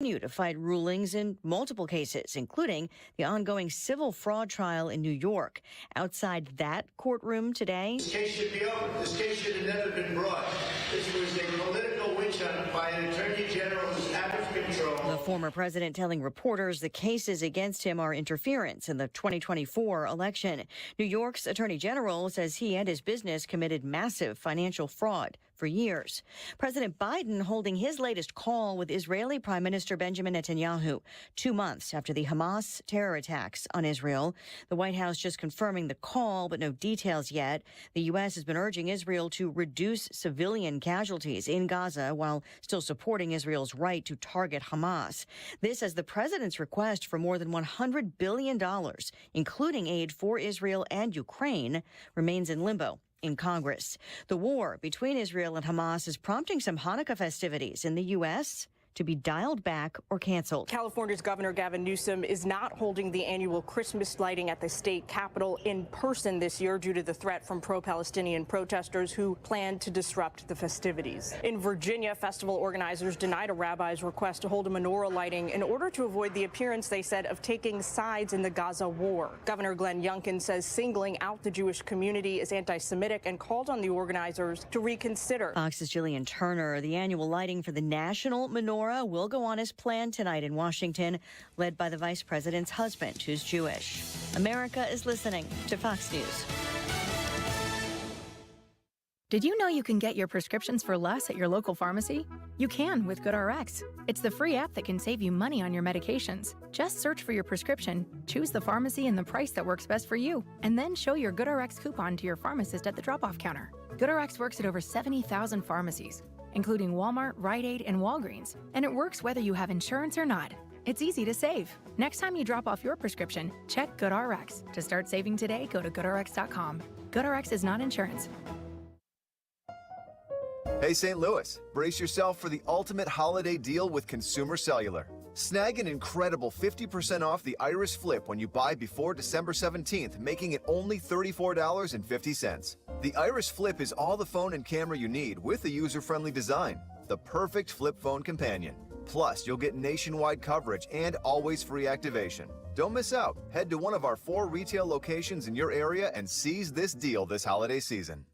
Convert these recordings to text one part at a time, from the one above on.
continue to fight rulings in multiple cases, including the ongoing civil fraud trial in New York. Outside that courtroom today, this case should be over. This case should have never been brought. This was a political witch hunt by an attorney general who's out of control. The former president telling reporters the cases against him are interference in the 2024 election. New York's attorney general says he and his business committed massive financial fraud for years. President Biden holding his latest call with Israeli Prime Minister Benjamin Netanyahu 2 months after the Hamas terror attacks on Israel. The White House just confirming the call, but no details yet. The U.S. has been urging Israel to reduce civilian casualties in Gaza while still supporting Israel's right to target Hamas. This as the president's request for more than $100 billion, including aid for Israel and Ukraine, remains in limbo in Congress. The war between Israel and Hamas is prompting some Hanukkah festivities in the U.S. to be dialed back or canceled. California's Governor Gavin Newsom is not holding the annual Christmas lighting at the state capitol in person this year due to the threat from pro-Palestinian protesters who plan to disrupt the festivities. In Virginia, festival organizers denied a rabbi's request to hold a menorah lighting in order to avoid the appearance, they said, of taking sides in the Gaza war. Governor Glenn Youngkin says singling out the Jewish community is anti-Semitic and called on the organizers to reconsider. Fox's Jillian Turner. The annual lighting for the national menorah will go on as planned tonight in Washington, led by the vice president's husband, who's Jewish. America is listening to Fox News. Did you know you can get your prescriptions for less at your local pharmacy? You can with GoodRx. It's the free app that can save you money on your medications. Just search for your prescription, choose the pharmacy and the price that works best for you, and then show your GoodRx coupon to your pharmacist at the drop-off counter. GoodRx works at over 70,000 pharmacies, including Walmart, Rite Aid, and Walgreens, and it works whether you have insurance or not. It's easy to save. Next time you drop off your prescription, check GoodRx. To start saving today, go to GoodRx.com. GoodRx is not insurance. Hey St. Louis, brace yourself for the ultimate holiday deal with Consumer Cellular. Snag an incredible 50% off the Iris Flip when you buy before December 17th, making it only $34.50. The Iris Flip is all the phone and camera you need with a user-friendly design, the perfect flip phone companion. Plus, you'll get nationwide coverage and always free activation. Don't miss out. Head to one of our 4 retail locations in your area and seize this deal this holiday season.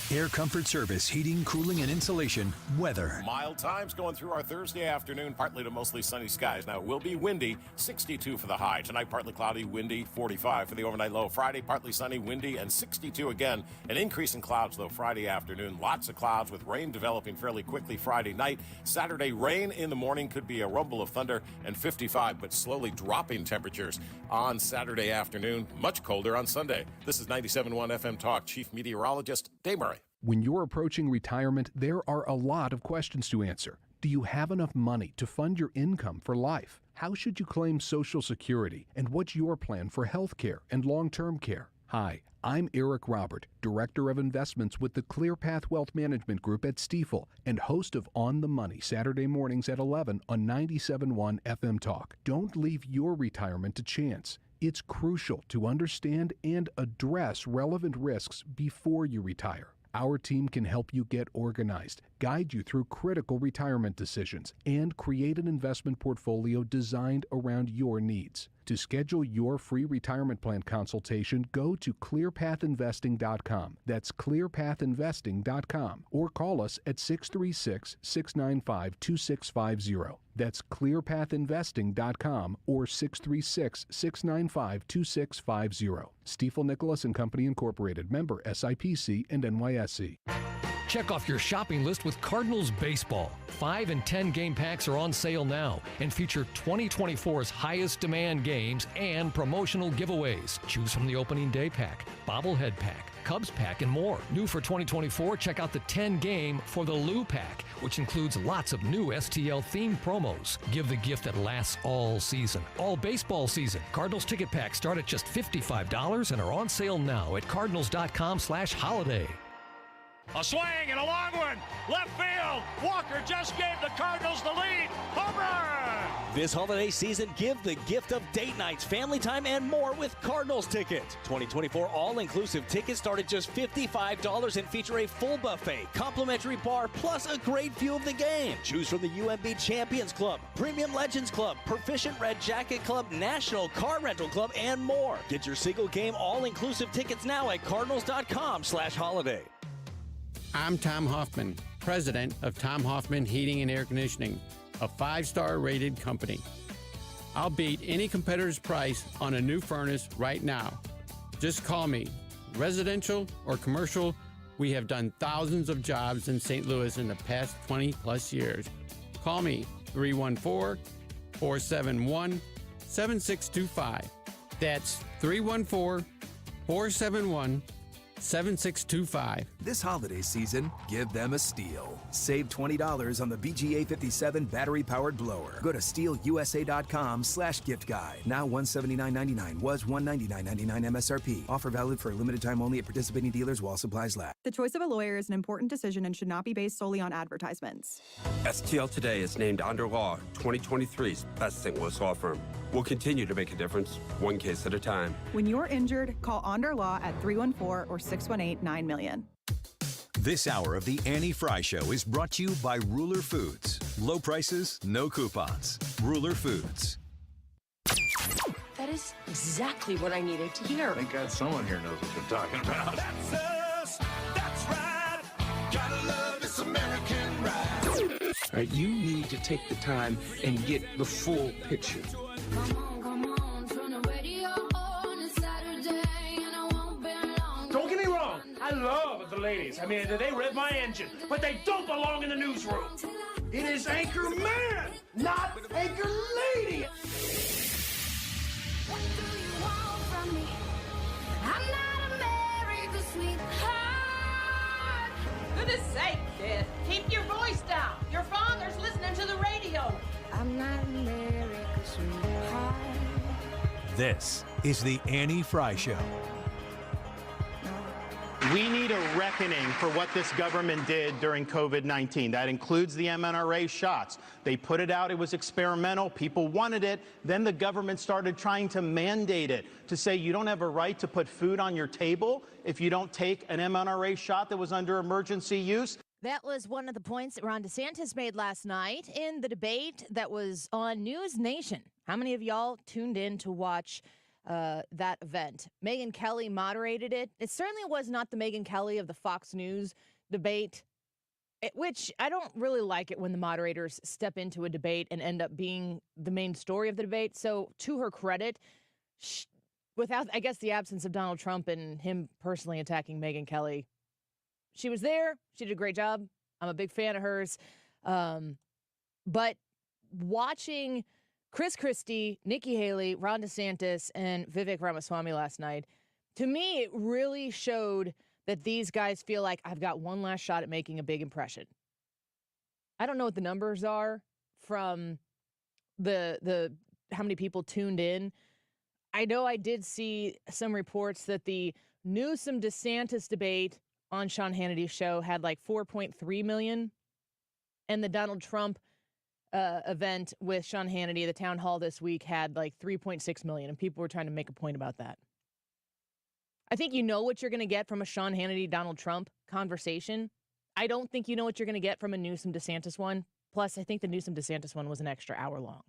Air Comfort Service, heating, cooling, and insulation. Weather. Mild times going through our Thursday afternoon, partly to mostly sunny skies. Now, it will be windy, 62 for the high. Tonight, partly cloudy, windy, 45 for the overnight low. Friday, partly sunny, windy, and 62 again. An increase in clouds, though, Friday afternoon. Lots of clouds with rain developing fairly quickly Friday night. Saturday, rain in the morning, could be a rumble of thunder, and 55, but slowly dropping temperatures on Saturday afternoon. Much colder on Sunday. This is 97.1 FM Talk Chief Meteorologist Dave Murray. When you're approaching retirement, there are a lot of questions to answer. Do you have enough money to fund your income for life? How should you claim Social Security? And what's your plan for health care and long-term care? Hi, I'm Eric Robert, Director of Investments with the ClearPath Wealth Management Group at Stifel and host of On the Money Saturday mornings at 11 on 97.1 FM Talk. Don't leave your retirement to chance. It's crucial to understand and address relevant risks before you retire. Our team can help you get organized, guide you through critical retirement decisions, and create an investment portfolio designed around your needs. To schedule your free retirement plan consultation, go to clearpathinvesting.com. That's clearpathinvesting.com. Or call us at 636-695-2650. That's clearpathinvesting.com or 636-695-2650. Stifel Nicholas and Company Incorporated, member SIPC and NYSE. Check off your shopping list with Cardinals Baseball. 5 and 10 game packs are on sale now and feature 2024's highest demand games and promotional giveaways. Choose from the opening day pack, bobblehead pack, Cubs pack, and more. New for 2024, check out the 10 game for the Lou pack, which includes lots of new STL themed promos. Give the gift that lasts all season, all baseball season. Cardinals ticket packs start at just $55 and are on sale now at cardinals.com/holiday. A swing and a long one. Left field. Walker just gave the Cardinals the lead. Home run! This holiday season, give the gift of date nights, family time, and more with Cardinals tickets. 2024 all-inclusive tickets start at just $55 and feature a full buffet, complimentary bar, plus a great view of the game. Choose from the UMB Champions Club, Premium Legends Club, Proficient Red Jacket Club, National Car Rental Club, and more. Get your single game all-inclusive tickets now at cardinals.com/holiday. I'm Tom Hoffman, president of Tom Hoffman Heating and Air Conditioning, a 5-star rated company. I'll beat any competitor's price on a new furnace right now. Just call me. Residential or commercial, we have done thousands of jobs in St. Louis in the past 20 plus years. Call me 314-471-7625. That's 314-471-7625. This holiday season, give them a STIHL. Save $20 on the BGA 57 battery-powered blower. Go to stihlusa.com/gift guide. Now $179.99 was $199.99 MSRP. Offer valid for a limited time only at participating dealers while supplies last. The choice of a lawyer is an important decision and should not be based solely on advertisements. STL Today is named under law 2023's best St. Louis law firm. We'll continue to make a difference, one case at a time. When you're injured, call Onder Law at 314 or 618-9000000. This hour of the Annie Frey Show is brought to you by Ruler Foods. Low prices, no coupons. Ruler Foods. That is exactly what I needed to hear. Thank God someone here knows what they're talking about. That's us. That's right. Gotta love this American ride. All right, you need to take the time and get the full picture. Don't get me wrong, I love the ladies. I mean, they rev my engine, but they don't belong in the newsroom. It is Anchor Man, not Anchor Lady. What do you want from me? I'm not America's sweetheart. Goodness sake, kid. Keep your voice down. Your father's listening to the radio. I'm not America's sweetheart. This is the Annie Frey Show. We need a reckoning for what this government did during COVID-19. That includes the mRNA shots. They put it out, it was experimental, people wanted it, then the government started trying to mandate it, to say you don't have a right to put food on your table if you don't take an mRNA shot that was under emergency use. That was one of the points that Ron DeSantis made last night in the debate that was on News Nation. How many of y'all tuned in to watch that event? Megyn Kelly moderated it. It certainly was not the Megyn Kelly of the Fox News debate, which I don't really like it when the moderators step into a debate and end up being the main story of the debate. So to her credit, without, I guess, the absence of Donald Trump and him personally attacking Megyn Kelly, she was there. She did a great job. I'm a big fan of hers. But watching Chris Christie, Nikki Haley, Ron DeSantis, and Vivek Ramaswamy last night, to me, it really showed that these guys feel like I've got one last shot at making a big impression. I don't know what the numbers are from the how many people tuned in. I know I did see some reports that the Newsom-DeSantis debate on Sean Hannity's show had like 4.3 million, and the Donald Trump event with Sean Hannity, the town hall this week, had like 3.6 million, and people were trying to make a point about that. I think you know what you're going to get from a Sean Hannity, Donald Trump conversation. I don't think you know what you're going to get from a Newsom-DeSantis one. Plus, I think the Newsom-DeSantis one was an extra hour long.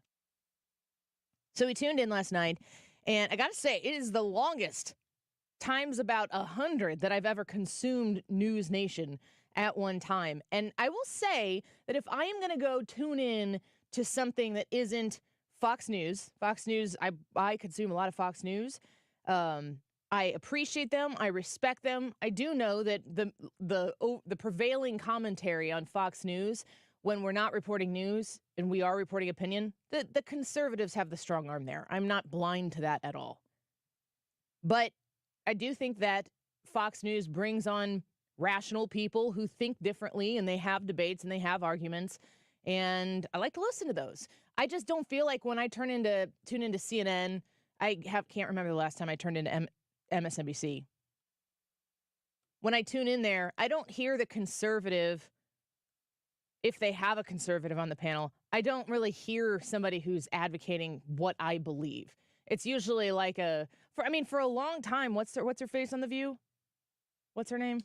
So we tuned in last night, and I got to say, it is the longest times about 100 that I've ever consumed News Nation at one time. And I will say that if I am going to go tune in to something that isn't Fox News, I consume a lot of Fox News. I appreciate them. I respect them. I do know that the prevailing commentary on Fox News, when we're not reporting news and we are reporting opinion, the conservatives have the strong arm there. I'm not blind to that at all. But I do think that Fox News brings on rational people who think differently, and they have debates and they have arguments, and I like to listen to those. I just don't feel like when I tune into CNN, can't remember the last time I turned into MSNBC. When I tune in there, I don't hear the conservative if they have a conservative on the panel, I don't really hear somebody who's advocating what I believe. It's usually like for a long time, what's her face on The View? What's her name?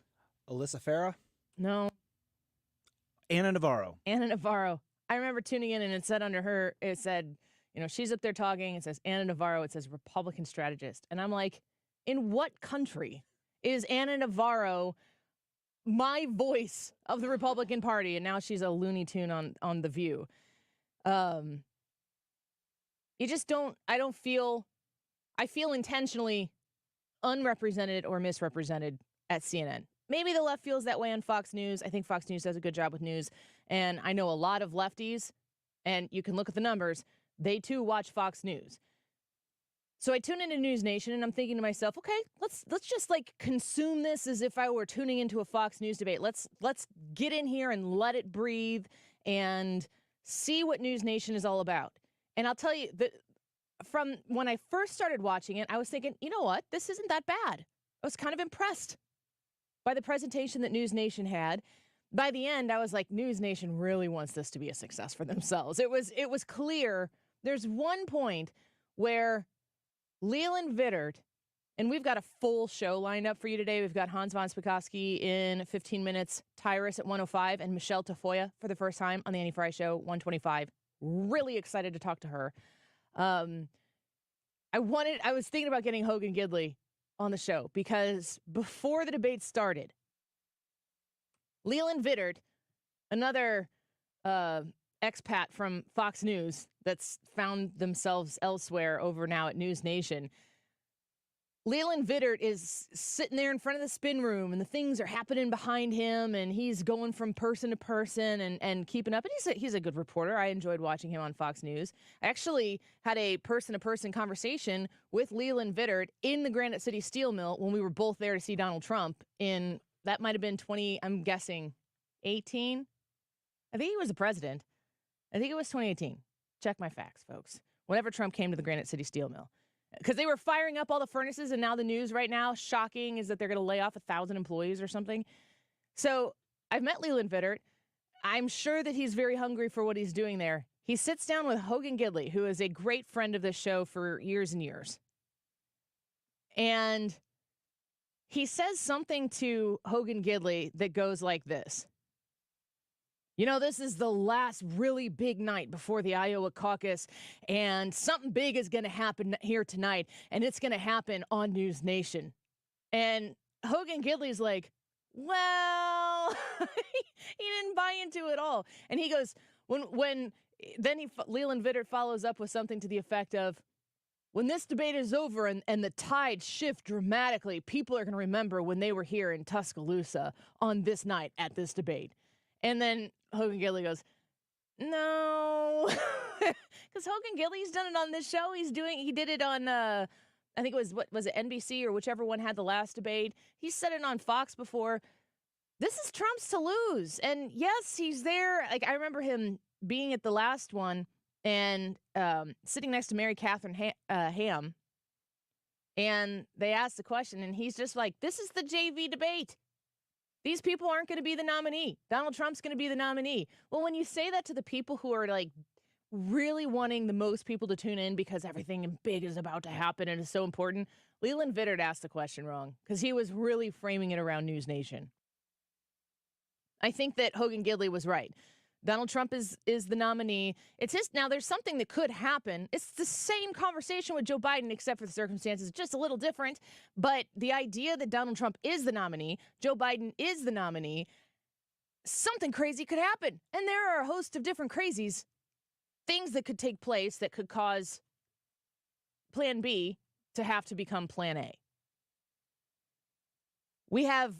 Alyssa Farah? No. Anna Navarro. Anna Navarro. I remember tuning in and it said under her, it said, she's up there talking. It says Anna Navarro. It says Republican strategist. And I'm like, in what country is Anna Navarro my voice of the Republican Party? And now she's a Looney Tune on The View. I feel intentionally unrepresented or misrepresented at CNN. Maybe the left feels that way on Fox News. I think Fox News does a good job with news. And I know a lot of lefties, and you can look at the numbers, they too watch Fox News. So I tune into News Nation and I'm thinking to myself, okay, let's just like consume this as if I were tuning into a Fox News debate. Let's get in here and let it breathe and see what News Nation is all about. And I'll tell you that from when I first started watching it, I was thinking, you know what? This isn't that bad. I was kind of impressed by the presentation that News Nation had. By the end, I was like, News Nation really wants this to be a success for themselves. It was clear. There's one point where Leland Vittert, and we've got a full show lined up for you today. We've got Hans von Spakovsky in 15 minutes, Tyrus at 1:05, and Michele Tafoya for the first time on the Annie Frey Show, 1:25. Really excited to talk to her. I was thinking about getting Hogan Gidley on the show because before the debate started, Leland Vittert, another expat from Fox News that's found themselves elsewhere over now at News Nation. Leland Vittert is sitting there in front of the spin room and the things are happening behind him and he's going from person to person and keeping up. And he's a good reporter. I enjoyed watching him on Fox News. I actually had a person-to-person conversation with Leland Vittert in the Granite City Steel Mill when we were both there to see Donald Trump that might have been 18? I think he was the president. I think it was 2018. Check my facts, folks. Whenever Trump came to the Granite City Steel Mill. Because they were firing up all the furnaces, and now the news right now, shocking, is that they're going to lay off 1,000 employees or something. So I've met Leland Vittert. I'm sure that he's very hungry for what he's doing there. He sits down with Hogan Gidley, who is a great friend of this show for years and years. And he says something to Hogan Gidley that goes like this. This is the last really big night before the Iowa caucus, and something big is going to happen here tonight, and it's going to happen on News Nation. And Hogan Gidley's like, well, he didn't buy into it all. And he goes, Leland Vittert follows up with something to the effect of, when this debate is over and the tides shift dramatically, people are going to remember when they were here in Tuscaloosa on this night at this debate. And then Hogan Gidley goes, no, because Hogan Gidley's done it on this show. He did it on, I think it was NBC or whichever one had the last debate. He said it on Fox before. This is Trump's to lose. And yes, he's there. Like, I remember him being at the last one and sitting next to Mary Catherine Ham. And they asked the question and he's just like, this is the JV debate. These people aren't going to be the nominee. Donald Trump's going to be the nominee. Well, when you say that to the people who are like really wanting the most people to tune in because everything big is about to happen and is so important, Leland Vittert asked the question wrong because he was really framing it around News Nation. I think that Hogan Gidley was right. Donald Trump is the nominee. Now there's something that could happen. It's the same conversation with Joe Biden, except for the circumstances, just a little different. But the idea that Donald Trump is the nominee, Joe Biden is the nominee, something crazy could happen. And there are a host of different crazies, things that could take place that could cause Plan B to have to become Plan A. We have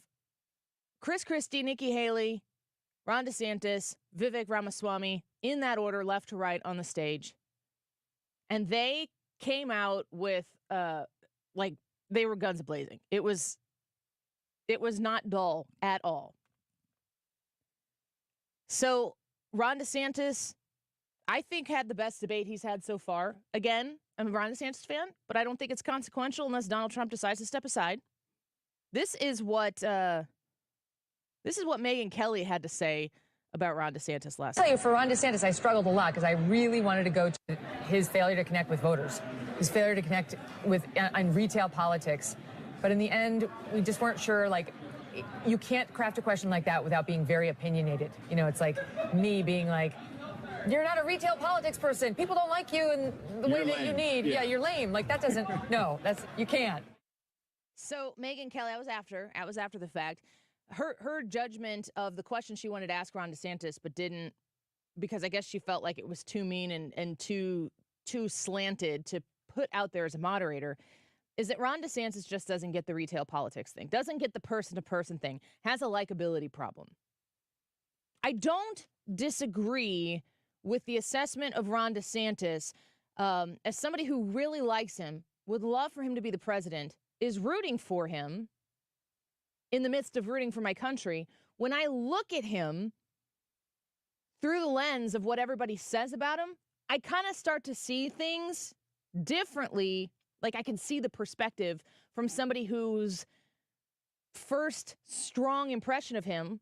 Chris Christie, Nikki Haley, Ron DeSantis, Vivek Ramaswamy, in that order, left to right on the stage. And they came out with, like, they were guns blazing. It was not dull at all. So Ron DeSantis, I think, had the best debate he's had so far. Again, I'm a Ron DeSantis fan, but I don't think it's consequential unless Donald Trump decides to step aside. This is what Megyn Kelly had to say about Ron DeSantis last I'll tell night. you, for Ron DeSantis, I struggled a lot because I really wanted to go to his failure to connect with voters, his failure to connect with on retail politics. But in the end, we just weren't sure, like, you can't craft a question like that without being very opinionated. You know, it's like me being like, you're not a retail politics person. People don't like you in the way that you need. Yeah, you're lame. Like, that doesn't, no, you can't. So Megyn Kelly, I was after the fact. Her judgment of the question she wanted to ask Ron DeSantis, but didn't, because I guess she felt like it was too mean and too slanted to put out there as a moderator, is that Ron DeSantis just doesn't get the retail politics thing, doesn't get the person-to-person thing, has a likability problem. I don't disagree with the assessment of Ron DeSantis as somebody who really likes him, would love for him to be the president, is rooting for him in the midst of rooting for my country. When I look at him through the lens of what everybody says about him, I kind of start to see things differently. Like, I can see the perspective from somebody whose first strong impression of him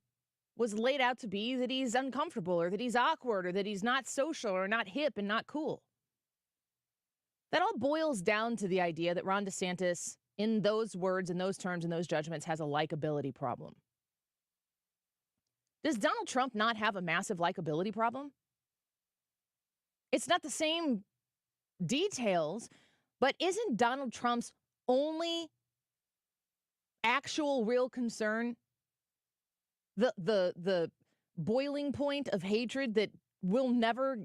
was laid out to be that he's uncomfortable or that he's awkward or that he's not social or not hip and not cool. That all boils down to the idea that Ron DeSantis, in those words, in those terms, in those judgments, has a likability problem. Does Donald Trump not have a massive likability problem? It's not the same details, but isn't Donald Trump's only actual real concern the boiling point of hatred that will never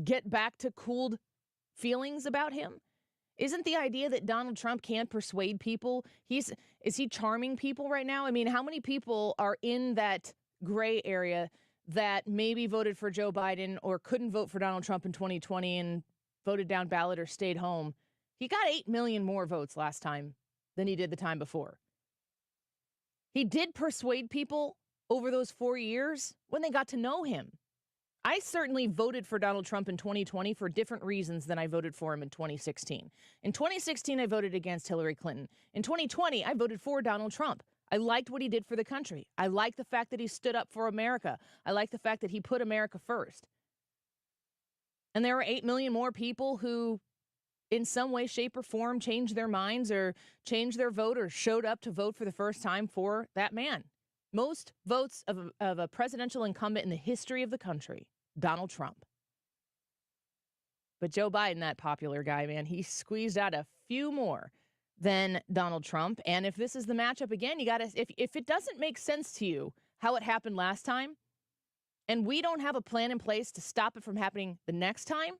get back to cooled feelings about him? Isn't the idea that Donald Trump can't persuade people? Is he charming people right now? I mean, how many people are in that gray area that maybe voted for Joe Biden or couldn't vote for Donald Trump in 2020 and voted down ballot or stayed home? He got 8 million more votes last time than he did the time before. He did persuade people over those 4 years when they got to know him. I certainly voted for Donald Trump in 2020 for different reasons than I voted for him in 2016. In 2016, I voted against Hillary Clinton. In 2020, I voted for Donald Trump. I liked what he did for the country. I liked the fact that he stood up for America. I liked the fact that he put America first. And there were 8 million more people who, in some way, shape, or form, changed their minds or changed their vote or showed up to vote for the first time for that man. Most votes of a presidential incumbent in the history of the country, Donald Trump. But Joe Biden, that popular guy, man, he squeezed out a few more than Donald Trump. And if this is the matchup again, you got to, if it doesn't make sense to you how it happened last time, and we don't have a plan in place to stop it from happening the next time,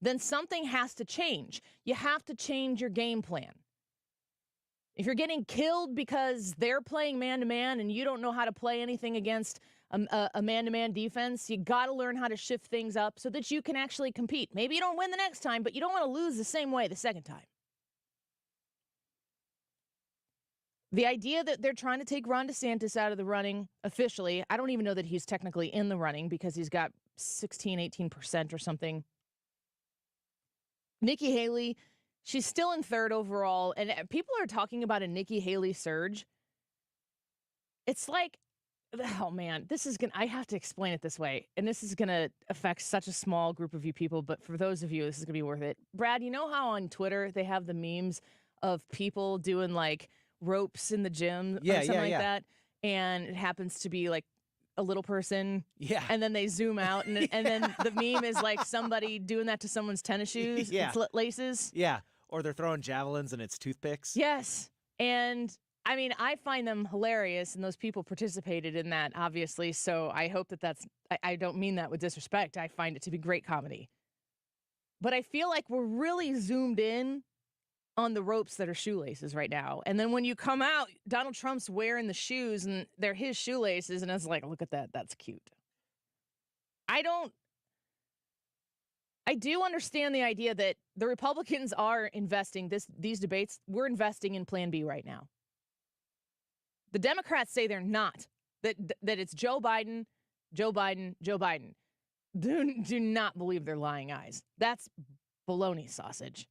then something has to change. You have to change your game plan. If you're getting killed because they're playing man-to-man and you don't know how to play anything against a man-to-man defense, you got to learn how to shift things up so that you can actually compete. Maybe you don't win the next time, but you don't want to lose the same way the second time. The idea that they're trying to take Ron DeSantis out of the running officially, I don't even know that he's technically in the running because he's got 18% or something. Nikki Haley, she's still in third overall, and people are talking about a Nikki Haley surge. It's like, oh man, I have to explain it this way, and this is going to affect such a small group of you people, but for those of you, this is going to be worth it. Brad, you know how on Twitter they have the memes of people doing like ropes in the gym or something like that, and it happens to be like a little person, and then they zoom out, and then the meme is like somebody doing that to someone's tennis shoes, it's laces. Or they're throwing javelins and it's toothpicks. Yes. And I mean, I find them hilarious, and those people participated in that, obviously. So I hope I don't mean that with disrespect. I find it to be great comedy. But I feel like we're really zoomed in on the ropes that are shoelaces right now. And then when you come out, Donald Trump's wearing the shoes, and they're his shoelaces, and it's like, look at that. That's cute. I do understand the idea that the Republicans are investing these debates. We're investing in Plan B right now. The Democrats say they're not, that it's Joe Biden, Joe Biden, Joe Biden. Do not believe their lying eyes. That's baloney sausage.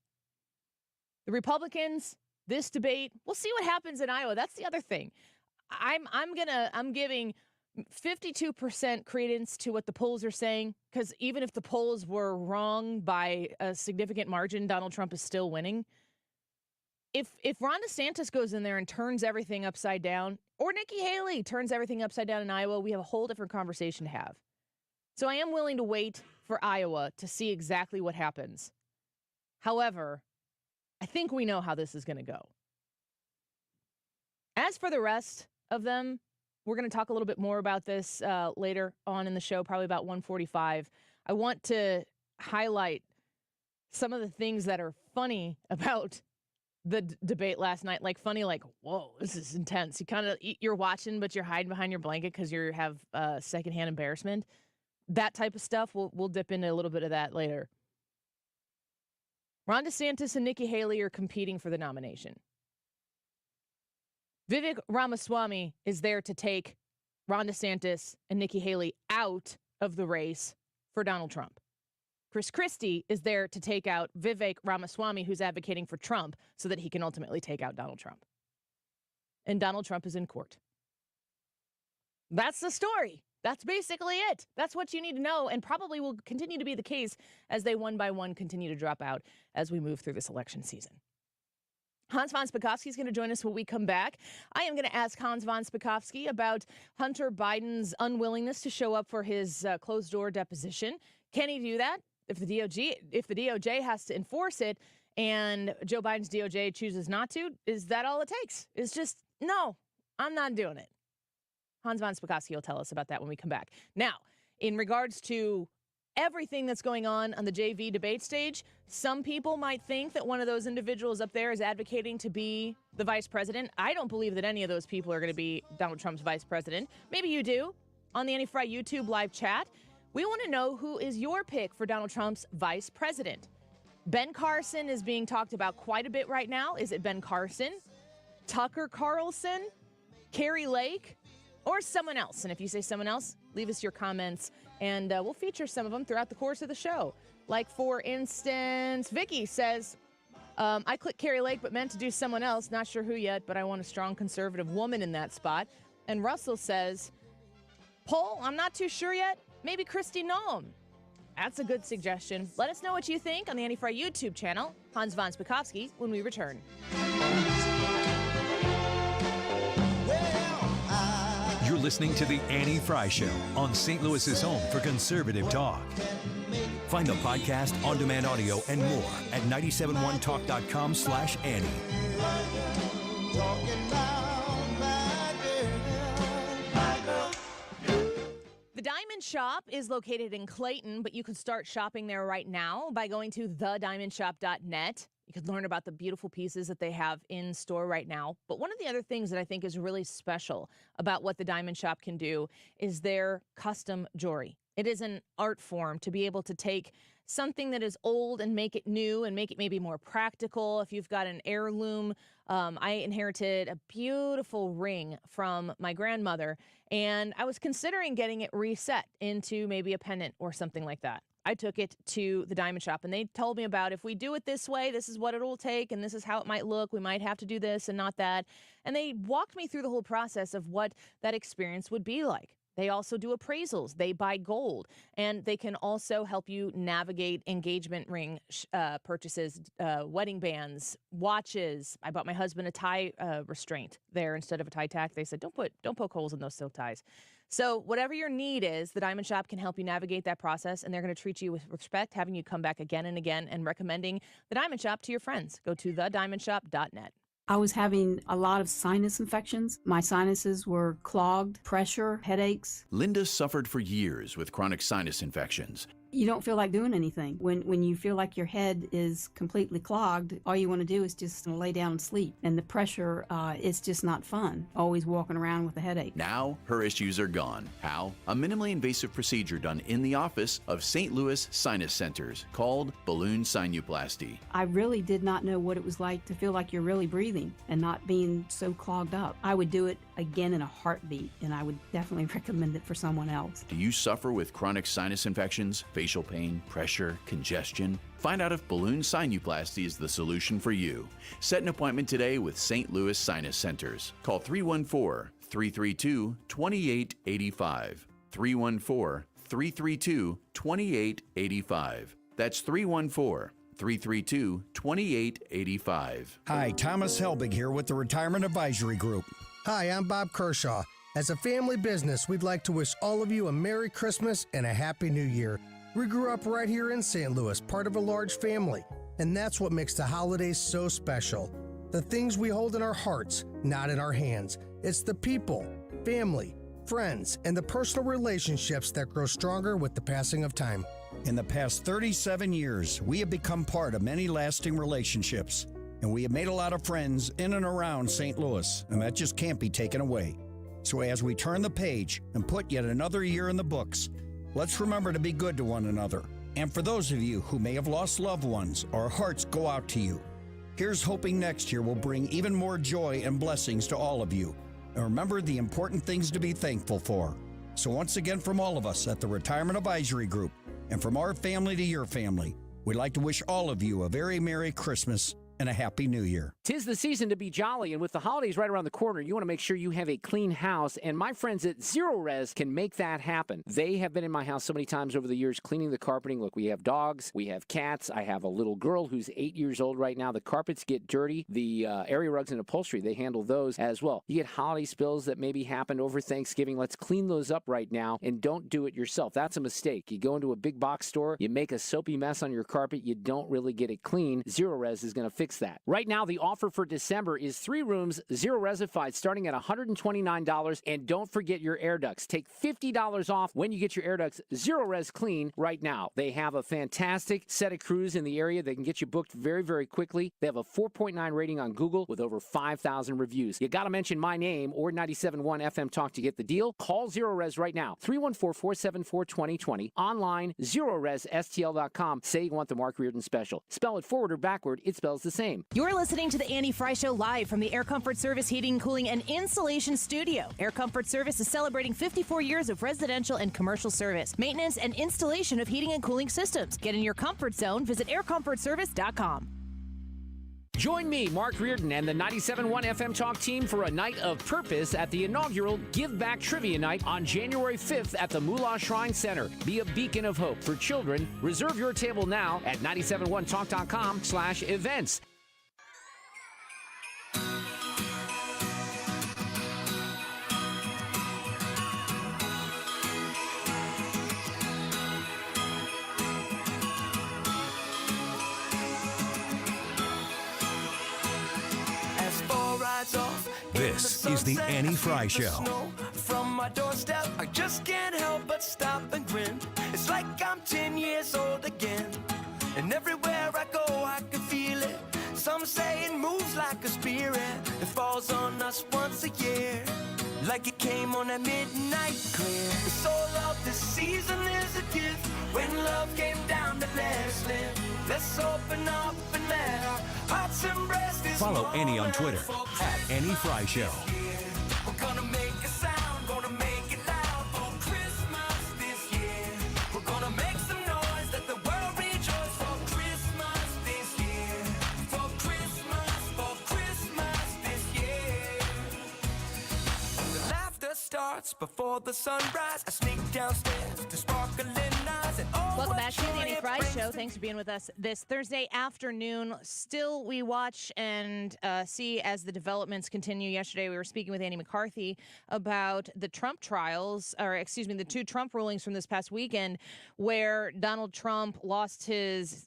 The Republicans, this debate, we'll see what happens in Iowa. That's the other thing. I'm giving 52% credence to what the polls are saying, because even if the polls were wrong by a significant margin, Donald Trump is still winning. If Ron DeSantis goes in there and turns everything upside down, or Nikki Haley turns everything upside down in Iowa, we have a whole different conversation to have. So I am willing to wait for Iowa to see exactly what happens. However, I think we know how this is going to go. As for the rest of them, we're going to talk a little bit more about this later on in the show, probably about 1:45. I want to highlight some of the things that are funny about the debate last night. Like funny, like, whoa, this is intense. You're watching, but you're hiding behind your blanket because you have secondhand embarrassment. That type of stuff, we'll dip into a little bit of that later. Ron DeSantis and Nikki Haley are competing for the nomination. Vivek Ramaswamy is there to take Ron DeSantis and Nikki Haley out of the race for Donald Trump. Chris Christie is there to take out Vivek Ramaswamy, who's advocating for Trump, so that he can ultimately take out Donald Trump. And Donald Trump is in court. That's the story. That's basically it. That's what you need to know, and probably will continue to be the case as they one by one continue to drop out as we move through this election season. Hans von Spakovsky is going to join us when we come back. I am going to ask Hans von Spakovsky about Hunter Biden's unwillingness to show up for his closed-door deposition. Can he do that if the DOJ has to enforce it and Joe Biden's DOJ chooses not to? Is that all it takes? It's just, no, I'm not doing it. Hans von Spakovsky will tell us about that when we come back. Now, in regards to everything that's going on the JV debate stage, some people might think that one of those individuals up there is advocating to be the vice president. I don't believe that any of those people are going to be Donald Trump's vice president. Maybe you do. On the Annie Frey YouTube live chat, we want to know who is your pick for Donald Trump's vice president. Ben Carson is being talked about quite a bit right now. Is it Ben Carson, Tucker Carlson, Kari Lake, or someone else? And if you say someone else, leave us your comments, and we'll feature some of them throughout the course of the show. Like, for instance, Vicky says, I clicked Kari Lake but meant to do someone else. Not sure who yet, but I want a strong conservative woman in that spot. And Russell says, poll, I'm not too sure yet. Maybe Kristi Noem. That's a good suggestion. Let us know what you think on the Annie Frey YouTube channel. Hans von Spakovsky when we return. You're listening to The Annie Frey Show on St. Louis's home for conservative talk. Find the podcast, on-demand audio, and more at 971talk.com/Annie. The Diamond Shop is located in Clayton, but you can start shopping there right now by going to thediamondshop.net. You could learn about the beautiful pieces that they have in store right now. But one of the other things that I think is really special about what the Diamond Shop can do is their custom jewelry. It is an art form to be able to take something that is old and make it new and make it maybe more practical. If you've got an heirloom, I inherited a beautiful ring from my grandmother, and I was considering getting it reset into maybe a pendant or something like that. I took it to the Diamond Shop, and they told me about, if we do it this way, this is what it'll take, and this is how it might look. We might have to do this and not that. And they walked me through the whole process of what that experience would be like. They also do appraisals. They buy gold, and they can also help you navigate engagement ring purchases, wedding bands, watches. I bought my husband a tie restraint there instead of a tie tack. They said, don't poke holes in those silk ties. So whatever your need is, the Diamond Shop can help you navigate that process, and they're going to treat you with respect, having you come back again and again, and recommending the Diamond Shop to your friends. Go to thediamondshop.net. I was having a lot of sinus infections. My sinuses were clogged, pressure, headaches. Linda suffered for years with chronic sinus infections. You don't feel like doing anything. When you feel like your head is completely clogged, all you want to do is just lay down and sleep. And the pressure, it's just not fun, always walking around with a headache. Now, her issues are gone. How? A minimally invasive procedure done in the office of St. Louis Sinus Centers called balloon sinuplasty. I really did not know what it was like to feel like you're really breathing and not being so clogged up. I would do it again in a heartbeat, and I would definitely recommend it for someone else. Do you suffer with chronic sinus infections, facial pain, pressure, congestion? Find out if balloon sinuplasty is the solution for you. Set an appointment today with St. Louis Sinus Centers. Call 314 314-332-2885. 314-332-2885. That's 314-332-2885. Hi, Thomas Helbig here with the Retirement Advisory Group. Hi, I'm Bob Kershaw. As a family business, we'd like to wish all of you a Merry Christmas and a Happy New Year. We grew up right here in St. Louis, part of a large family, and that's what makes the holidays so special. The things we hold in our hearts, not in our hands. It's the people, family, friends, and the personal relationships that grow stronger with the passing of time. In the past 37 years, we have become part of many lasting relationships, and we have made a lot of friends in and around St. Louis, and that just can't be taken away. So as we turn the page and put yet another year in the books, let's remember to be good to one another. And for those of you who may have lost loved ones, our hearts go out to you. Here's hoping next year will bring even more joy and blessings to all of you. And remember the important things to be thankful for. So once again, from all of us at the Retirement Advisory Group, and from our family to your family, we'd like to wish all of you a very Merry Christmas and a Happy New Year. 'Tis the season to be jolly, and with the holidays right around the corner, you want to make sure you have a clean house, and my friends at Zero Res can make that happen. They have been in my house so many times over the years cleaning the carpeting. Look, we have dogs, we have cats, I have a little girl who's 8 years old right now. The carpets get dirty, the area rugs and upholstery, they handle those as well. You get holiday spills that maybe happened over Thanksgiving. Let's clean those up right now, and don't do it yourself. That's a mistake. You go into a big box store, you make a soapy mess on your carpet, you don't really get it clean. Zero Res is going to fix that. Right now, the offer for December is 3 rooms, 0 resified, starting at $129. And don't forget your air ducts. Take $50 off when you get your air ducts 0 res clean right now. They have a fantastic set of crews in the area that can get you booked very, very quickly. They have a 4.9 rating on Google with over 5,000 reviews. You got to mention my name or 97.1 FM Talk to get the deal. Call Zero Res right now. 314-474-2020. Online, ZeroResSTL.com. Say you want the Mark Reardon special. Spell it forward or backward, it spells the same. You're listening to the Annie Frey Show live from the Air Comfort Service Heating, Cooling, and Insulation Studio. Air Comfort Service is celebrating 54 years of residential and commercial service, maintenance, and installation of heating and cooling systems. Get in your comfort zone. Visit aircomfortservice.com. Join me, Mark Reardon, and the 97.1 FM Talk team for a night of purpose at the inaugural Give Back Trivia Night on January 5th at the Moolah Shrine Center. Be a beacon of hope for children. Reserve your table now at 971talk.com/events. This is the Annie Frey Show. From my doorstep, I just can't help but stop and grin. It's like I'm 10 years old again. And everywhere I go, I can feel it. Some say it moves like a spirit. It falls on us once a year. Like it came on at midnight clear. The soul of this season is a gift. When love came down to let us live. Let's open up and let our hearts embrace this. Follow Annie on Twitter at Annie Frey Show. We're gonna make a sound, gonna make it loud for Christmas this year. We're gonna make some noise, let the world rejoice for Christmas this year. For Christmas this year. The laughter starts before the sunrise. I sneak downstairs to sparkling eyes and Welcome back to the Annie Frey Show. Thanks for being with us this Thursday afternoon. Still, we watch and see as the developments continue. Yesterday, we were speaking with Andy McCarthy about the Trump trials, or excuse me, the 2 Trump rulings from this past weekend, where Donald Trump lost the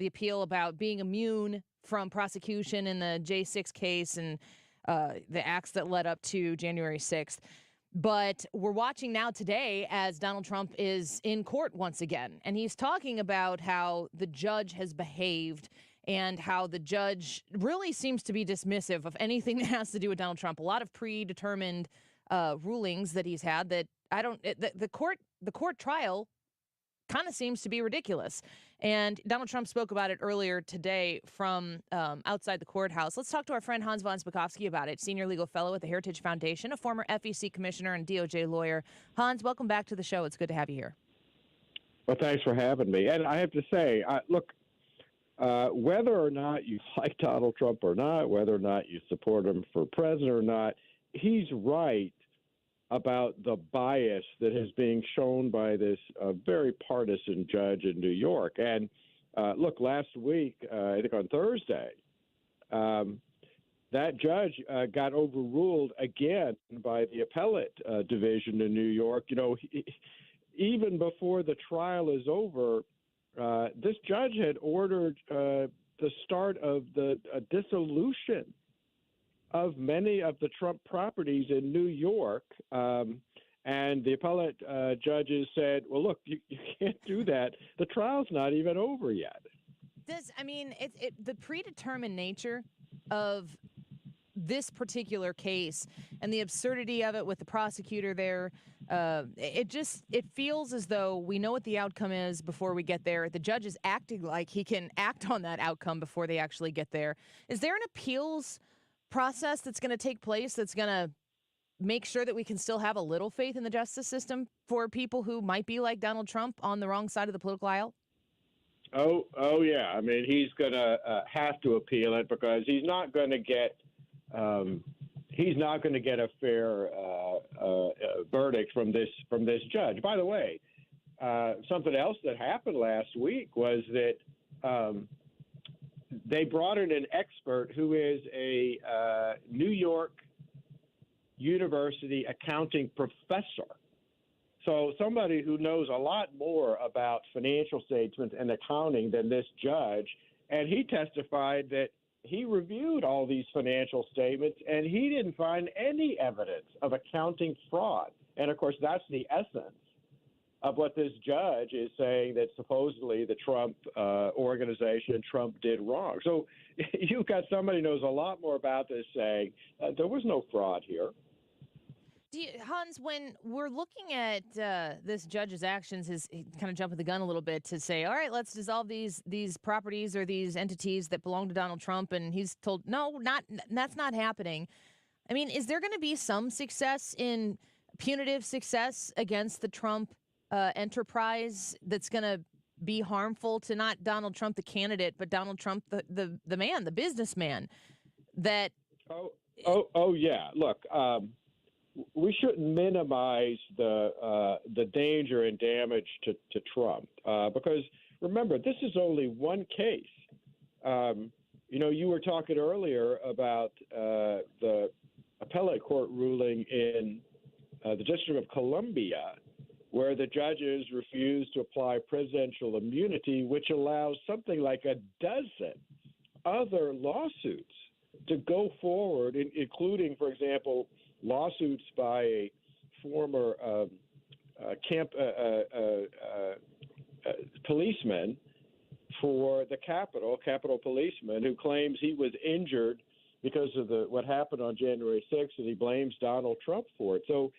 appeal about being immune from prosecution in the J6 case and the acts that led up to January 6th. But we're watching now today as Donald Trump is in court once again. And he's talking about how the judge has behaved and how the judge really seems to be dismissive of anything that has to do with Donald Trump. A lot of predetermined rulings that he's had that the court trial kind of seems to be ridiculous. And Donald Trump spoke about it earlier today from outside the courthouse. Let's talk to our friend Hans von Spakovsky about it, senior legal fellow at the Heritage Foundation, a former FEC commissioner and DOJ lawyer. Hans, welcome back to the show. It's good to have you here. Well, thanks for having me. And I have to say, look, whether or not you like Donald Trump or not, whether or not you support him for president or not, he's right about the bias that is being shown by this very partisan judge in New York. And look, last week, I think on Thursday, that judge got overruled again by the appellate division in New York. You know, even before the trial is over, this judge had ordered the start of the dissolution of many of the Trump properties in New York. And the appellate judges said, well, look, you can't do that. The trial's not even over yet. The predetermined nature of this particular case and the absurdity of it with the prosecutor there, it feels as though we know what the outcome is before we get there. The judge is acting like he can act on that outcome before they actually get there. Is there an appeals process that's going to take place that's going to make sure that we can still have a little faith in the justice system for people who might be like Donald Trump on the wrong side of the political aisle? Oh yeah. I mean, he's going to have to appeal it because he's not going to get a fair verdict from this judge. By the way, something else that happened last week was that they brought in an expert who is a New York University accounting professor. So somebody who knows a lot more about financial statements and accounting than this judge. And he testified that he reviewed all these financial statements and he didn't find any evidence of accounting fraud. And of course, that's the essence of what this judge is saying, that supposedly the Trump organization, Trump did wrong. So you've got somebody who knows a lot more about this saying there was no fraud here. Hans, when we're looking at this judge's actions, he's kind of jumping the gun a little bit to say, all right, let's dissolve these properties or these entities that belong to Donald Trump. And he's told, no, that's not happening. I mean, is there going to be some success in punitive success against the Trump enterprise that's going to be harmful to not Donald Trump, the candidate, but Donald Trump, the man, the businessman? That Oh yeah. Look, we shouldn't minimize the danger and damage to Trump because remember, this is only one case. You were talking earlier about the appellate court ruling in the District of Columbia, where the judges refused to apply presidential immunity, which allows something like a dozen other lawsuits to go forward, including, for example, lawsuits by a former policeman for the Capitol policeman, who claims he was injured because of what happened on January 6th, and he blames Donald Trump for it. So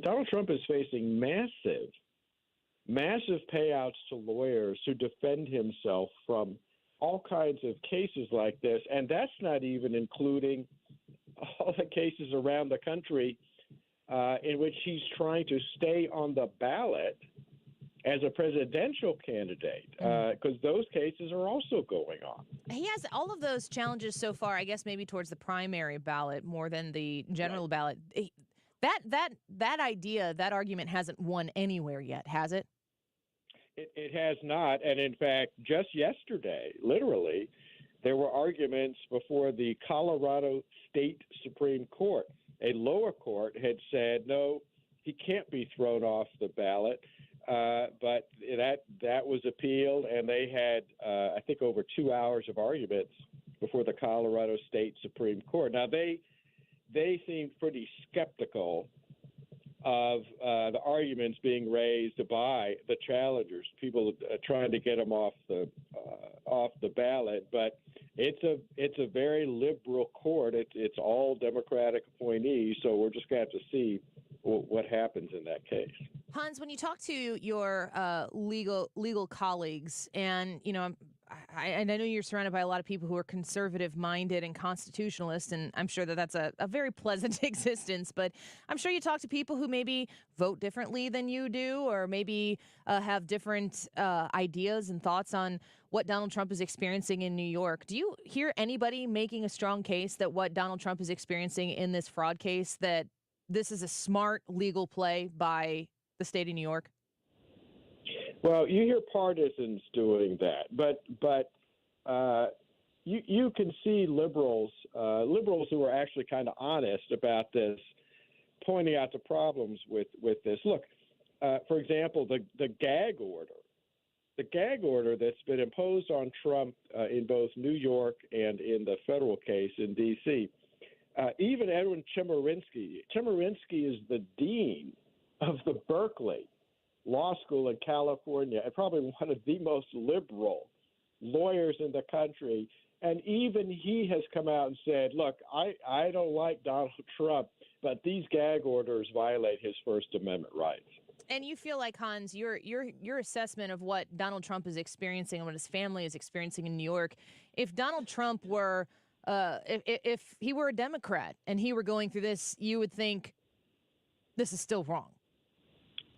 Donald Trump is facing massive payouts to lawyers to defend himself from all kinds of cases like this, and that's not even including all the cases around the country in which he's trying to stay on the ballot as a presidential candidate, because those cases are also going on. He has all of those challenges so far, I guess maybe towards the primary ballot more than the general ballot. That idea, that argument hasn't won anywhere yet, has it? It has not. And in fact, just yesterday, literally, there were arguments before the Colorado State Supreme Court. A lower court had said, no, he can't be thrown off the ballot. But that was appealed, and they had, I think, over 2 hours of arguments before the Colorado State Supreme Court. Now, they seemed pretty skeptical of the arguments being raised by the challengers, people trying to get them off the ballot. But it's a very liberal court. It's all Democratic appointees, so we're just going to have to see what happens in that case. Hans, when you talk to your legal colleagues, and I know you're surrounded by a lot of people who are conservative-minded and constitutionalists, and I'm sure that that's a very pleasant existence, but I'm sure you talk to people who maybe vote differently than you do, or maybe have different ideas and thoughts on what Donald Trump is experiencing in New York. Do you hear anybody making a strong case that what Donald Trump is experiencing in this fraud case, that this is a smart legal play by the state of New York? Well, you hear partisans doing that, but you can see liberals who are actually kind of honest about this, pointing out the problems with this. Look, for example, the gag order that's been imposed on Trump in both New York and in the federal case in D.C. Even Edwin Chemerinsky is the dean of the Berkeley Law School in California, and probably one of the most liberal lawyers in the country. And even he has come out and said, look, I don't like Donald Trump, but these gag orders violate his First Amendment rights. And you feel like, Hans, your assessment of what Donald Trump is experiencing and what his family is experiencing in New York, if Donald Trump were, if he were a Democrat and he were going through this, you would think this is still wrong.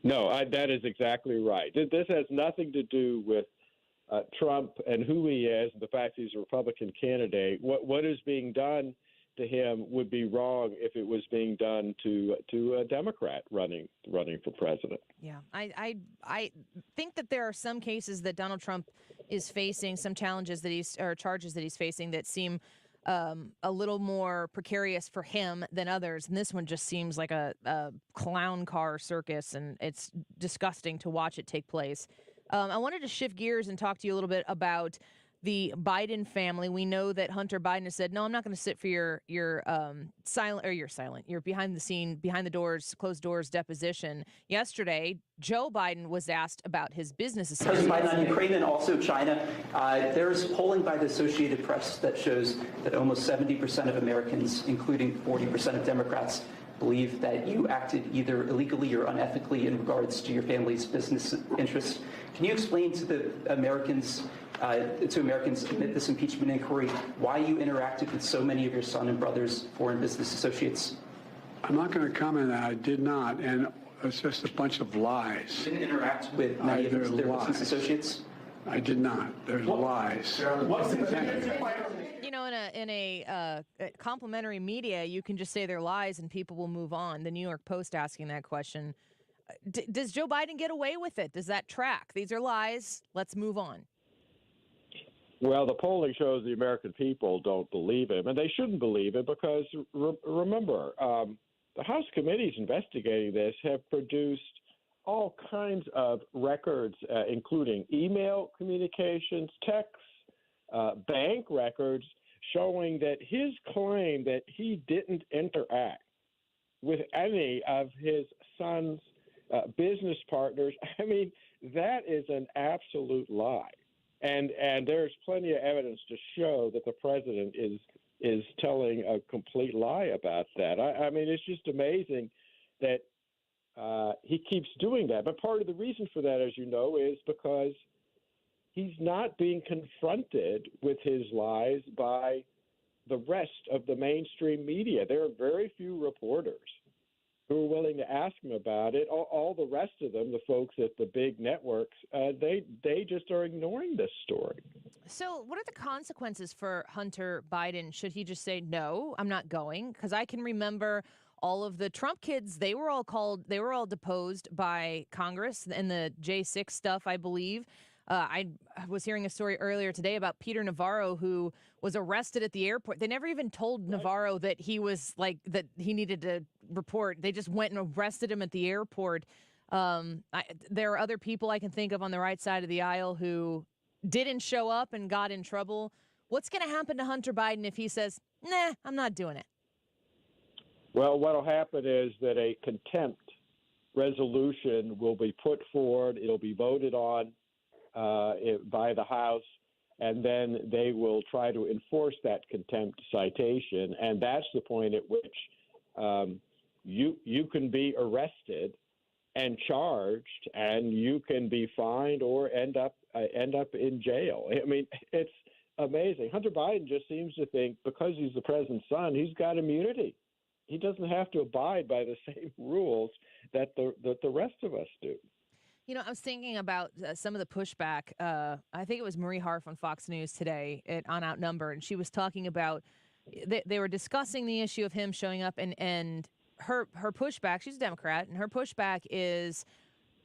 No, that is exactly right. This has nothing to do with Trump and who he is and the fact he's a Republican candidate. What is being done to him would be wrong if it was being done to a Democrat running for president. Yeah, I think that there are some cases that Donald Trump is facing, some challenges that charges that he's facing that seem a little more precarious for him than others. And this one just seems like a clown car circus, and it's disgusting to watch it take place. I wanted to shift gears and talk to you a little bit about the Biden family. We know that Hunter Biden has said, no, I'm not going to sit for your behind the doors, closed doors deposition. Yesterday, Joe Biden was asked about his business associates. President Biden on Ukraine and also China. There's polling by the Associated Press that shows that almost 70% of Americans, including 40% of Democrats, believe that you acted either illegally or unethically in regards to your family's business interests. Can you explain to the Americans amid this impeachment inquiry why you interacted with so many of your son and brother's foreign business associates? I'm not going to comment on that. I did not, and it's just a bunch of lies. You didn't interact with many of their business associates? I did not. There's lies. You know, in a complimentary media, you can just say they're lies and people will move on. The New York Post asking that question. Does Joe Biden get away with it? Does that track? These are lies. Let's move on. Well, the polling shows the American people don't believe him, and they shouldn't believe it because, remember, the House committees investigating this have produced all kinds of records, including email communications, texts, bank records, showing that his claim that he didn't interact with any of his son's business partners, I mean, that is an absolute lie. And there's plenty of evidence to show that the president is telling a complete lie about that. I mean, it's just amazing that he keeps doing that. But part of the reason for that, as you know, is because he's not being confronted with his lies by the rest of the mainstream media. There are very few reporters who are willing to ask him about it. All the rest of them, the folks at the big networks, they just are ignoring this story. So what are the consequences for Hunter Biden? Should he just say, no, I'm not going? Because I can remember all of the Trump kids, they were all deposed by Congress in the J6 stuff, I believe. I was hearing a story earlier today about Peter Navarro, who was arrested at the airport. They never even told Navarro that he needed to report. They just went and arrested him at the airport. There are other people I can think of on the right side of the aisle who didn't show up and got in trouble. What's going to happen to Hunter Biden if he says, nah, I'm not doing it? Well, what will happen is that a contempt resolution will be put forward. It'll be voted on by the House, and then they will try to enforce that contempt citation. And that's the point at which you can be arrested and charged, and you can be fined or end up in jail. I mean, it's amazing. Hunter Biden just seems to think because he's the president's son, he's got immunity. He doesn't have to abide by the same rules that the rest of us do. You know, I was thinking about some of the pushback. I think it was Marie Harf on Fox News today on Outnumbered, and she was talking about they were discussing the issue of him showing up, and her pushback. She's a Democrat, and her pushback is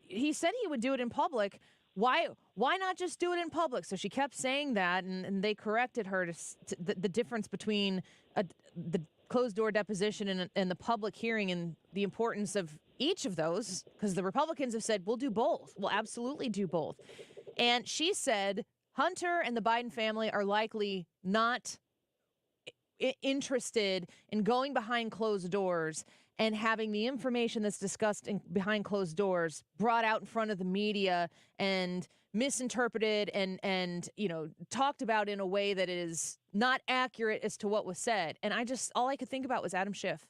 he said he would do it in public. Why not just do it in public? So she kept saying that, and they corrected her to the difference between the closed-door deposition and the public hearing and the importance of each of those, because the Republicans have said, we'll do both. We'll absolutely do both. And she said Hunter and the Biden family are likely not interested in going behind closed doors and having the information that's discussed behind closed doors brought out in front of the media and misinterpreted and talked about in a way that is not accurate as to what was said. And all I could think about was Adam Schiff.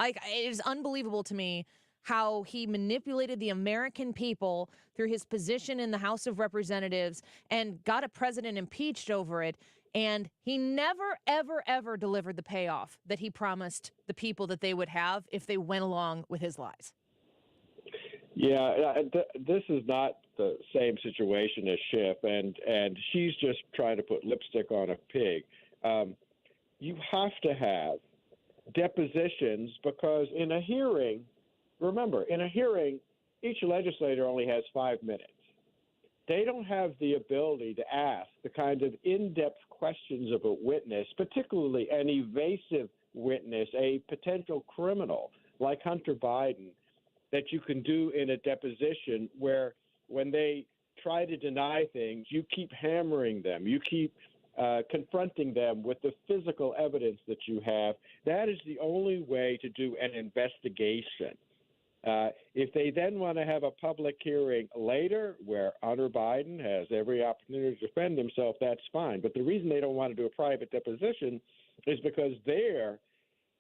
It is unbelievable to me how he manipulated the American people through his position in the House of Representatives and got a president impeached over it. And he never, ever, ever delivered the payoff that he promised the people that they would have if they went along with his lies. Yeah, this is not the same situation as Schiff, and she's just trying to put lipstick on a pig. You have to have depositions because in a hearing, remember, in a hearing, each legislator only has 5 minutes. They don't have the ability to ask the kind of in-depth questions of a witness, particularly an evasive witness, a potential criminal like Hunter Biden, that you can do in a deposition where when they try to deny things, you keep hammering them. You keep confronting them with the physical evidence that you have. That is the only way to do an investigation. If they then want to have a public hearing later where Hunter Biden has every opportunity to defend himself, that's fine. But the reason they don't want to do a private deposition is because there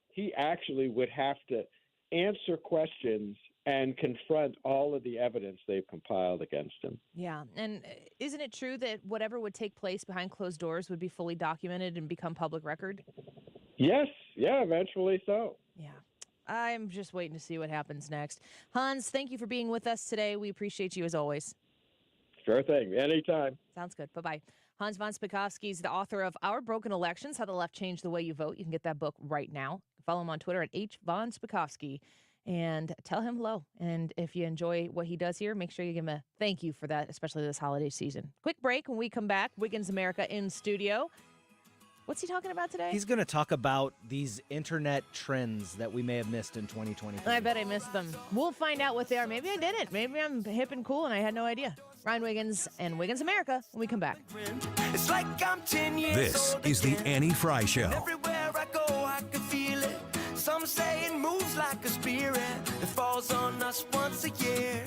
he actually would have to answer questions and confront all of the evidence they've compiled against him. Yeah. And isn't it true that whatever would take place behind closed doors would be fully documented and become public record? Yes. Yeah, eventually so. Yeah. I'm just waiting to see what happens next. Hans, thank you for being with us today. We appreciate you as always. Sure thing. Anytime. Sounds good. Bye-bye. Hans von Spakovsky is the author of Our Broken Elections, How the Left Changed the Way You Vote. You can get that book right now. Follow him on Twitter at @HVonSpakovsky and tell him hello. And if you enjoy what he does here, make sure you give him a thank you for that, especially this holiday season. Quick break. When we come back, Wiggins America in studio. What's he talking about today? He's going to talk about these internet trends that we may have missed in 2020. I bet I missed them. We'll find out what they are. Maybe I didn't. Maybe I'm hip and cool and I had no idea. Ryan Wiggins and Wiggins America when we come back. It's like I'm 10 years This old is the again. Annie Frey Show. Everywhere I go, I can feel it. Some say it moves like a spirit that falls on us once a year.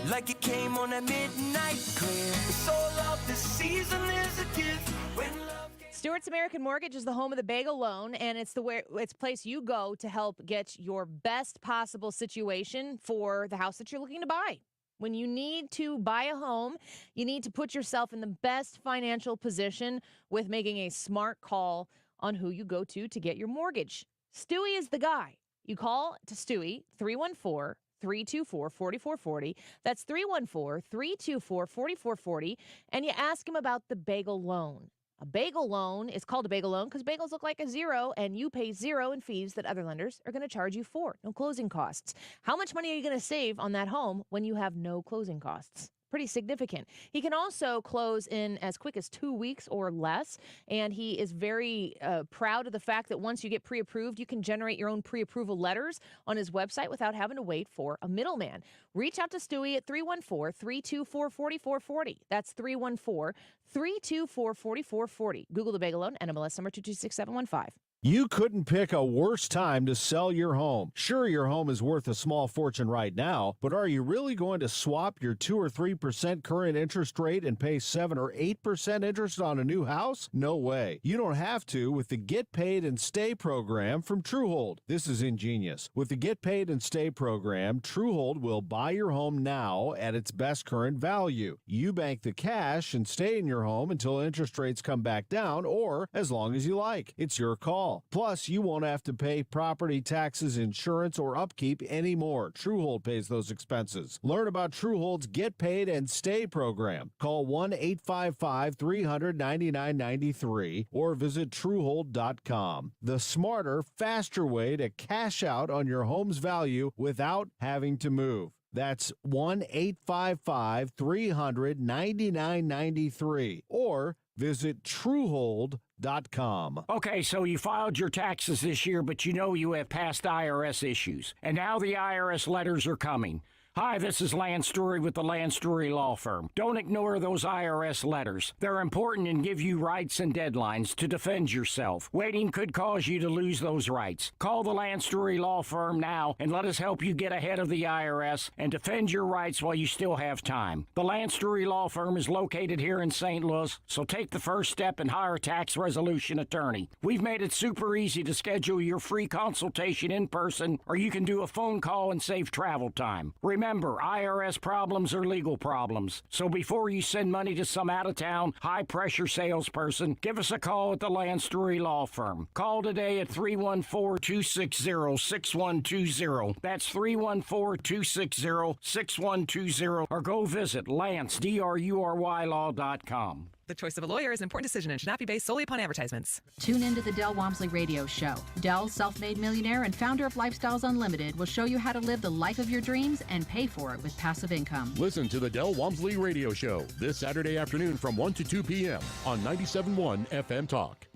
Like it came on a midnight clear. The soul of the season is a gift when love. Stewart's American Mortgage is the home of the bagel loan, and it's the place you go to help get your best possible situation for the house that you're looking to buy. When you need to buy a home, you need to put yourself in the best financial position with making a smart call on who you go to get your mortgage. Stewie is the guy. You call to Stewie, 314-324-4440. That's 314-324-4440, and you ask him about the bagel loan. A bagel loan is called a bagel loan because bagels look like a zero and you pay zero in fees that other lenders are going to charge you for. No closing costs. How much money are you going to save on that home when you have no closing costs? Pretty significant. He can also close in as quick as 2 weeks or less, and he is very proud of the fact that once you get pre-approved, you can generate your own pre-approval letters on his website without having to wait for a middleman. Reach out to Stewie at 314-324-4440. That's 314-324-4440. Google the bagel loan, NMLS number 226715. You couldn't pick a worse time to sell your home. Sure, your home is worth a small fortune right now, but are you really going to swap your 2 or 3% current interest rate and pay 7 or 8% interest on a new house? No way. You don't have to with the Get Paid and Stay program from Truehold. This is ingenious. With the Get Paid and Stay program, Truehold will buy your home now at its best current value. You bank the cash and stay in your home until interest rates come back down, or as long as you like. It's your call. Plus, you won't have to pay property taxes, insurance, or upkeep anymore. Truehold pays those expenses. Learn about Truehold's Get Paid and Stay program. Call 1-855-300-9993 or visit Truehold.com. The smarter, faster way to cash out on your home's value without having to move. That's 1-855-300-9993 or visit Truehold.com. Okay, so you filed your taxes this year, but you know you have past IRS issues. And now the IRS letters are coming. Hi, this is Lance Story with the Lance Story Law Firm. Don't ignore those IRS letters. They're important and give you rights and deadlines to defend yourself. Waiting could cause you to lose those rights. Call the Lance Story Law Firm now and let us help you get ahead of the IRS and defend your rights while you still have time. The Lance Story Law Firm is located here in St. Louis, so take the first step and hire a tax resolution attorney. We've made it super easy to schedule your free consultation in person, or you can do a phone call and save travel time. Remember, IRS problems are legal problems. So before you send money to some out-of-town, high-pressure salesperson, give us a call at the Lance Story Law Firm. Call today at 314-260-6120. That's 314-260-6120. Or go visit LanceDruryLaw.com. The choice of a lawyer is an important decision and should not be based solely upon advertisements. Tune into the Del Walmsley Radio Show. Del, self-made millionaire and founder of Lifestyles Unlimited, will show you how to live the life of your dreams and pay for it with passive income. Listen to the Del Walmsley Radio Show this Saturday afternoon from 1 to 2 p.m. on 97.1 FM Talk.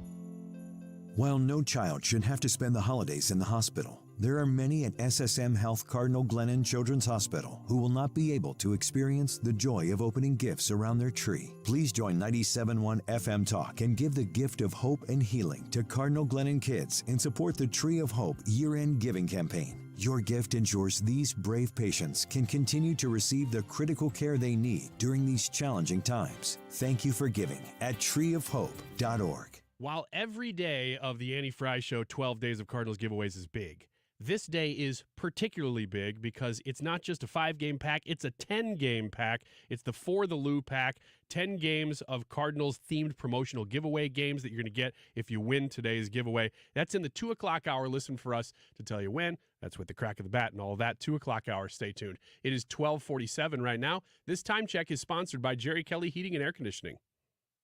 While no child should have to spend the holidays in the hospital, there are many at SSM Health Cardinal Glennon Children's Hospital who will not be able to experience the joy of opening gifts around their tree. Please join 97.1 FM Talk and give the gift of hope and healing to Cardinal Glennon kids and support the Tree of Hope year-end giving campaign. Your gift ensures these brave patients can continue to receive the critical care they need during these challenging times. Thank you for giving at treeofhope.org. While every day of the Annie Frey Show 12 Days of Cardinals giveaways is big, this day is particularly big because it's not just a 5-game pack, it's a 10-game pack. It's the For the Lou pack, 10 games of Cardinals-themed promotional giveaway games that you're going to get if you win today's giveaway. That's in the 2 o'clock hour. Listen for us to tell you when. That's with the crack of the bat and all of that. 2 o'clock hour. Stay tuned. It is 12:47 right now. This time check is sponsored by Jerry Kelly Heating and Air Conditioning.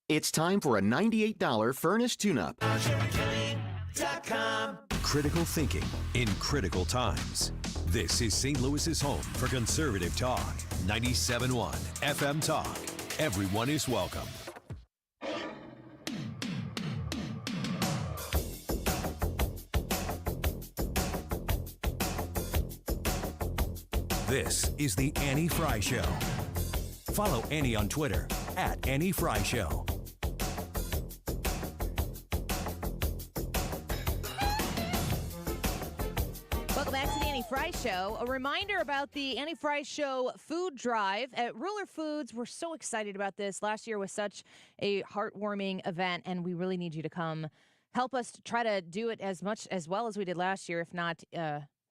It's time for a $98 furnace tune-up. Critical thinking in critical times. This is St. Louis's home for conservative talk. 97.1 FM Talk. Everyone is welcome. This is the Annie Frey Show. Follow Annie on Twitter at Annie Frey Show. Welcome back to the Annie Frey Show. A reminder about the Annie Frey Show food drive at Ruler Foods. We're so excited about this. Last year was such a heartwarming event, and we really need you to come help us try to do it as well as we did last year, if not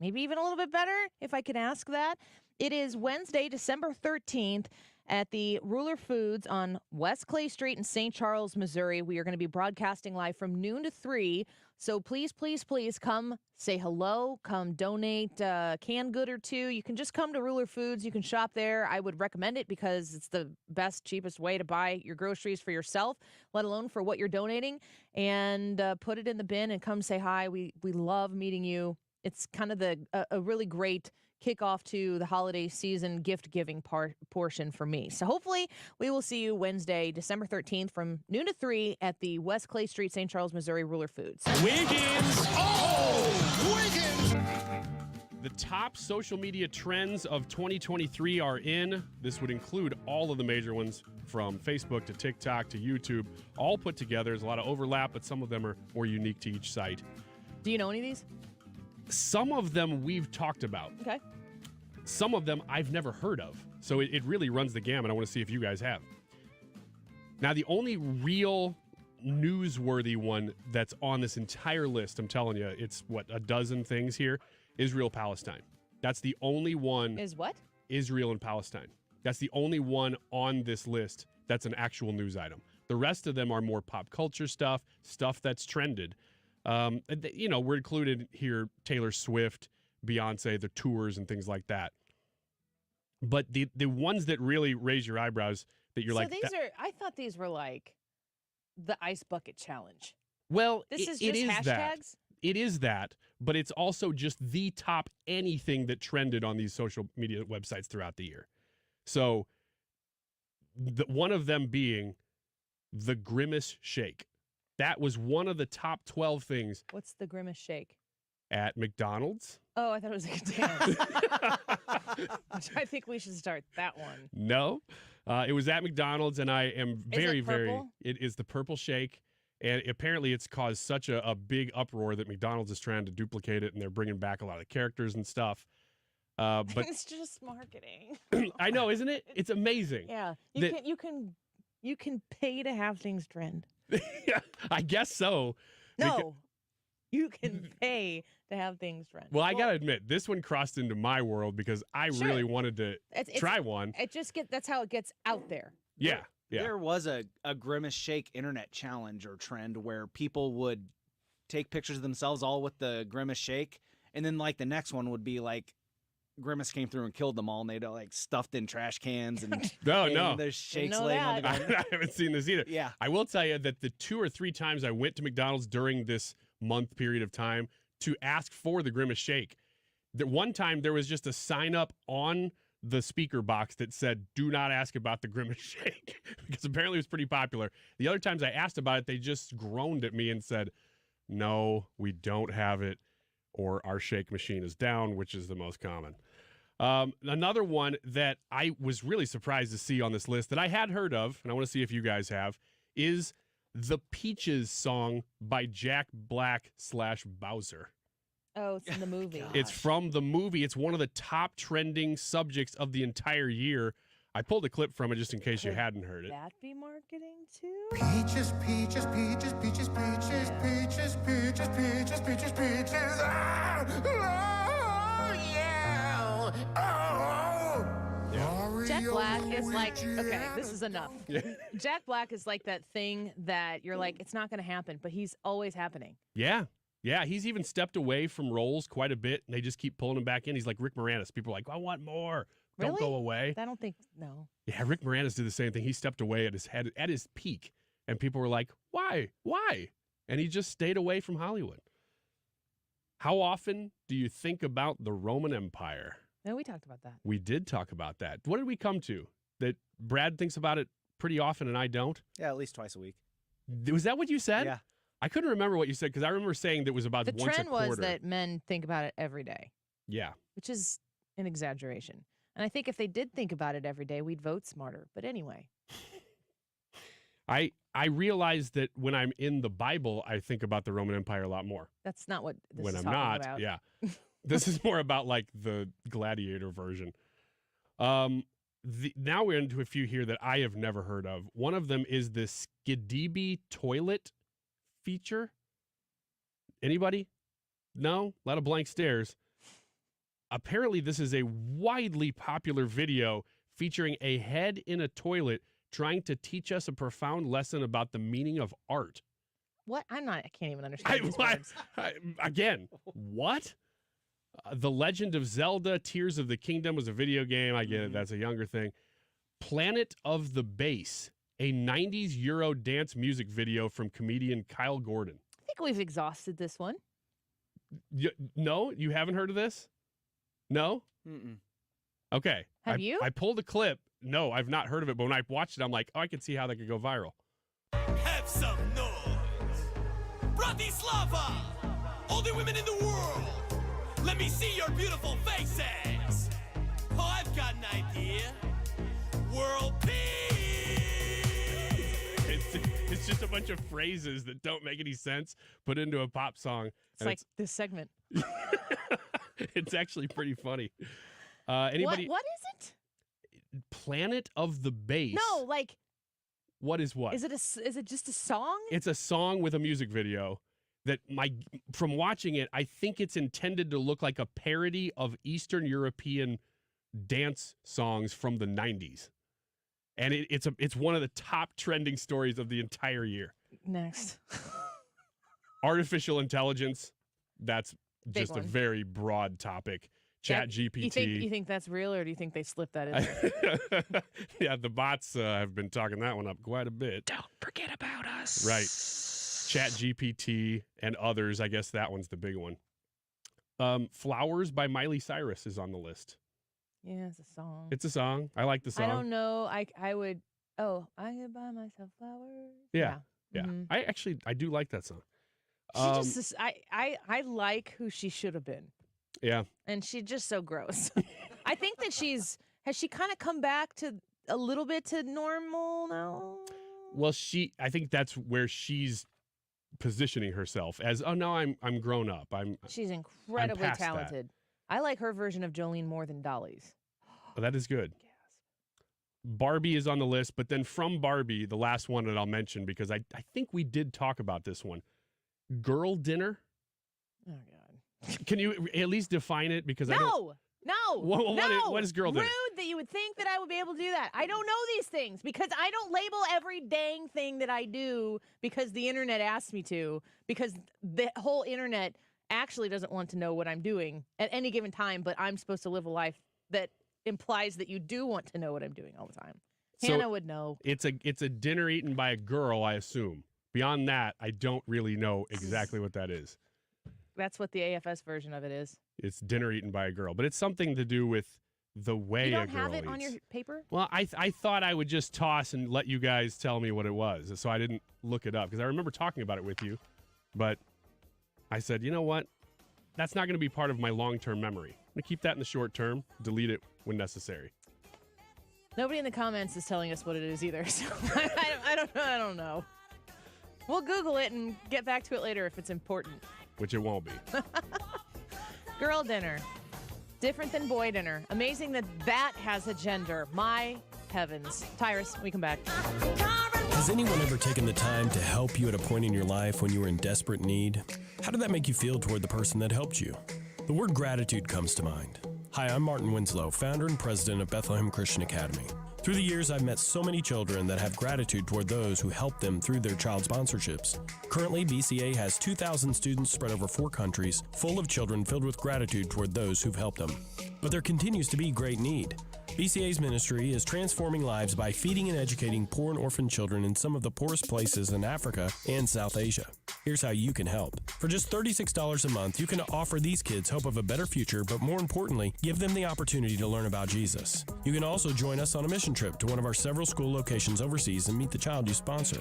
maybe even a little bit better, if I could ask that. It is Wednesday, December 13th at the Ruler Foods on West Clay Street in St. Charles, Missouri. We are going to be broadcasting live from noon to 3. So please, please, please come say hello. Come donate a canned good or two. You can just come to Ruler Foods. You can shop there. I would recommend it because it's the best, cheapest way to buy your groceries for yourself, let alone for what you're donating. And put it in the bin and come say hi. We love meeting you. It's kind of a really great kickoff to the holiday season gift-giving portion for me. So hopefully we will see you Wednesday, December 13th from noon to 3 at the West Clay Street, St. Charles, Missouri, Ruler Foods. Wiggins! Oh! Wiggins! The top social media trends of 2023 are in. This would include all of the major ones from Facebook to TikTok to YouTube, all put together. There's a lot of overlap, but some of them are more unique to each site. Do you know any of these? Some of them we've talked about. Okay. Some of them I've never heard of. So it really runs the gamut. I want to see if you guys have. Now, the only real newsworthy one that's on this entire list, I'm telling you, it's a dozen things here. Israel-Palestine. That's the only one. Is what? Israel and Palestine. That's the only one on this list that's an actual news item. The rest of them are more pop culture stuff that's trended. We're included here Taylor Swift, Beyonce, the tours and things like that. But the ones that really raise your eyebrows that you're I thought these were like the ice bucket challenge. Well, this is just hashtags? That. It is that, but it's also just the top anything that trended on these social media websites throughout the year. So one of them being the Grimace Shake. That was one of the top 12 things. What's the Grimace Shake? At McDonald's. Oh, I thought it was like a dance. I think we should start that one. No, it was at McDonald's, and I am it is the Purple Shake. And apparently it's caused such a big uproar that McDonald's is trying to duplicate it, and they're bringing back a lot of characters and stuff. But it's just marketing. I know, isn't it? It's amazing. Yeah, you can pay to have things trend. Yeah, I guess so. No, you can pay to have things trend. Well, I gotta admit, this one crossed into my world because I really wanted to try one. That's how it gets out there. Yeah. Yeah. There was a Grimace Shake internet challenge or trend where people would take pictures of themselves all with the Grimace Shake, and then like the next one would be like Grimace came through and killed them all, and they'd like stuffed in trash cans and no, there's shakes laying on the ground. I haven't seen this either. Yeah, I will tell you that the 2 or 3 times I went to McDonald's during this month period of time to ask for the Grimace Shake, that one time there was just a sign up on the speaker box that said, "Do not ask about the Grimace Shake," because apparently it was pretty popular. The other times I asked about it, they just groaned at me and said, "No, we don't have it," or "Our shake machine is down," which is the most common. Another one that I was really surprised to see on this list that I had heard of, and I want to see if you guys have, is the Peaches song by Jack Black / Bowser. Oh, it's in the movie. It's from the movie. It's one of the top trending subjects of the entire year. I pulled a clip from it just in case you hadn't heard it. Could that be marketing too? Peaches, peaches, peaches, peaches, peaches, peaches, peaches, peaches, peaches, peaches. Ah! Oh, yeah. Oh. Jack Black is like, okay, this is enough. Yeah. Jack Black is like that thing that you're like, it's not going to happen, but he's always happening. Yeah. Yeah, he's even stepped away from roles quite a bit, and they just keep pulling him back in. He's like Rick Moranis. People are like, I want more. Don't go away. I don't think, no. Yeah, Rick Moranis did the same thing. He stepped away at his peak, and people were like, why? Why? And he just stayed away from Hollywood. How often do you think about the Roman Empire? No, we talked about that. We did talk about that. What did we come to? That Brad thinks about it pretty often and I don't? Yeah, at least twice a week. Was that what you said? Yeah. I couldn't remember what you said because I remember saying that it was about once a quarter. The trend was that men think about it every day. Yeah. Which is an exaggeration. And I think if they did think about it every day, we'd vote smarter. But anyway. I realize that when I'm in the Bible, I think about the Roman Empire a lot more. That's not what this when is I'm talking not, about. Yeah. This is more about like the gladiator version. Now we're into a few here that I have never heard of. One of them is the Skibidi toilet feature. Anybody? No? A lot of blank stares. Apparently, this is a widely popular video featuring a head in a toilet trying to teach us a profound lesson about the meaning of art. What? I can't even understand these words. Again, what? The Legend of Zelda, Tears of the Kingdom was a video game. I get it. That's a younger thing. Planet of the Bass, a 90s Euro dance music video from comedian Kyle Gordon. I think we've exhausted this one. No? You haven't heard of this? No? Mm-mm. Have Okay. you? I pulled a clip. No, I've not heard of it, but when I watched it, I'm like, oh, I can see how that could go viral. Have some noise. Bratislava! All the women in the world! Let me see your beautiful faces. Oh, I've got an idea. World peace. It's just a bunch of phrases that don't make any sense put into a pop song. It's like this segment. It's actually pretty funny. Anybody? What is it? Planet of the Bass. No, like. What is what? Is it just a song? It's a song with a music video that from watching it, I think it's intended to look like a parody of Eastern European dance songs from the 90s. And it's one of the top trending stories of the entire year. Next. Artificial intelligence, that's Big just one. a very broad topic. Chat GPT. You think that's real, or do you think they slipped that in there? Yeah, the bots have been talking that one up quite a bit. Don't forget about us. Right. Chat GPT and others. I guess that one's the big one. Flowers by Miley Cyrus is on the list. Yeah, it's a song. It's a song. I like the song. I don't know. I would. Oh, I could buy myself flowers. Yeah. Mhm. I do like that song. She just. I like who she should have been. Yeah. And she's just so gross. I think that has she kind of come back to a little bit to normal now? Well, I think that's where she's positioning herself as, oh no, I'm grown up. She's incredibly past that. talented. I like her version of Jolene more than Dolly's. Oh, that is good. Barbie is on the list, but then from Barbie, the last one that I'll mention, because I think we did talk about this one. Girl Dinner. Oh God. Can you at least define it? Because No. What is Girl Dinner? Rude that you would think that I would be able to do that. I don't know these things because I don't label every dang thing that I do because the internet asks me to, because the whole internet actually doesn't want to know what I'm doing at any given time, but I'm supposed to live a life that implies that you do want to know what I'm doing all the time. So Hannah would know. It's a dinner eaten by a girl, I assume. Beyond that, I don't really know exactly what that is. That's what the AFS version of it is. It's dinner eaten by a girl, but it's something to do with the way You a don't girl have it eats. on your paper? Well, I thought I would just toss and let you guys tell me what it was, so I didn't look it up because I remember talking about it with you, but I said, you know what? That's not going to be part of my long-term memory. I'm going to keep that in the short term, delete it when necessary. Nobody in the comments is telling us what it is either, so I don't know. We'll Google it and get back to it later if it's important. Which it won't be. Girl dinner. Different than boy dinner. Amazing that has a gender. My heavens. Tyrus, we come back. Has anyone ever taken the time to help you at a point in your life when you were in desperate need? How did that make you feel toward the person that helped you? The word gratitude comes to mind. Hi, I'm Martin Winslow, founder and president of Bethlehem Christian Academy. Through the years, I've met so many children that have gratitude toward those who helped them through their child sponsorships. Currently, BCA has 2,000 students spread over 4 countries, full of children filled with gratitude toward those who've helped them. But there continues to be great need. BCA's ministry is transforming lives by feeding and educating poor and orphan children in some of the poorest places in Africa and South Asia. Here's how you can help. For just $36 a month, you can offer these kids hope of a better future, but more importantly, give them the opportunity to learn about Jesus. You can also join us on a mission trip to one of our several school locations overseas and meet the child you sponsor.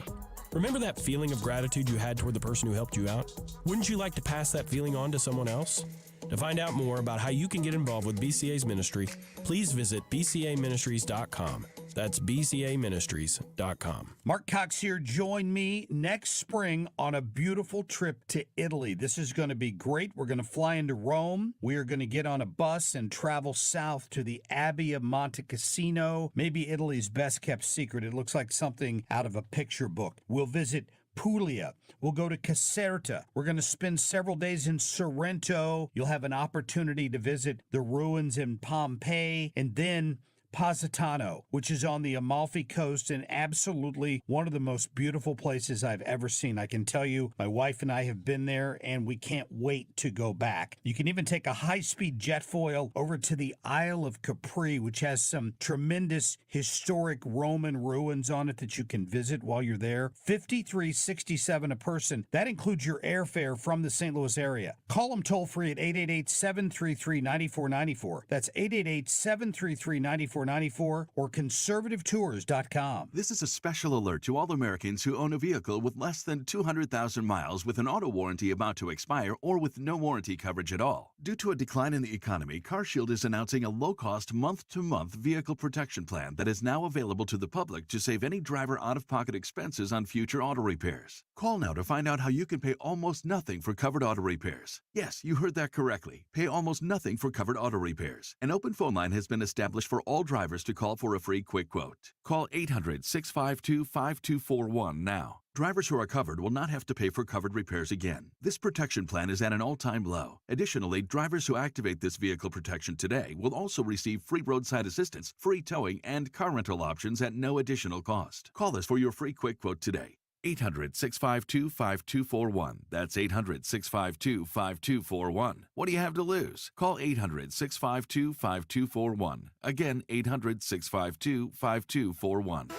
Remember that feeling of gratitude you had toward the person who helped you out? Wouldn't you like to pass that feeling on to someone else? To find out more about how you can get involved with BCA's ministry, please visit bcaministries.com. That's bcaministries.com. Mark Cox here. Join me next spring on a beautiful trip to Italy. This is going to be great. We're going to fly into Rome. We are going to get on a bus and travel south to the Abbey of Monte Cassino, maybe Italy's best kept secret. It looks like something out of a picture book. We'll visit Puglia. We'll go to Caserta. We're going to spend several days in Sorrento. You'll have an opportunity to visit the ruins in Pompeii, and then Positano, which is on the Amalfi Coast and absolutely one of the most beautiful places I've ever seen. I can tell you, my wife and I have been there, and we can't wait to go back. You can even take a high-speed jet foil over to the Isle of Capri, which has some tremendous historic Roman ruins on it that you can visit while you're there. $53.67 a person. That includes your airfare from the St. Louis area. Call them toll-free at 888-733-9494. That's 888-733-9494. 9494 or conservativetours.com. This is a special alert to all Americans who own a vehicle with less than 200,000 miles with an auto warranty about to expire or with no warranty coverage at all. Due to a decline in the economy, CarShield is announcing a low-cost month-to-month vehicle protection plan that is now available to the public to save any driver out-of-pocket expenses on future auto repairs. Call now to find out how you can pay almost nothing for covered auto repairs. Yes, you heard that correctly. Pay almost nothing for covered auto repairs. An open phone line has been established for all drivers to call for a free quick quote. Call 800-652-5241 now. Drivers who are covered will not have to pay for covered repairs again. This protection plan is at an all-time low. Additionally, drivers who activate this vehicle protection today will also receive free roadside assistance, free towing, and car rental options at no additional cost. Call us for your free quick quote today. 800-652-5241. That's 800-652-5241. What do you have to lose? Call 800-652-5241. Again, 800-652-5241.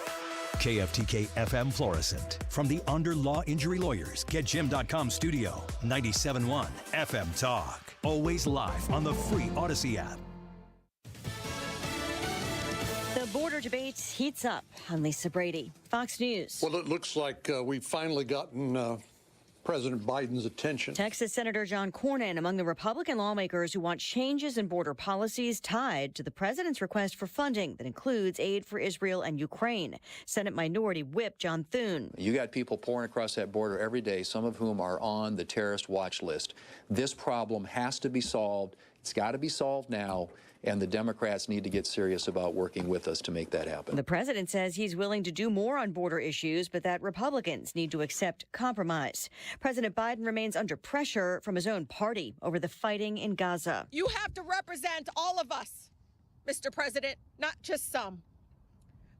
KFTK FM Florissant. From the Under Law Injury Lawyers, GetJim.com studio, 97.1 FM Talk. Always live on the free Odyssey app. The border debate heats up. I'm Lisa Brady, Fox News. Well, it looks like we've finally gotten President Biden's attention. Texas Senator John Cornyn among the Republican lawmakers who want changes in border policies tied to the president's request for funding that includes aid for Israel and Ukraine. Senate Minority Whip John Thune. You got people pouring across that border every day, some of whom are on the terrorist watch list. This problem has to be solved. It's got to be solved now. And the Democrats need to get serious about working with us to make that happen. The president says he's willing to do more on border issues, but that Republicans need to accept compromise. President Biden remains under pressure from his own party over the fighting in Gaza. You have to represent all of us, Mr. President, not just some.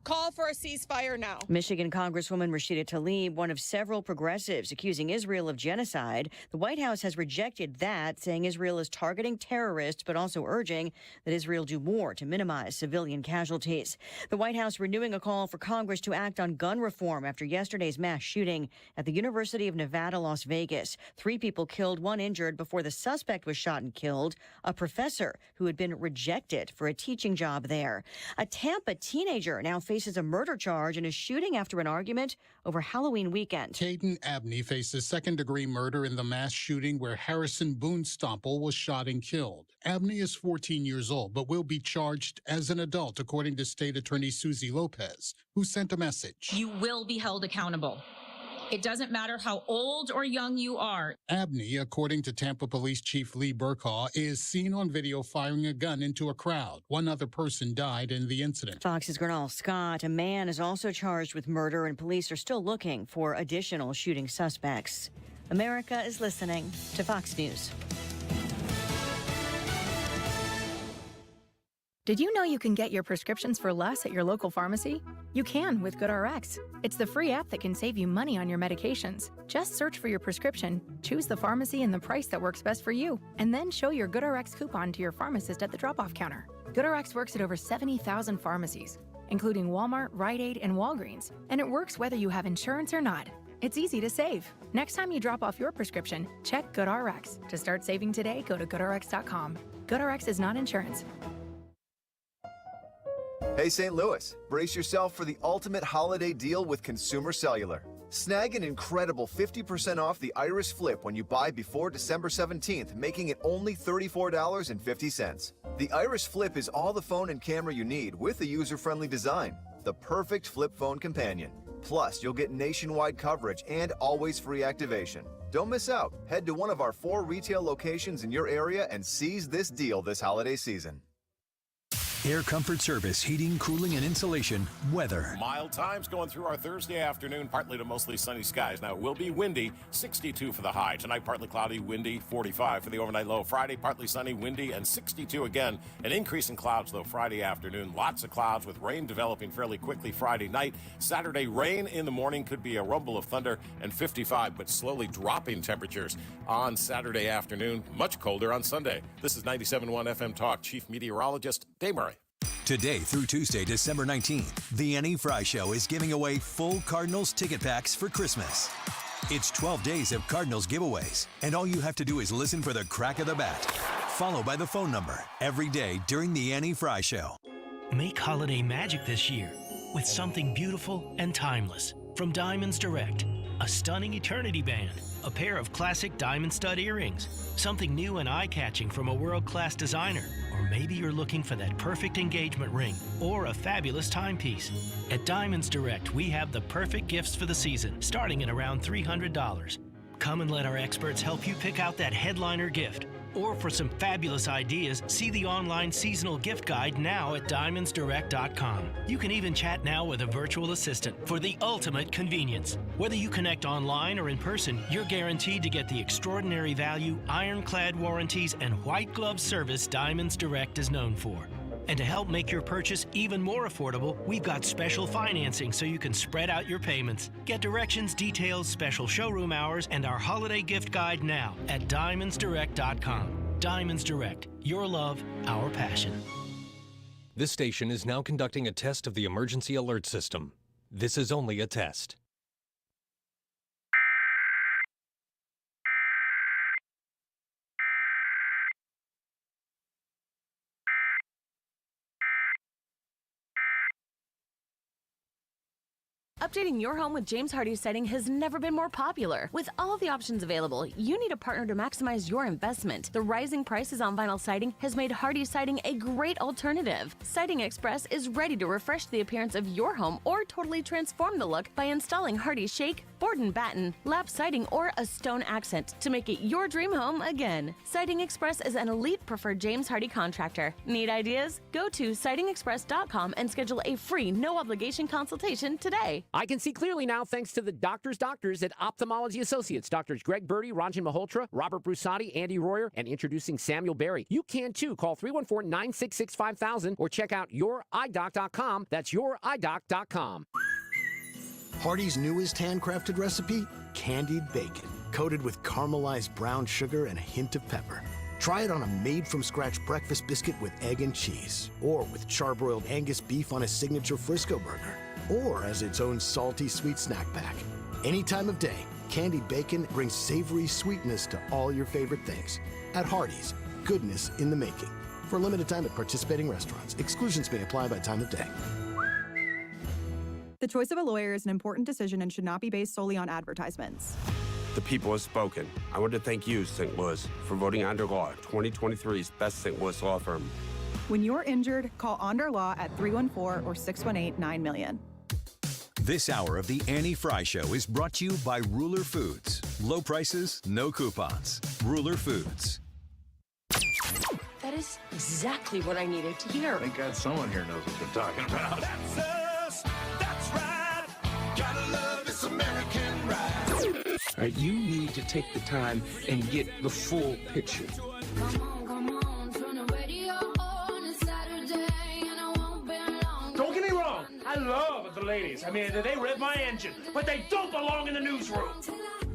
Call for a ceasefire now. Michigan Congresswoman Rashida Tlaib, one of several progressives accusing Israel of genocide. The White House has rejected that, saying Israel is targeting terrorists, but also urging that Israel do more to minimize civilian casualties. The White House renewing a call for Congress to act on gun reform after yesterday's mass shooting at the University of Nevada, Las Vegas. 3 people killed, 1 injured before the suspect was shot and killed, a professor who had been rejected for a teaching job there. A Tampa teenager now faces a murder charge in a shooting after an argument over Halloween weekend. Caden Abney faces second-degree murder in the mass shooting where Harrison Boone Stomple was shot and killed. Abney is 14 years old, but will be charged as an adult, according to State Attorney Susie Lopez, who sent a message. You will be held accountable. It doesn't matter how old or young you are. Abney, according to Tampa Police Chief Lee Burkhaw, is seen on video firing a gun into a crowd. 1 other person died in the incident. Fox's Gernal Scott, a man, is also charged with murder, and police are still looking for additional shooting suspects. America is listening to Fox News. Did you know you can get your prescriptions for less at your local pharmacy? You can with GoodRx. It's the free app that can save you money on your medications. Just search for your prescription, choose the pharmacy and the price that works best for you, and then show your GoodRx coupon to your pharmacist at the drop-off counter. GoodRx works at over 70,000 pharmacies, including Walmart, Rite Aid, and Walgreens, and it works whether you have insurance or not. It's easy to save. Next time you drop off your prescription, check GoodRx. To start saving today, go to GoodRx.com. GoodRx is not insurance. Hey St. Louis, brace yourself for the ultimate holiday deal with Consumer Cellular. Snag an incredible 50% off the Iris Flip when you buy before December 17th, making it only $34.50. The Iris Flip is all the phone and camera you need with a user-friendly design, the perfect flip phone companion. Plus, you'll get nationwide coverage and always free activation. Don't miss out. Head to one of our 4 retail locations in your area and seize this deal this holiday season. Air Comfort Service, heating, cooling, and insulation, weather. Mild times going through our Thursday afternoon, partly to mostly sunny skies. Now, it will be windy, 62 for the high. Tonight, partly cloudy, windy, 45 for the overnight low. Friday, partly sunny, windy, and 62 again. An increase in clouds, though, Friday afternoon. Lots of clouds with rain developing fairly quickly Friday night. Saturday, rain in the morning, could be a rumble of thunder, and 55, but slowly dropping temperatures on Saturday afternoon. Much colder on Sunday. This is 97.1 FM Talk Chief Meteorologist Dave Murray. Today through Tuesday, December 19th, the Annie Frey Show is giving away full Cardinals ticket packs for Christmas. It's 12 days of Cardinals giveaways, and all you have to do is listen for the crack of the bat, followed by the phone number every day during the Annie Frey Show. Make holiday magic this year with something beautiful and timeless from Diamonds Direct. A stunning eternity band, a pair of classic diamond stud earrings, something new and eye-catching from a world-class designer, or maybe you're looking for that perfect engagement ring or a fabulous timepiece. At Diamonds Direct, we have the perfect gifts for the season, starting at around $300. Come and let our experts help you pick out that headliner gift. Or for some fabulous ideas, see the online seasonal gift guide now at diamondsdirect.com. You can even chat now with a virtual assistant for the ultimate convenience. Whether you connect online or in person, you're guaranteed to get the extraordinary value, ironclad warranties, and white glove service Diamonds Direct is known for. And to help make your purchase even more affordable, we've got special financing so you can spread out your payments. Get directions, details, special showroom hours, and our holiday gift guide now at diamondsdirect.com. Diamonds Direct, your love, our passion. This station is now conducting a test of the emergency alert system. This is only a test. Updating your home with James Hardie Siding has never been more popular. With all of the options available, you need a partner to maximize your investment. The rising prices on vinyl siding has made Hardie Siding a great alternative. Siding Express is ready to refresh the appearance of your home or totally transform the look by installing Hardie Shake, board and batten, lap siding, or a stone accent to make it your dream home again. Siding Express is an elite preferred James Hardie contractor. Need ideas? Go to sidingexpress.com and schedule a free, no-obligation consultation today. I can see clearly now thanks to the doctors at Ophthalmology Associates. Doctors Greg Birdie, Ranjan Malhotra, Robert Brusati, Andy Royer, and introducing Samuel Berry. You can too. Call 314-966-5000 or check out youridoc.com. That's youridoc.com. Hardee's newest handcrafted recipe, candied bacon, coated with caramelized brown sugar and a hint of pepper. Try it on a made-from-scratch breakfast biscuit with egg and cheese, or with charbroiled Angus beef on a signature Frisco burger, or as its own salty sweet snack pack. Any time of day, candied bacon brings savory sweetness to all your favorite things. At Hardee's, goodness in the making. For a limited time at participating restaurants. Exclusions may apply by time of day. The choice of a lawyer is an important decision and should not be based solely on advertisements. The people have spoken. I want to thank you, St. Louis, for voting Onder Law 2023's best St. Louis law firm. When you're injured, call Onder Law at 314 or 618-9000000. This hour of the Annie Frey Show is brought to you by Ruler Foods. Low prices, no coupons. Ruler Foods. That is exactly what I needed to hear. Thank God someone here knows what they're talking about. That's us. That's right. Gotta love this American ride. All right, you need to take the time and get the full picture. Don't get me wrong, I love the ladies. I mean, they rev my engine, but they don't belong in the newsroom.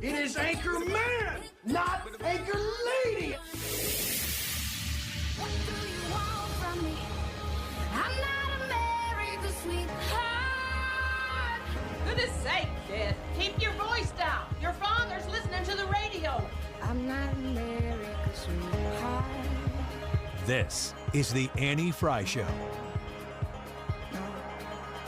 It is Anchor Man, not Anchor Lady. What do you want from me? I'm not America's sweetheart. Goodness sake, kid. Keep your voice down. Your father's listening to the radio. I'm not America's sweetheart. This is the Annie Frey Show.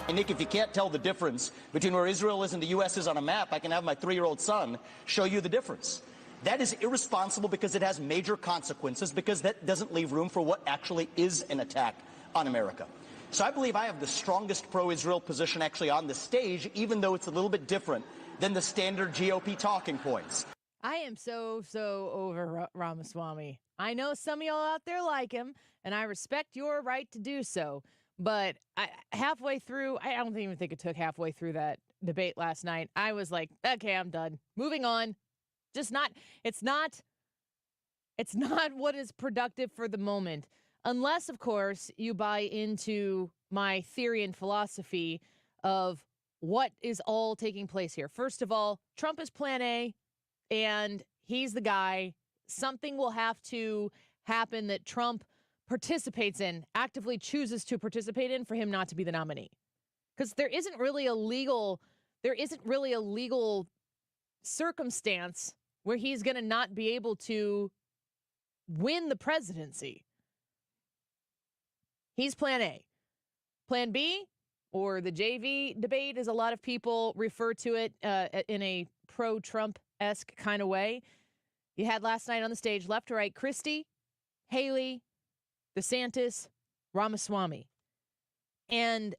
And Nick, if you can't tell the difference between where Israel is and the U.S. is on a map, I can have my 3-year-old son show you the difference. That is irresponsible because it has major consequences, because that doesn't leave room for what actually is an attack on America. So I believe I have the strongest pro-Israel position actually on the stage, even though it's a little bit different than the standard GOP talking points. I am so over Ramaswamy. I know some of y'all out there like him, and I respect your right to do so. But halfway through, I don't even think it took halfway through that debate last night, I was like, okay, I'm done. Moving on. It's not what is productive for the moment. Unless, of course, you buy into my theory and philosophy of what is all taking place here. First of all, Trump is plan A, and he's the guy. Something will have to happen that Trump participates in, actively chooses to participate in, for him not to be the nominee. Because there isn't really a legal circumstance where he's going to not be able to win the presidency. He's plan A. Plan B, or the JV debate, as a lot of people refer to it in a pro-Trump-esque kind of way. You had last night on the stage, left to right, Christie, Haley, DeSantis, Ramaswamy. And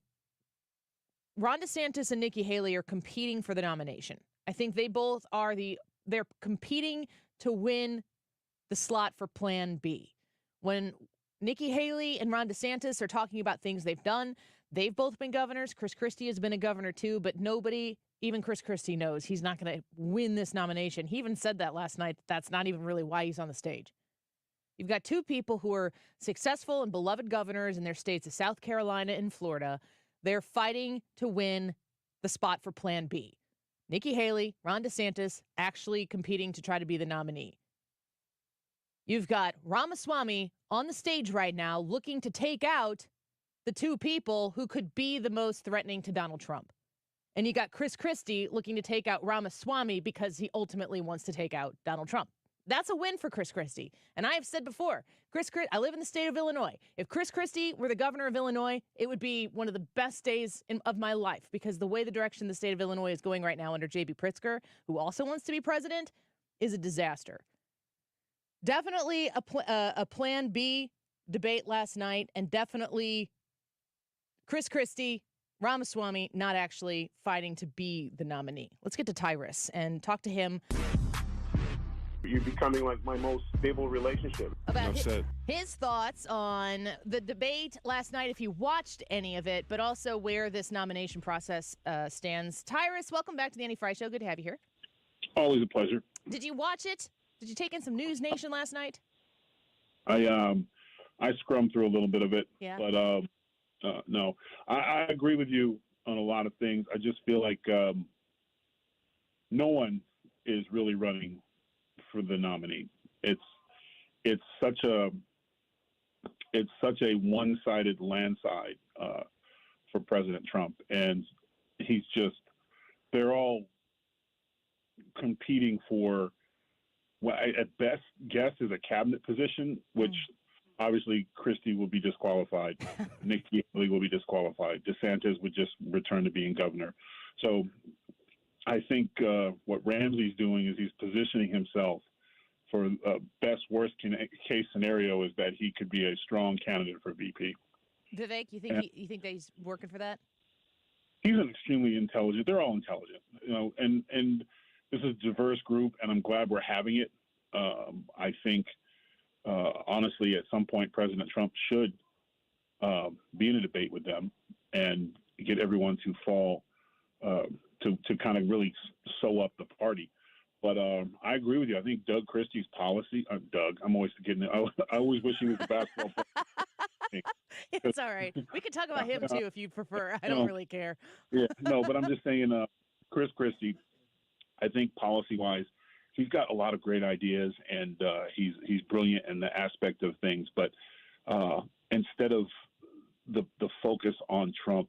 Ron DeSantis and Nikki Haley are competing for the nomination. I think they both are they're competing to win the slot for Plan B. When Nikki Haley and Ron DeSantis are talking about things they've done, they've both been governors. Chris Christie has been a governor too, but nobody, even Chris Christie, knows he's not going to win this nomination. He even said that last night. That's not even really why he's on the stage. You've got two people who are successful and beloved governors in their states of South Carolina and Florida. They're fighting to win the spot for Plan B. Nikki Haley, Ron DeSantis actually competing to try to be the nominee. You've got Ramaswamy on the stage right now looking to take out the two people who could be the most threatening to Donald Trump. And you got Chris Christie looking to take out Ramaswamy because he ultimately wants to take out Donald Trump. That's a win for Chris Christie. And I have said before, I live in the state of Illinois. If Chris Christie were the governor of Illinois, it would be one of the best days of my life, because the way the direction the state of Illinois is going right now under J.B. Pritzker, who also wants to be president, is a disaster. Definitely a Plan B debate last night, and definitely Chris Christie, Ramaswamy not actually fighting to be the nominee. Let's get to Tyrus and talk to him. You're becoming like my most stable relationship. About his thoughts on the debate last night, if you watched any of it, but also where this nomination process stands. Tyrus, welcome back to the Annie Frey Show. Good to have you here. Always a pleasure. Did you watch it? Did you take in some News Nation last night? I scrummed through a little bit of it, yeah. But no, I agree with you on a lot of things. I just feel like no one is really running for the nominee. It's such a one-sided landslide for President Trump, and they're all competing for what I, at best, guess is a cabinet position, which obviously Christie will be disqualified. Nikki Haley will be disqualified. DeSantis would just return to being governor. So I think what Ramsey's doing is he's positioning himself for best worst case scenario is that he could be a strong candidate for VP. Vivek, you think that he's working for that? He's an extremely intelligent. They're all intelligent, and this is a diverse group, and I'm glad we're having it. I think, honestly, at some point, President Trump should be in a debate with them and get everyone to fall to kind of really sew up the party. But I agree with you. I think Doug Christie's policy, I'm always getting it. I always wish he was a basketball player. It's all right. We could talk about him too if you'd prefer. I don't really care. Yeah, no, but I'm just saying, Chris Christie, I think policy-wise, he's got a lot of great ideas, and he's brilliant in the aspect of things. But instead of the focus on Trump,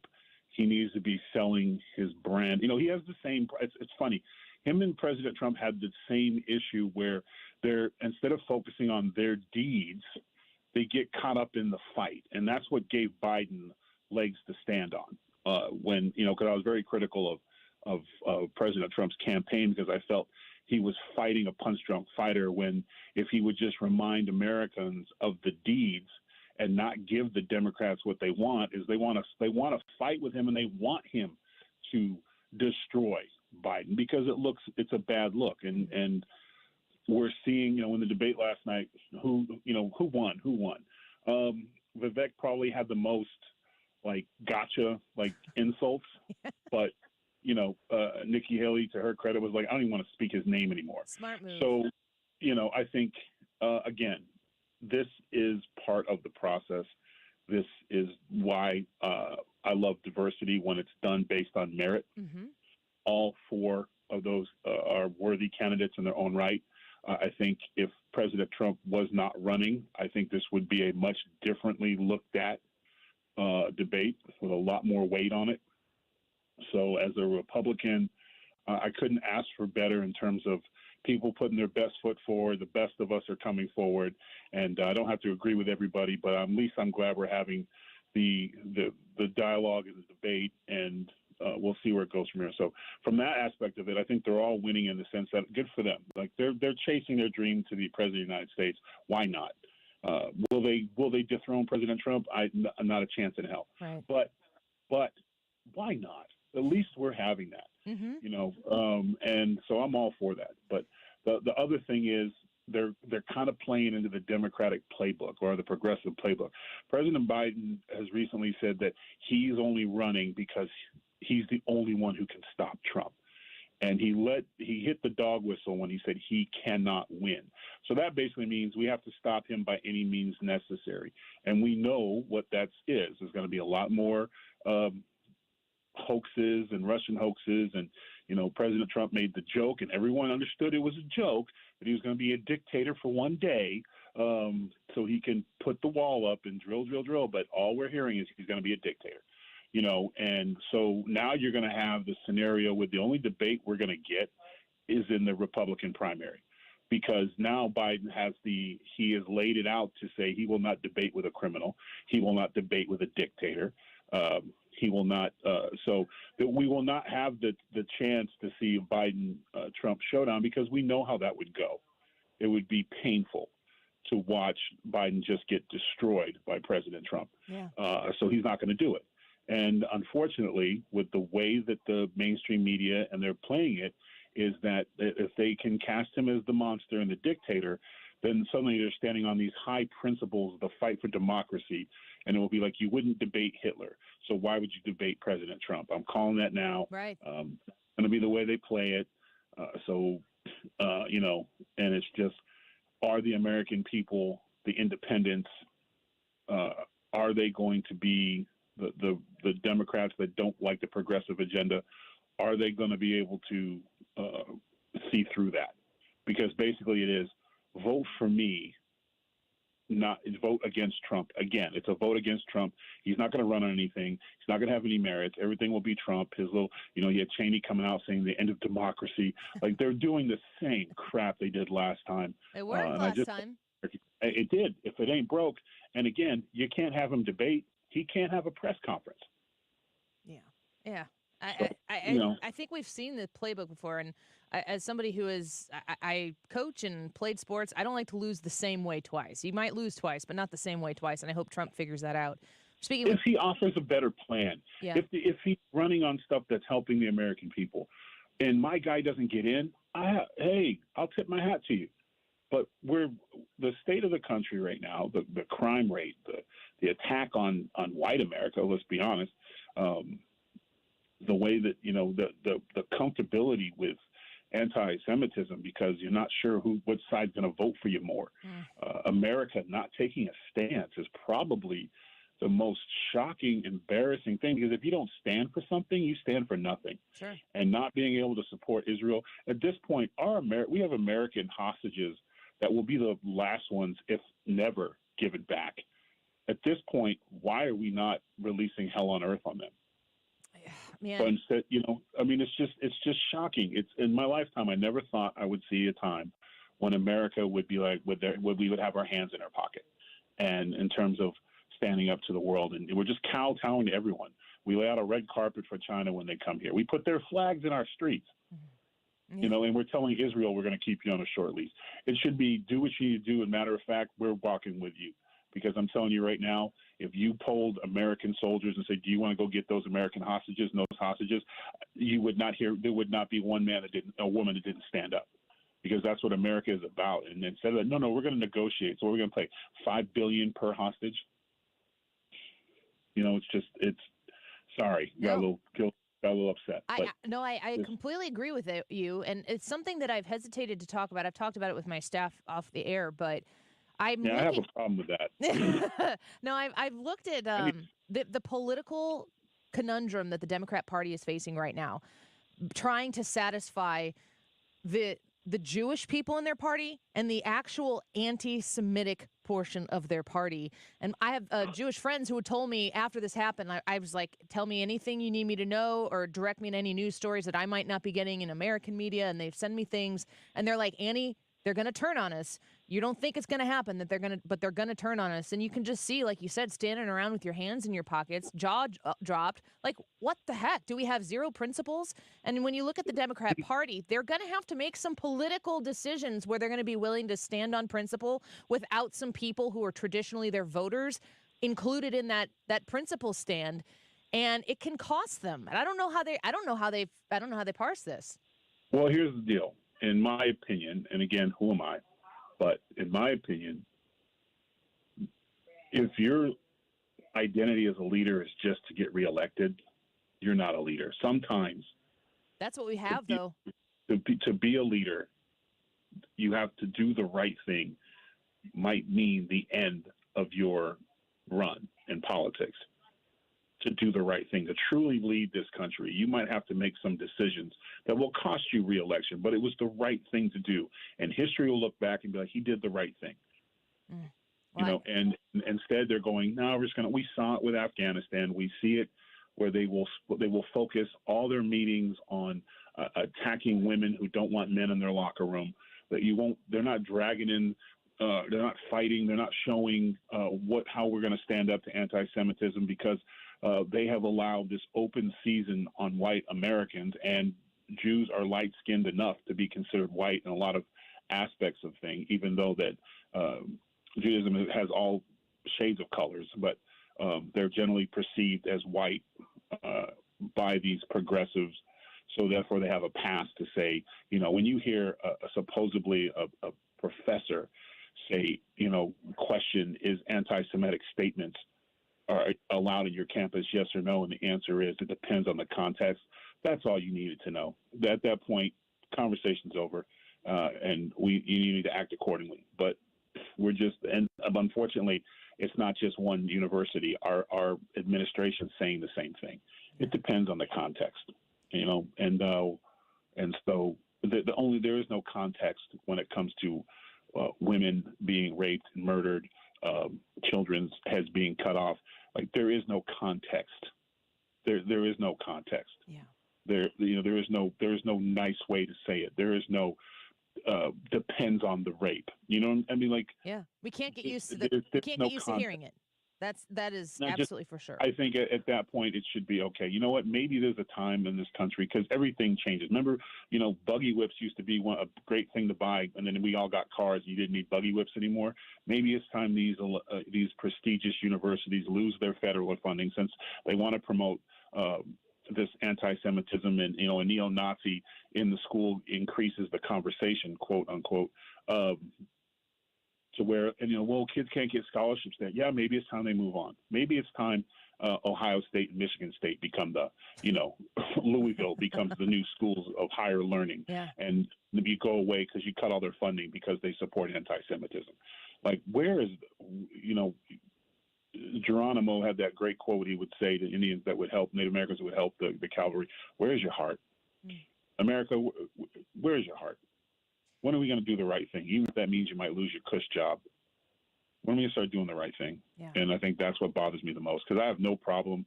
he needs to be selling his brand. He has the same. It's funny. Him and President Trump had the same issue where instead of focusing on their deeds, they get caught up in the fight, and that's what gave Biden legs to stand on. Because I was very critical of President Trump's campaign because I felt he was fighting a punch-drunk fighter when if he would just remind Americans of the deeds and not give the Democrats what they want, is they want to fight with him, and they want him to destroy Biden because it's a bad look. And we're seeing, in the debate last night, who won. Vivek probably had the most gotcha insults, but Nikki Haley, to her credit, was like, I don't even want to speak his name anymore. Smart move. So, I think, again, this is part of the process. This is why I love diversity when it's done based on merit. Mm-hmm. All four of those are worthy candidates in their own right. I think if President Trump was not running, I think this would be a much differently looked at debate with a lot more weight on it. So as a Republican, I couldn't ask for better in terms of people putting their best foot forward. The best of us are coming forward. And I don't have to agree with everybody, but at least I'm glad we're having the dialogue and the debate, and we'll see where it goes from here. So from that aspect of it, I think they're all winning in the sense that good for them. Like they're chasing their dream to be president of the United States. Why not? Will they dethrone President Trump? Not a chance in hell. Right. But why not? At least we're having that. And so I'm all for that. But the other thing is they're kind of playing into the Democratic playbook or the progressive playbook. President Biden has recently said that he's only running because he's the only one who can stop Trump. And he hit the dog whistle when he said he cannot win. So that basically means we have to stop him by any means necessary. And we know what that is. There's going to be a lot more hoaxes and Russian hoaxes. And, President Trump made the joke, and everyone understood it was a joke, that he was going to be a dictator for one day so he can put the wall up and drill. But all we're hearing is he's going to be a dictator. And so now you're going to have the scenario where the only debate we're going to get is in the Republican primary, because now Biden he has laid it out to say he will not debate with a criminal. He will not debate with a dictator. He will not. So that we will not have the chance to see a Biden-Trump showdown, because we know how that would go. It would be painful to watch Biden just get destroyed by President Trump. Yeah. So he's not going to do it. And unfortunately, with the way that the mainstream media and they're playing it, is that if they can cast him as the monster and the dictator, then suddenly they're standing on these high principles of the fight for democracy. And it will be like, you wouldn't debate Hitler, so why would you debate President Trump? I'm calling that now. Right. It's going to be the way they play it. And it's just, are the American people, the independents, are they going to be the Democrats that don't like the progressive agenda? Are they going to be able to see through that? Because basically it is vote for me, not vote against Trump. Again, it's a vote against Trump. He's not going to run on anything. He's not going to have any merits. Everything will be Trump. His little, you had Cheney coming out saying the end of democracy. Like, they're doing the same crap they did last time. It worked last time. It did. If it ain't broke. And again, you can't have him debate. He can't have a press conference. Yeah. I think we've seen the playbook before, and as somebody who I coach and played sports, I don't like to lose the same way twice. You might lose twice, but not the same way twice, and I hope Trump figures that out. If he offers a better plan, yeah. if he's running on stuff that's helping the American people, and my guy doesn't get in, I'll tip my hat to you. But the state of the country right now, the crime rate, the attack on white America, let's be honest, the way that, the comfortability with anti-Semitism, because you're not sure what side's going to vote for you more. America not taking a stance is probably the most shocking, embarrassing thing, because if you don't stand for something, you stand for nothing. Sure. And not being able to support Israel. At this point, we have American hostages that will be the last ones, if never, given back. At this point, why are we not releasing hell on earth on them? Man. But instead, it's just shocking. It's in my lifetime, I never thought I would see a time when America would be like, we would have our hands in our pocket, and in terms of standing up to the world, and we're just kowtowing to everyone. We lay out a red carpet for China when they come here. We put their flags in our streets. Yeah. And we're telling Israel we're going to keep you on a short leash. It should be do what you need to do. And matter of fact, we're walking with you. Because I'm telling you right now, if you polled American soldiers and said, do you want to go get those American hostages and those hostages, you would not hear, there would not be one woman that didn't stand up. Because that's what America is about. And instead of that, no, we're going to negotiate. So we're going to pay $5 billion per hostage. It's sorry. No. Got a little upset. I completely agree with you, and it's something that I've hesitated to talk about. I've talked about it with my staff off the air, but I have a problem with that. No, I've looked at the political conundrum that the Democrat Party is facing right now, trying to satisfy the Jewish people in their party and the actual anti-Semitic portion of their party. And I have Jewish friends who had told me after this happened, I was like, tell me anything you need me to know or direct me in any news stories that I might not be getting in American media. And they send me things, and they're like, Annie, they're going to turn on us. You don't think it's going to happen but they're going to turn on us. And you can just see, like you said, standing around with your hands in your pockets, jaw dropped. Like, what the heck? Do we have zero principles? And when you look at the Democrat Party, they're going to have to make some political decisions where they're going to be willing to stand on principle without some people who are traditionally their voters included in that principle stand. And it can cost them. And I don't know how they parse this. Well, here's the deal. In my opinion, and again, who am I? But in my opinion, if your identity as a leader is just to get reelected, you're not a leader. Sometimes that's what we have, though. To be a leader, you have to do the right thing. Might mean the end of your run in politics. To do the right thing, to truly lead this country, you might have to make some decisions that will cost you re-election, but it was the right thing to do. And history will look back and be like, he did the right thing. You know, and instead they're going, no, we saw it with Afghanistan. We see it where they will focus all their meetings on attacking women who don't want men in their locker room. They're not dragging in, they're not fighting, they're not showing how we're going to stand up to anti-Semitism because they have allowed this open season on white Americans, and Jews are light-skinned enough to be considered white in a lot of aspects of things, even though that Judaism has all shades of colors, but they're generally perceived as white by these progressives. So therefore they have a pass to say, you know, when you hear supposedly a professor say, you know, question is anti-Semitic statements are allowed in your campus, yes or no? And the answer is it depends on the context. That's all you needed to know. At that point, conversation's over, and you need to act accordingly. But and unfortunately, it's not just one university. Our administration's saying the same thing. It depends on the context, you know, and so there is no context when it comes to women being raped and murdered, children's heads being cut off. Like, there is no context. There is no context. Yeah. There is no nice way to say it. There is no depends on the rape. You know, I mean, like, yeah, we can't get used to hearing it. That is absolutely for sure. I think at that point it should be okay. You know what? Maybe there's a time in this country because everything changes. Remember, you know, buggy whips used to be a great thing to buy, and then we all got cars. And you didn't need buggy whips anymore. Maybe it's time these prestigious universities lose their federal funding since they want to promote this anti-Semitism and, you know, a neo-Nazi in the school increases the conversation, quote unquote. To where, and, you know, well, kids can't get scholarships there. Yeah, maybe it's time they move on. Maybe it's time Ohio State and Michigan State become Louisville becomes the new schools of higher learning. Yeah. And you go away because you cut all their funding because they support anti-Semitism. Like, where is, you know, Geronimo had that great quote he would say to Indians that would help, Native Americans that would help the cavalry. Where is your heart? America, where is your heart? When are we going to do the right thing? Even if that means you might lose your cush job. When are we going to start doing the right thing? Yeah. And I think that's what bothers me the most, because I have no problem.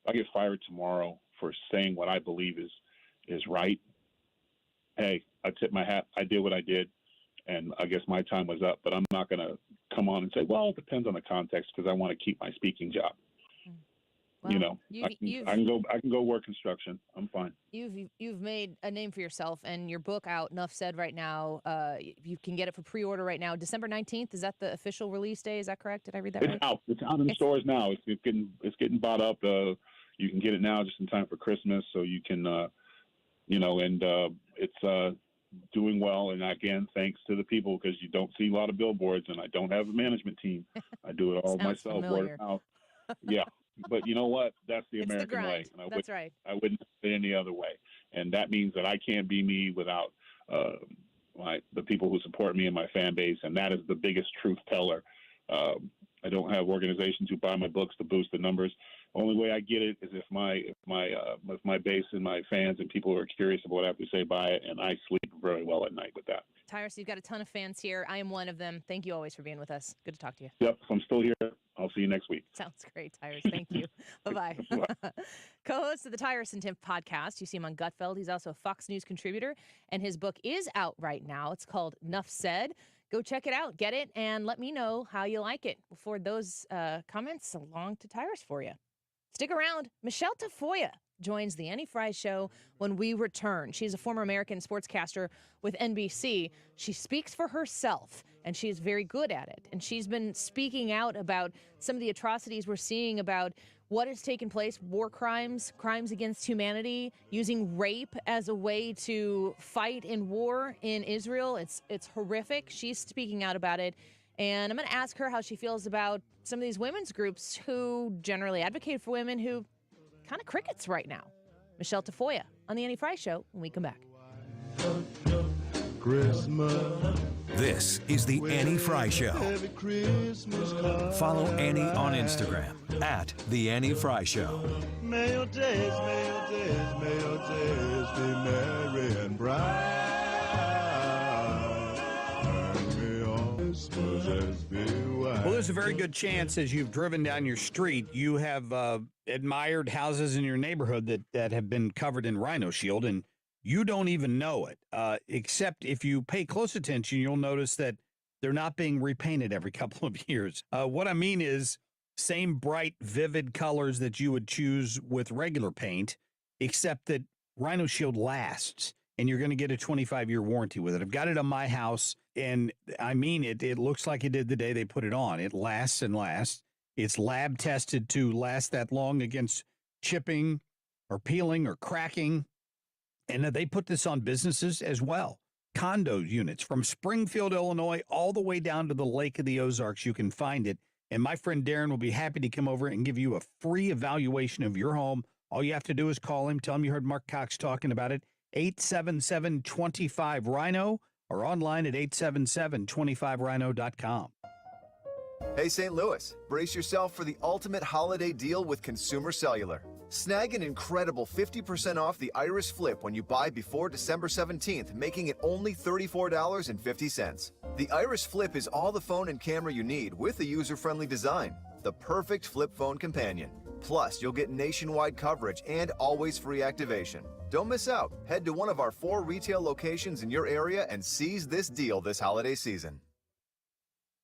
If I get fired tomorrow for saying what I believe is right, hey, I tip my hat. I did what I did, and I guess my time was up. But I'm not going to come on and say, well, it depends on the context, because I want to keep my speaking job. Well, you know, I can go work construction. I'm fine. You've made a name for yourself, and your book out, Enough Said, right now. You can get it for pre-order right now. December 19th, is that the official release day? Is that correct? Did I read that right? It's out in stores now. It's getting bought up. You can get it now just in time for Christmas, so you can, it's doing well. And again, thanks to the people, because you don't see a lot of billboards, and I don't have a management team. I do it all myself. Word of mouth. Yeah. But you know what? That's the American way. And That's right. I wouldn't say any other way. And that means that I can't be me without the people who support me and my fan base. And that is the biggest truth teller. I don't have organizations who buy my books to boost the numbers. The only way I get it is if my base and my fans and people who are curious about what I have to say buy it, and I sleep very well at night with that. Tyrus, you've got a ton of fans here. I am one of them. Thank you always for being with us. Good to talk to you. Yep, I'm still here. I'll see you next week. Sounds great, Tyrus. Thank you. Bye-bye. Co-host of the Tyrus and Tim podcast. You see him on Gutfeld. He's also a Fox News contributor, and his book is out right now. It's called Nuff Said. Go check it out. Get it, and let me know how you like it. We'll forward those comments along to Tyrus for you. Stick around. Michele Tafoya joins the Annie Frey Show when we return. She's a former American sportscaster with NBC. She speaks for herself, and she's very good at it. And she's been speaking out about some of the atrocities we're seeing about what has taken place, war crimes, crimes against humanity, using rape as a way to fight in war in Israel. It's horrific. She's speaking out about it. And I'm going to ask her how she feels about some of these women's groups who generally advocate for women who kind of crickets right now. Michele Tafoya on the Annie Frey Show when we come back. Christmas. This is the Annie Frey Show. Follow Annie on Instagram at the Annie Frey Show. May your days be merry and bright. Well, there's a very good chance as you've driven down your street, you have admired houses in your neighborhood that have been covered in Rhino Shield, and you don't even know it. Except if you pay close attention, you'll notice that they're not being repainted every couple of years. What I mean is same bright, vivid colors that you would choose with regular paint, except that Rhino Shield lasts, and you're going to get a 25-year warranty with it. I've got it on my house, and I mean it. It looks like it did the day they put it on. It lasts and lasts. It's lab tested to last that long against chipping or peeling or cracking. And they put this on businesses as well. Condo units from Springfield, Illinois, all the way down to the Lake of the Ozarks. You can find it. And my friend Darren will be happy to come over and give you a free evaluation of your home. All you have to do is call him. Tell him you heard Mark Cox talking about it. 877-25-RHINO or online at 877-25rhino.com. Hey, St. Louis, brace yourself for the ultimate holiday deal with Consumer Cellular. Snag an incredible 50% off the Iris Flip when you buy before December 17th, making it only $34.50. The Iris Flip is all the phone and camera you need with a user-friendly design, the perfect flip phone companion. Plus, you'll get nationwide coverage and always free activation. Don't miss out. Head to one of our 4 retail locations in your area and seize this deal this holiday season.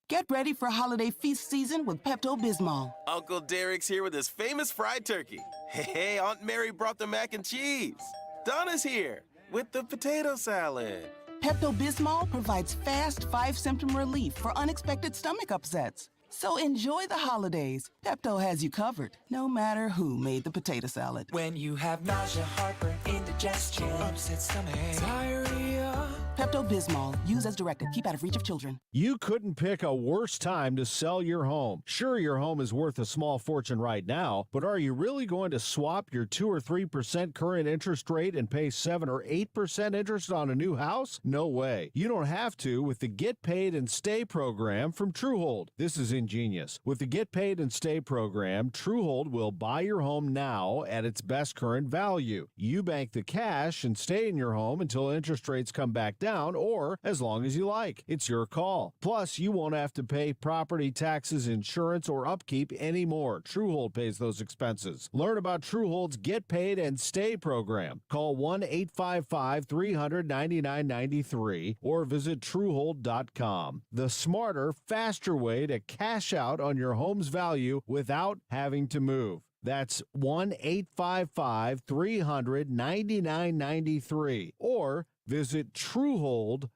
Get ready for holiday feast season with Pepto-Bismol. Uncle Derek's here with his famous fried turkey. Hey, Aunt Mary brought the mac and cheese. Donna's here with the potato salad. Pepto-Bismol provides fast 5-symptom relief for unexpected stomach upsets. So enjoy the holidays. Pepto has you covered, no matter who made the potato salad. When you have nausea, heartburn, indigestion, upset stomach, diarrhea. Pepto-Bismol. Use as directed. Keep out of reach of children. You couldn't pick a worse time to sell your home. Sure, your home is worth a small fortune right now, but are you really going to swap your 2 or 3% current interest rate and pay 7 or 8% interest on a new house? No way. You don't have to with the Get Paid and Stay program from Truehold. This is ingenious. With the Get Paid and Stay program, Truehold will buy your home now at its best current value. You bank the cash and stay in your home until interest rates come back down, or as long as you like. It's your call. Plus, you won't have to pay property taxes, insurance, or upkeep anymore. Truehold pays those expenses. Learn about Truehold's Get Paid and Stay program. Call 1-855-300-9993 or visit Truehold.com. The smarter, faster way to cash out on your home's value without having to move. That's 1-855-300-9993 or visit Truehold.com.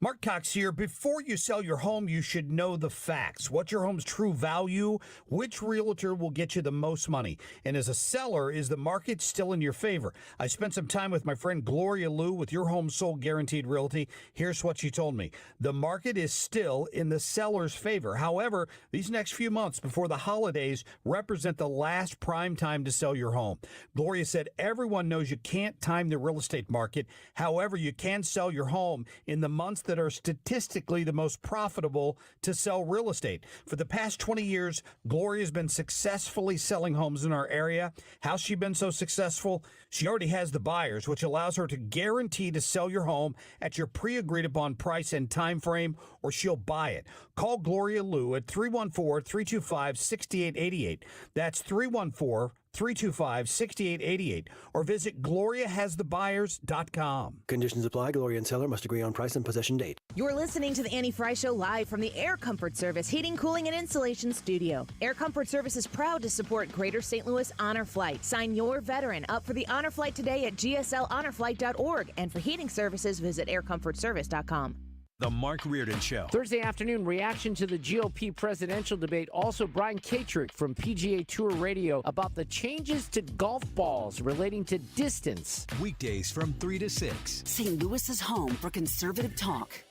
Mark Cox here. Before you sell your home, you should know the facts. What's your home's true value? Which realtor will get you the most money? And as a seller, is the market still in your favor? I spent some time with my friend Gloria Liu with Your Home Sold Guaranteed Realty. Here's what she told me. The market is still in the seller's favor. However, these next few months before the holidays represent the last prime time to sell your home. Gloria said everyone knows you can't time the real estate market. However, you can sell your home in the months that are statistically the most profitable to sell real estate. For the past 20 years, Gloria has been successfully selling homes in our area. How's she been so successful? She already has the buyers, which allows her to guarantee to sell your home at your pre-agreed upon price and time frame, or she'll buy it. Call Gloria Lou at 314-325-6888. That's 314-325-6888, or visit GloriaHasTheBuyers.com. Conditions apply. Gloria and seller must agree on price and possession date. You're listening to the Annie Frey Show live from the Air Comfort Service Heating, Cooling, and Insulation Studio. Air Comfort Service is proud to support Greater St. Louis Honor Flight. Sign your veteran up for the Honor Flight today at gsLHonorFlight.org. And for heating services, visit aircomfortservice.com. The Mark Reardon Show. Thursday afternoon, reaction to the GOP presidential debate. Also, Brian Katrick from PGA Tour Radio about the changes to golf balls relating to distance. Weekdays from 3 to 6. St. Louis's home for conservative talk.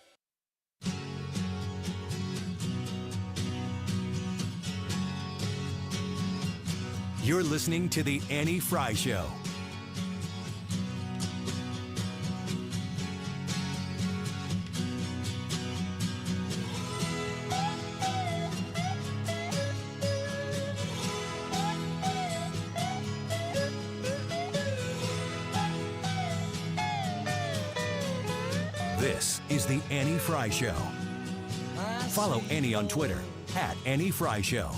You're listening to The Annie Frey Show. This is The Annie Frey Show. Follow Annie on Twitter at Annie Frey Show.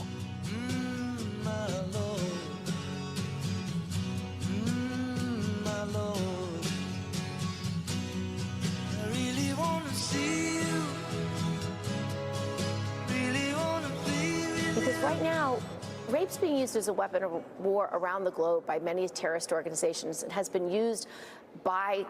Because right now, rape's being used as a weapon of war around the globe by many terrorist organizations. It has been used by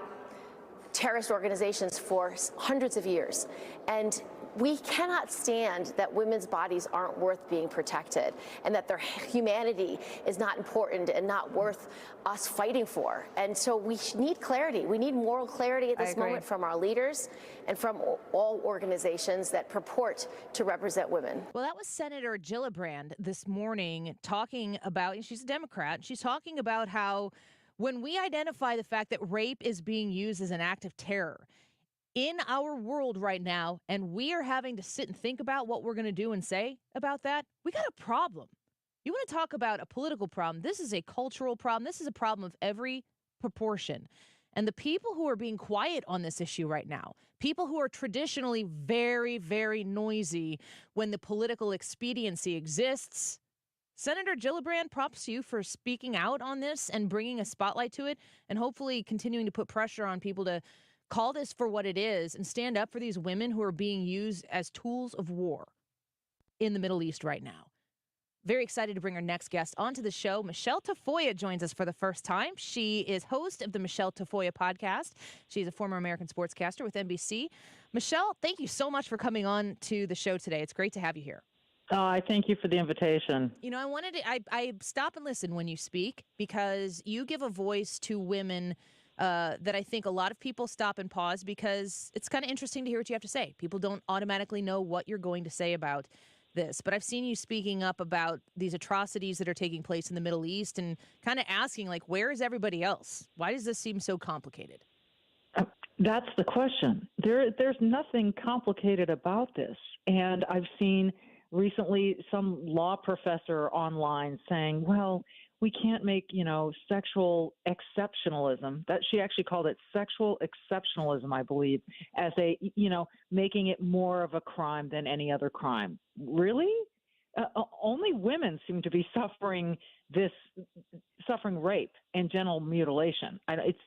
terrorist organizations for hundreds of years. And we cannot stand that women's bodies aren't worth being protected and that their humanity is not important and not worth us fighting for. And so we need clarity. We need moral clarity at this moment from our leaders and from all organizations that purport to represent women. Well, that was Senator Gillibrand this morning talking about, she's a Democrat, she's talking about how when we identify the fact that rape is being used as an act of terror in our world right now, and we are having to sit and think about what we're going to do and say about that, we got a problem. You want to talk about a political problem? This is a cultural problem. This is a problem of every proportion. And the people who are being quiet on this issue right now, people who are traditionally very, very noisy when the political expediency exists, Senator Gillibrand, props to you for speaking out on this and bringing a spotlight to it and hopefully continuing to put pressure on people to call this for what it is and stand up for these women who are being used as tools of war in the Middle East right now. Very excited to bring our next guest onto the show. Michele Tafoya joins us for the first time. She is host of the Michele Tafoya podcast. She's a former American sportscaster with NBC. Michele, thank you so much for coming on to the show today. It's great to have you here. I thank you for the invitation. You know, I stop and listen when you speak because you give a voice to women that I think a lot of people stop and pause because it's kind of interesting to hear what you have to say. People don't automatically know what you're going to say about this. But I've seen you speaking up about these atrocities that are taking place in the Middle East and kind of asking, like, where is everybody else? Why does this seem so complicated? That's the question. There's nothing complicated about this. And I've seen recently some law professor online saying, well, we can't make, sexual exceptionalism. That she actually called it sexual exceptionalism, I believe, as a, making it more of a crime than any other crime. Really? Only women seem to be suffering rape and genital mutilation. It's,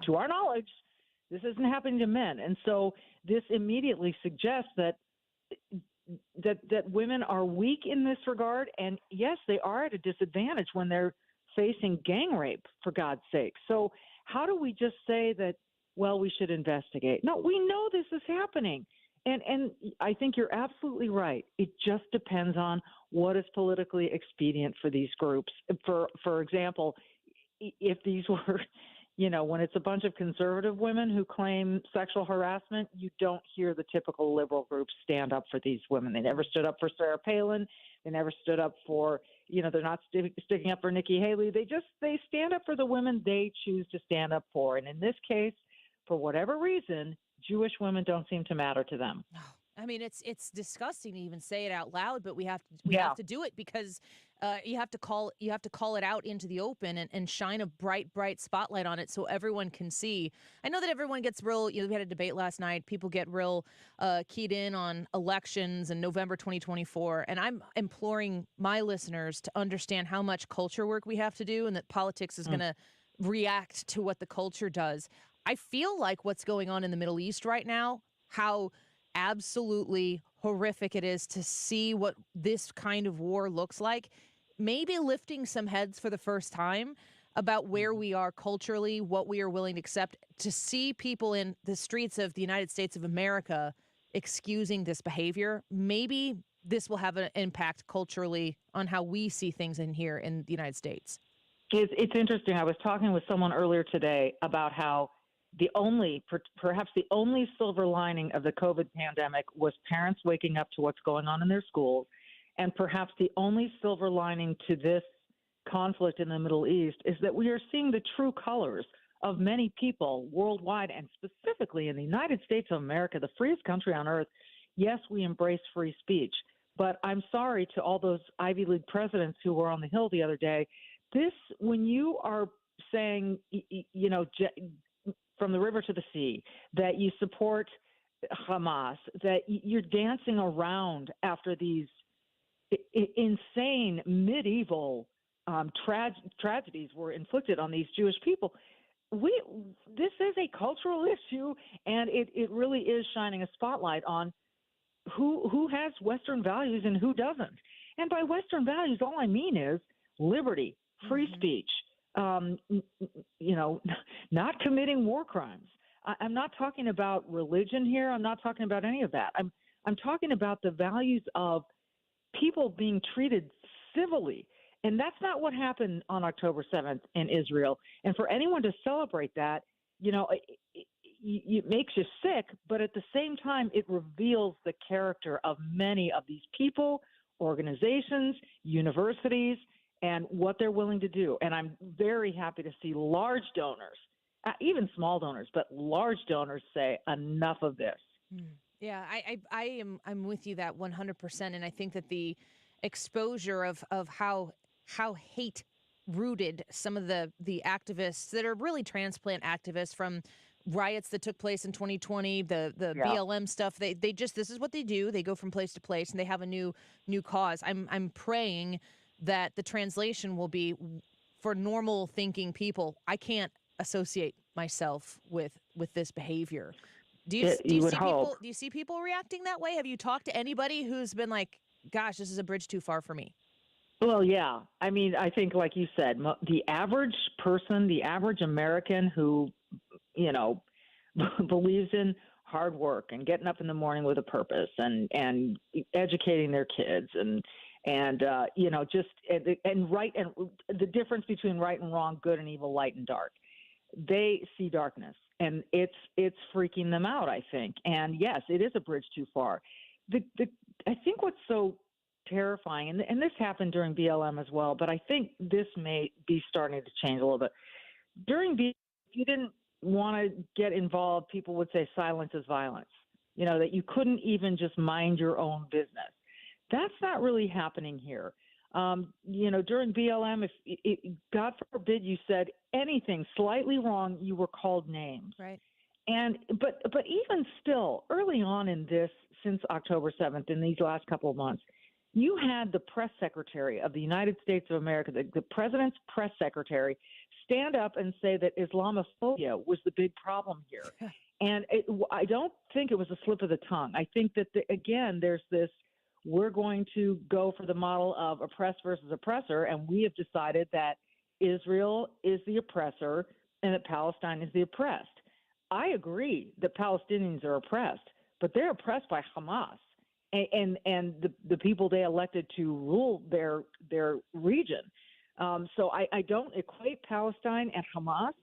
to our knowledge, this isn't happening to men. And so this immediately suggests that women are weak in this regard, and yes, they are at a disadvantage when they're facing gang rape, for God's sake. So how do we just say that, well, we should investigate? No, we know this is happening. And I think you're absolutely right. It just depends on what is politically expedient for these groups. For example, if these were, when it's a bunch of conservative women who claim sexual harassment, you don't hear the typical liberal groups stand up for these women. They never stood up for Sarah Palin. They never stood up for, they're not sticking up for Nikki Haley. They stand up for the women they choose to stand up for. And in this case, for whatever reason, Jewish women don't seem to matter to them. I mean, it's disgusting to even say it out loud, but we have to do it because you have to call it out into the open and shine a bright spotlight on it so everyone can see. I know that everyone gets real. We had a debate last night. People get real keyed in on elections and November 2024, and I'm imploring my listeners to understand how much culture work we have to do, and that politics is going to react to what the culture does. I feel like what's going on in the Middle East right now, how absolutely horrific it is to see what this kind of war looks like, maybe lifting some heads for the first time about where we are culturally, what we are willing to accept, to see people in the streets of the United States of America excusing this behavior. Maybe this will have an impact culturally on how we see things in here in the United States. It's interesting. I was talking with someone earlier today about how perhaps the only silver lining of the COVID pandemic was parents waking up to what's going on in their schools. And perhaps the only silver lining to this conflict in the Middle East is that we are seeing the true colors of many people worldwide, and specifically in the United States of America, the freest country on earth. Yes, we embrace free speech, but I'm sorry to all those Ivy League presidents who were on the Hill the other day. When you are saying, from the river to the sea, that you support Hamas, that you're dancing around after these insane medieval tragedies were inflicted on these Jewish people. This is a cultural issue, and it really is shining a spotlight on who has Western values and who doesn't. And by Western values, all I mean is liberty, free speech, not committing war crimes. I'm not talking about religion here. I'm not talking about any of that. I'm talking about the values of people being treated civilly. And that's not what happened on October 7th in Israel. And for anyone to celebrate that, it makes you sick, but at the same time, it reveals the character of many of these people, organizations, universities, and what they're willing to do. And I'm very happy to see large donors, even small donors, but large donors say enough of this. Yeah, I'm with you that 100%. And I think that the exposure of how hate rooted some of the activists that are really transplant activists from riots that took place in 2020, the BLM stuff, they just, this is what they do. They go from place to place and they have a new cause. I'm praying that the translation will be for normal thinking people. I can't associate myself with this behavior. Do you see people reacting that way? Have you talked to anybody who's been like, gosh, this is a bridge too far for me? Well, yeah. I mean, I think, like you said, the average person, the average American who, believes in hard work and getting up in the morning with a purpose and educating their kids and right, and the difference between right and wrong, good and evil, light and dark. They see darkness, and it's freaking them out, I think. And yes, it is a bridge too far. I think what's so terrifying, and this happened during BLM as well, but I think this may be starting to change a little bit. During BLM, if you didn't want to get involved, people would say silence is violence, that you couldn't even just mind your own business. That's not really happening here. During BLM, if God forbid you said anything slightly wrong, you were called names. Right. But even still, early on in this, since October 7th, in these last couple of months, you had the press secretary of the United States of America, the president's press secretary, stand up and say that Islamophobia was the big problem here. And I don't think it was a slip of the tongue. I think that, again, there's this, we're going to go for the model of oppressed versus oppressor, and we have decided that Israel is the oppressor and that Palestine is the oppressed. I agree that Palestinians are oppressed, but they're oppressed by Hamas and the people they elected to rule their region. So I don't equate Palestine and Hamas,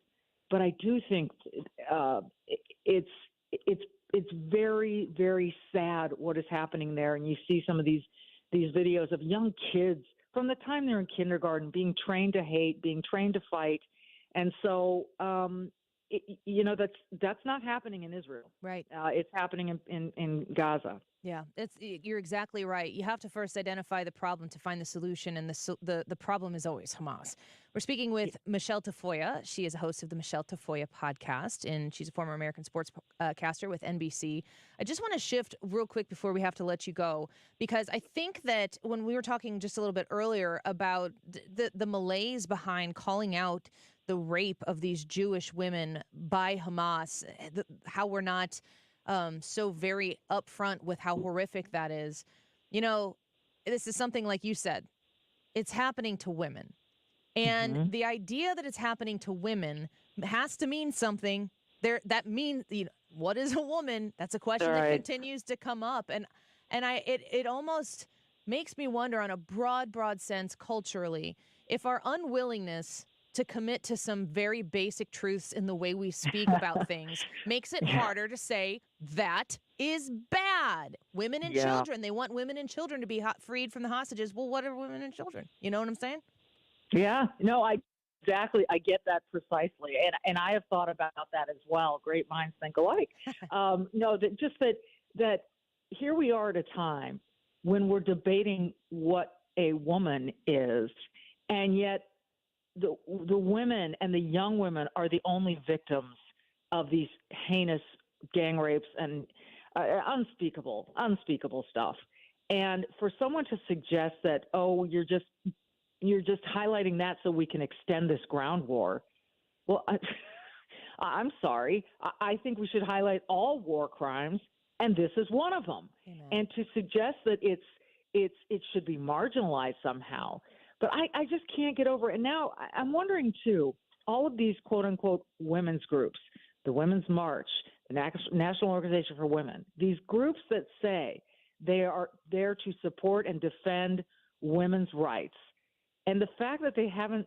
but I do think it's very, very sad what is happening there. And you see some of these videos of young kids from the time they're in kindergarten being trained to hate, being trained to fight. And so that's not happening in Israel. Right. It's happening in Gaza. Yeah, you're exactly right. You have to first identify the problem to find the solution, and the problem is always Hamas. We're speaking with Michele Tafoya. She is a host of the Michele Tafoya podcast, and she's a former American sportscaster with NBC. I just want to shift real quick before we have to let you go, because I think that when we were talking just a little bit earlier about the malaise behind calling out the rape of these Jewish women by Hamas, how we're not so very upfront with how horrific that is. This is something like you said, it's happening to women. And the idea that it's happening to women has to mean something. That means, what is a woman? That's a question that continues to come up. And it almost makes me wonder on a broad sense culturally, if our unwillingness to commit to some very basic truths in the way we speak about things makes it harder to say that is bad. Women and children, they want women and children to be freed from the hostages. Well, what are women and children? You know what I'm saying? Yeah, no, exactly. I get that precisely. And I have thought about that as well. Great minds think alike. That here we are at a time when we're debating what a woman is, and yet the women and the young women are the only victims of these heinous gang rapes and unspeakable stuff. And for someone to suggest that, you're just highlighting that so we can extend this ground war, well, I'm sorry. I think we should highlight all war crimes, and this is one of them. Amen. And to suggest that it should be marginalized somehow. But I just can't get over it. And now I'm wondering, too, all of these quote-unquote women's groups, the Women's March, the National Organization for Women, these groups that say they are there to support and defend women's rights, and the fact that they haven't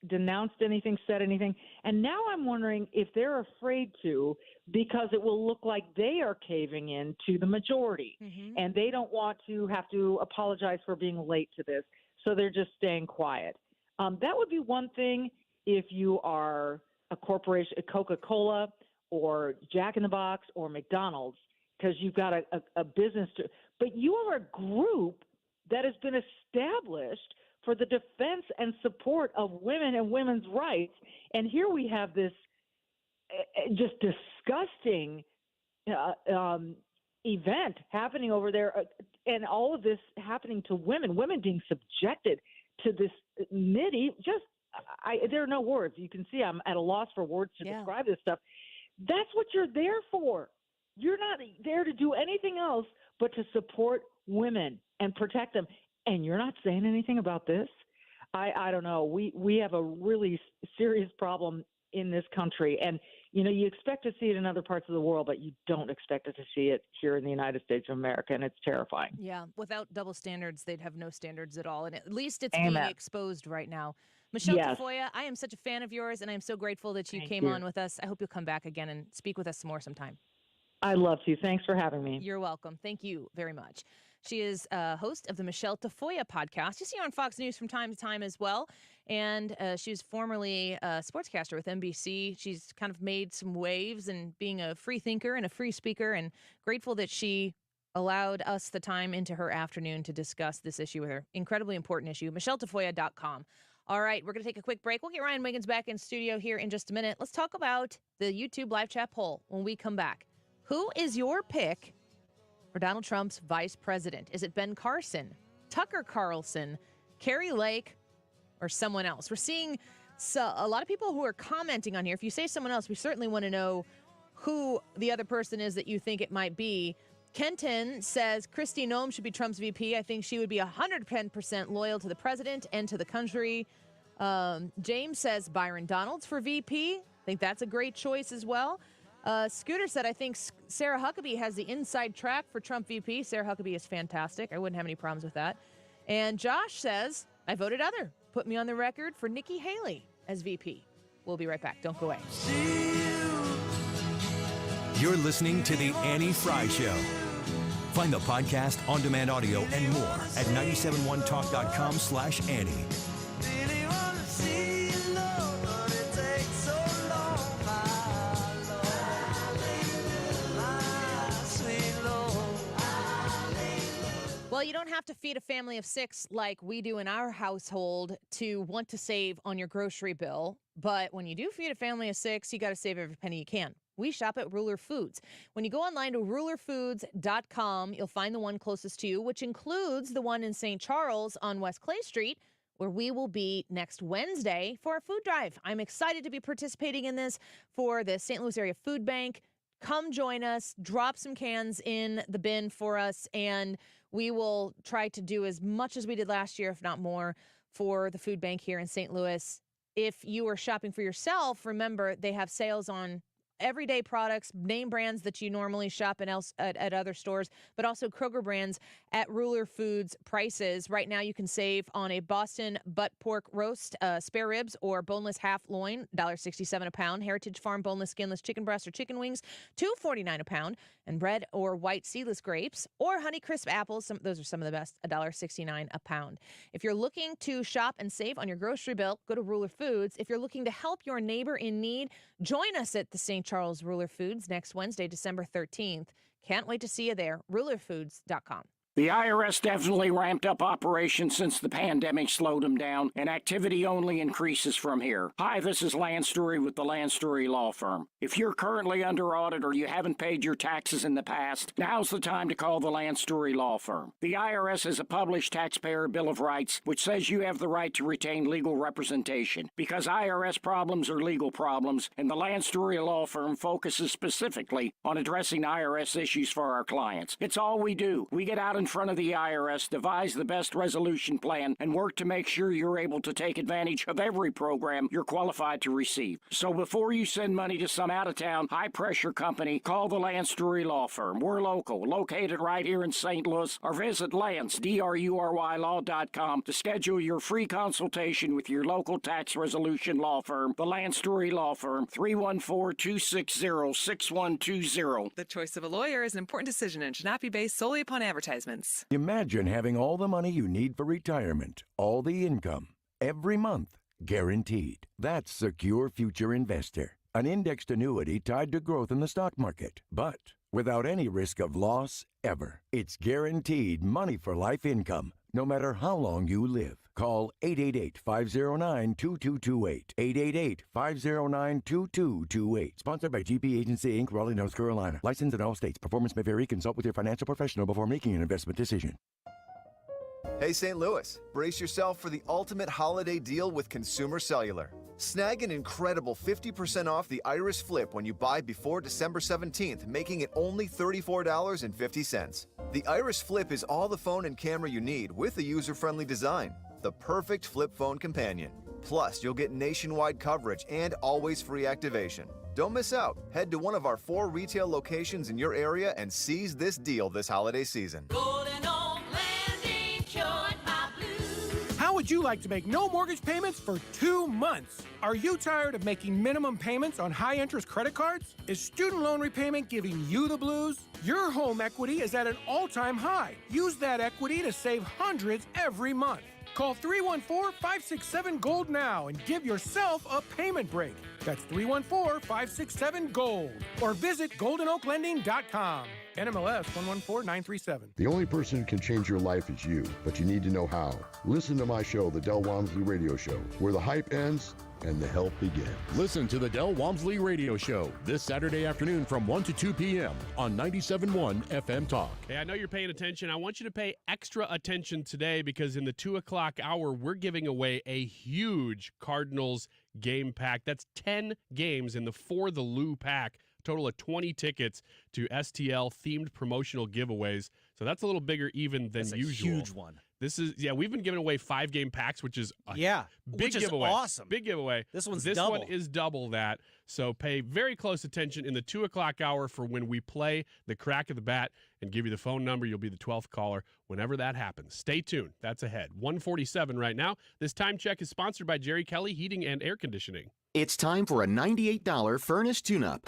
denounced anything, said anything, and now I'm wondering if they're afraid to, because it will look like they are caving in to the majority, and they don't want to have to apologize for being late to this. So they're just staying quiet. That would be one thing if you are a corporation, a Coca-Cola or Jack in the Box or McDonald's, because you've got a business to. But you are a group that has been established for the defense and support of women and women's rights. And here we have this just disgusting event happening over there, and all of this happening to women being subjected to this there are no words. You can see I'm at a loss for words to describe this stuff. That's what you're there for. You're not there to do anything else but to support women and protect them. And you're not saying anything about this? I don't know. We have a really serious problem in this country. And, you expect to see it in other parts of the world, but you don't expect to see it here in the United States of America, and it's terrifying. Yeah, without double standards, they'd have no standards at all, and at least it's being exposed right now. Michele Tafoya, I am such a fan of yours, and I'm so grateful that you came on with us. I hope you'll come back again and speak with us some more sometime. I'd love to. Thanks for having me. You're welcome. Thank you very much. She is a host of the Michele Tafoya podcast. You see her on Fox News from time to time as well. And she was formerly a sportscaster with NBC. She's kind of made some waves in being a free thinker and a free speaker, and grateful that she allowed us the time into her afternoon to discuss this issue with her. Incredibly important issue. MicheleTafoya.com. All right, we're going to take a quick break. We'll get Ryan Wiggins back in studio here in just a minute. Let's talk about the YouTube live chat poll when we come back. Who is your pick for Donald Trump's vice president? Is it Ben Carson, Tucker Carlson, Kari Lake, or someone else? We're seeing a lot of people who are commenting on here. If you say someone else, we certainly want to know who the other person is that you think it might be. Kenton says Kristi Noem should be Trump's VP. I think she would be 110% loyal to the president and to the country. James says Byron Donalds for VP. I think that's a great choice as well. Scooter said, I think Sarah Huckabee has the inside track for Trump VP. Sarah Huckabee is fantastic. I wouldn't have any problems with that. And Josh says, I voted other. Put me on the record for Nikki Haley as VP. We'll be right back. Don't go away. You're listening to The Annie Frey Show. Find the podcast, on-demand audio, and more at 971talk.com/Annie. have to feed a family of 6 like we do in our household to want to save on your grocery bill. But when you do feed a family of 6, you got to save every penny you can. We shop at Ruler Foods. When you go online to rulerfoods.com, you'll find the one closest to you, which includes the one in St. Charles on West Clay Street, where we will be next Wednesday for our food drive. I'm excited to be participating in this for the St. Louis Area Food Bank. Come join us, drop some cans in the bin for us, and we will try to do as much as we did last year, if not more, for the food bank here in St. Louis. If you are shopping for yourself, remember they have sales on everyday products, name brands that you normally shop at other stores, but also Kroger brands at Ruler Foods prices. Right now you can save on a Boston butt pork roast, spare ribs, or boneless half loin, $1.67 a pound. Heritage Farm boneless skinless chicken breast or chicken wings, $2.49 a pound. And red or white seedless grapes or Honeycrisp apples, those are some of the best, $1.69 a pound. If you're looking to shop and save on your grocery bill, go to Ruler Foods. If you're looking to help your neighbor in need, join us at the St. Charles Ruler Foods next Wednesday, December 13th. Can't wait to see you there. RulerFoods.com. The IRS definitely ramped up operations since the pandemic slowed them down, and activity only increases from here. Hi, this is Lance Story with the Lance Story Law Firm. If you're currently under audit or you haven't paid your taxes in the past, now's the time to call the Lance Story Law Firm. The IRS has a published Taxpayer Bill of Rights, which says you have the right to retain legal representation. Because IRS problems are legal problems, and the Lance Story Law Firm focuses specifically on addressing IRS issues for our clients. It's all we do. We get out in front of the IRS, devise the best resolution plan, and work to make sure you're able to take advantage of every program you're qualified to receive. So before you send money to some out-of-town, high-pressure company, call the Lance Story Law Firm. We're local, located right here in St. Louis, or visit Lance, DRURYlaw.com to schedule your free consultation with your local tax resolution law firm, the Lance Story Law Firm, 314-260-6120. The choice of a lawyer is an important decision and should not be based solely upon advertisements. Imagine having all the money you need for retirement, all the income, every month, guaranteed. That's Secure Future Investor, an indexed annuity tied to growth in the stock market, but without any risk of loss ever. It's guaranteed money for life income, no matter how long you live. Call 888-509-2228. 888-509-2228. Sponsored by GP Agency, Inc., Raleigh, North Carolina. Licensed in all states. Performance may vary. Consult with your financial professional before making an investment decision. Hey, St. Louis, brace yourself for the ultimate holiday deal with Consumer Cellular. Snag an incredible 50% off the Iris Flip when you buy before December 17th, making it only $34.50. The Iris Flip is all the phone and camera you need with a user-friendly design. The perfect flip phone companion. Plus, you'll get nationwide coverage and always free activation. Don't miss out. Head to one of our 4 retail locations in your area and seize this deal this holiday season. How would you like to make no mortgage payments for 2 months? Are you tired of making minimum payments on high-interest credit cards? Is student loan repayment giving you the blues? Your home equity is at an all-time high. Use that equity to save hundreds every month. Call 314-567-GOLD now and give yourself a payment break. That's 314-567-GOLD. Or visit goldenoaklending.com. NMLS 114937. The only person who can change your life is you, but you need to know how. Listen to my show, The Del Walmsley Radio Show, where the hype ends and the help begins. Listen to the Del Walmsley Radio Show this Saturday afternoon from 1 to 2 p.m. on 97.1 FM Talk. Hey, I know you're paying attention. I want you to pay extra attention today because in the 2 o'clock hour, we're giving away a huge Cardinals game pack. That's 10 games in the For the Lou pack. Total of 20 tickets to STL-themed promotional giveaways. So that's a little bigger even than usual. Huge one. This is, we've been giving away 5-game packs, which is a big which is giveaway. Awesome. Big giveaway. This one is double that. So pay very close attention in the 2 o'clock hour for when we play the crack of the bat and give you the phone number. You'll be the 12th caller whenever that happens. Stay tuned. That's ahead. 1:47 right now. This time check is sponsored by Jerry Kelly Heating and Air Conditioning. It's time for a $98 furnace tune-up.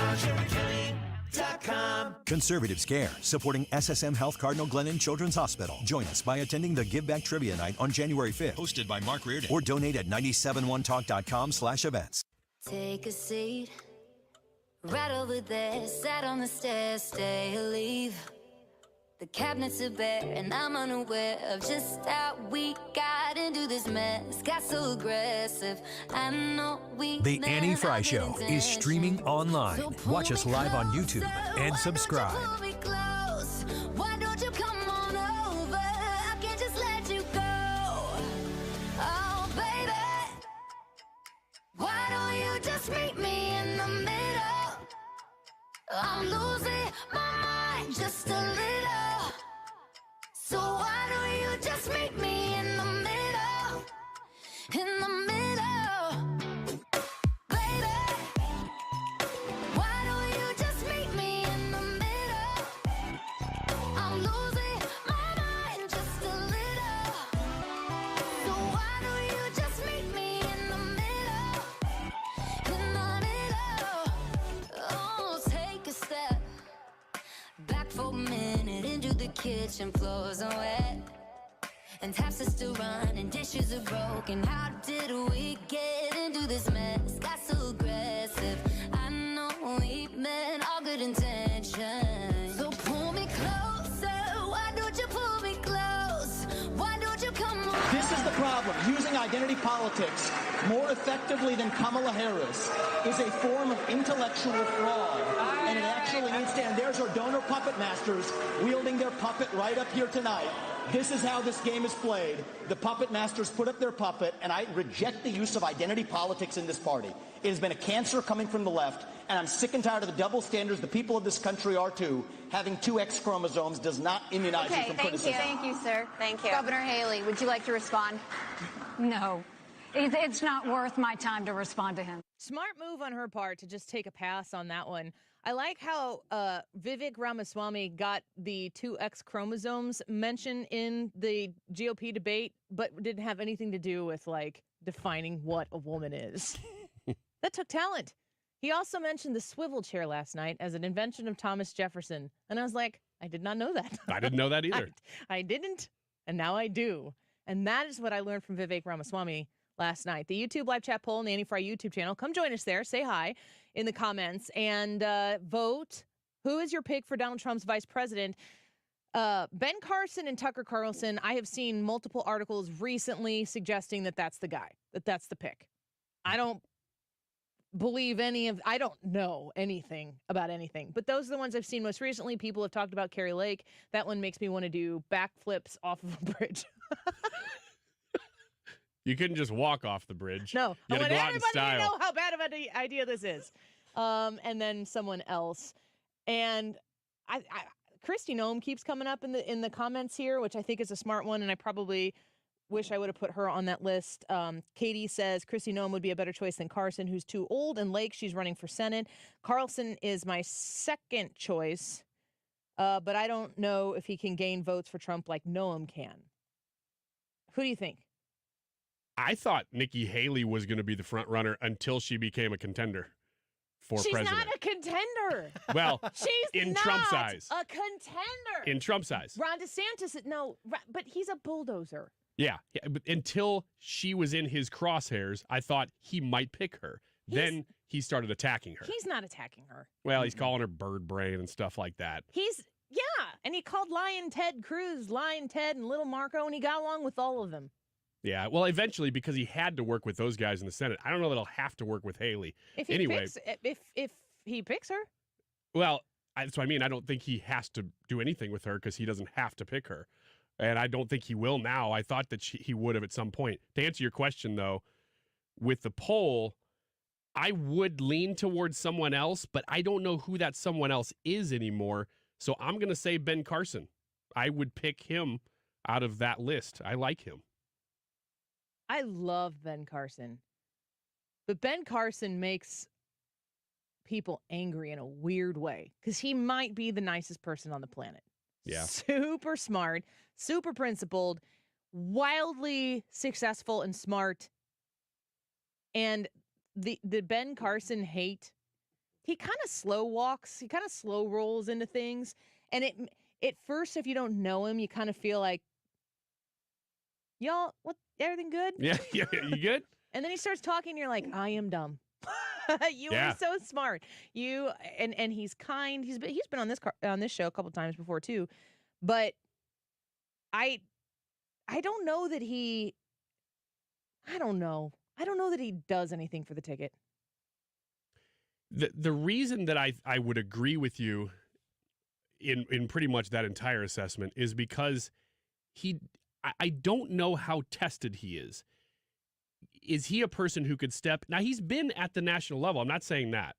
Conservatives Care, supporting SSM Health Cardinal Glennon Children's Hospital. Join us by attending the Give Back Trivia Night on January 5th, hosted by Mark Reardon, or donate at 971talk.com/events. Take a seat right over there, sat on the stairs, stay or leave. The cabinets are bare, and I'm unaware of just how we got into this mess. Got so aggressive. I know we. The Annie Frey Show is streaming online. Watch us live on YouTube and subscribe. Why don't you come on over? I can't just let you go. Oh, baby. Why don't you just meet me in the middle? I'm losing my mind just a little. So why don't you just meet me in the middle? In the middle. Baby. Why don't you just meet me in the middle? I'm losing my mind just a little. So why don't you just meet me in the middle? In the middle. Oh, take a step back for a minute into the kitchen. Floors are wet and taps are still running, dishes are broken. How did we get into this mess? Got so aggressive. I know we meant all good intentions. So pull me closer. Why don't you pull me close? Why don't you come on? This is the problem. Using identity politics more effectively than Kamala Harris is a form of intellectual fraud. And it actually needs to end. There's our donor puppet masters wielding their puppet right up here tonight. This is how this game is played. The puppet masters put up their puppet, and I reject the use of identity politics in this party. It has been a cancer coming from the left, and I'm sick and tired of the double standards. The people of this country are too. Having 2 X chromosomes does not immunize you from criticism. Thank you, sir. Thank you. Governor Haley, would you like to respond? No. It's not worth my time to respond to him. Smart move on her part to just take a pass on that one. I like how Vivek Ramaswamy got the 2 X chromosomes mentioned in the GOP debate, but didn't have anything to do with, like, defining what a woman is. That took talent. He also mentioned the swivel chair last night as an invention of Thomas Jefferson. And I was like, I did not know that. I didn't know that either. I didn't, and now I do. And that is what I learned from Vivek Ramaswamy last night. The YouTube live chat poll on the Annie Frey YouTube channel. Come join us there. Say hi in the comments and vote. Who is your pick for Donald Trump's vice president? Ben Carson and Tucker Carlson. I have seen multiple articles recently suggesting that that's the guy, that that's the pick. I don't believe I don't know anything about anything, but those are the ones I've seen most recently. People have talked about Kari Lake. That one makes me want to do backflips off of a bridge. You couldn't just walk off the bridge. No, you I had want to go out in everybody to style. know how bad of an idea this is. And then someone else, and I Kristi Noem keeps coming up in the comments here, which I think is a smart one, and I probably wish I would have put her on that list. Katie says Kristi Noem would be a better choice than Carson, who's too old, and Lake, she's running for Senate. Carlson is my second choice, but I don't know if he can gain votes for Trump like Noem can. Who do you think? I thought Nikki Haley was going to be the front runner until she became a contender for president. She's not a contender. Well, she's in not Trump's eyes. a contender. In Trump's eyes. Ron DeSantis, no, but he's a bulldozer. Yeah, but until she was in his crosshairs, I thought he might pick her. Then he started attacking her. He's not attacking her. Well, he's calling her bird brain and stuff like that. And he called Lion Ted Cruz, Lion Ted and Little Marco, and he got along with all of them. Yeah, well, eventually, because he had to work with those guys in the Senate. I don't know that he'll have to work with Haley. If he picks her. Well, that's what I mean. I don't think he has to do anything with her because he doesn't have to pick her. And I don't think he will now. I thought that he would have at some point. To answer your question, though, with the poll, I would lean towards someone else, but I don't know who that someone else is anymore. So I'm going to say Ben Carson. I would pick him out of that list. I like him. I love Ben Carson. But Ben Carson makes people angry in a weird way because he might be the nicest person on the planet. Yeah. Super smart, super principled, wildly successful and smart. And the Ben Carson hate, he kind of slow walks, he kind of slow rolls into things. And at first, if you don't know him, you kind of feel like, y'all, everything good? Yeah, you good? And then he starts talking, and you're like, I am dumb. You are so smart. And he's kind. He's been on this show a couple times before too, But I don't know that he. I don't know. I don't know that he does anything for the ticket. The reason that I would agree with you in pretty much that entire assessment is because I don't know how tested he is. Is he a person who could step? Now, he's been at the national level. I'm not saying that.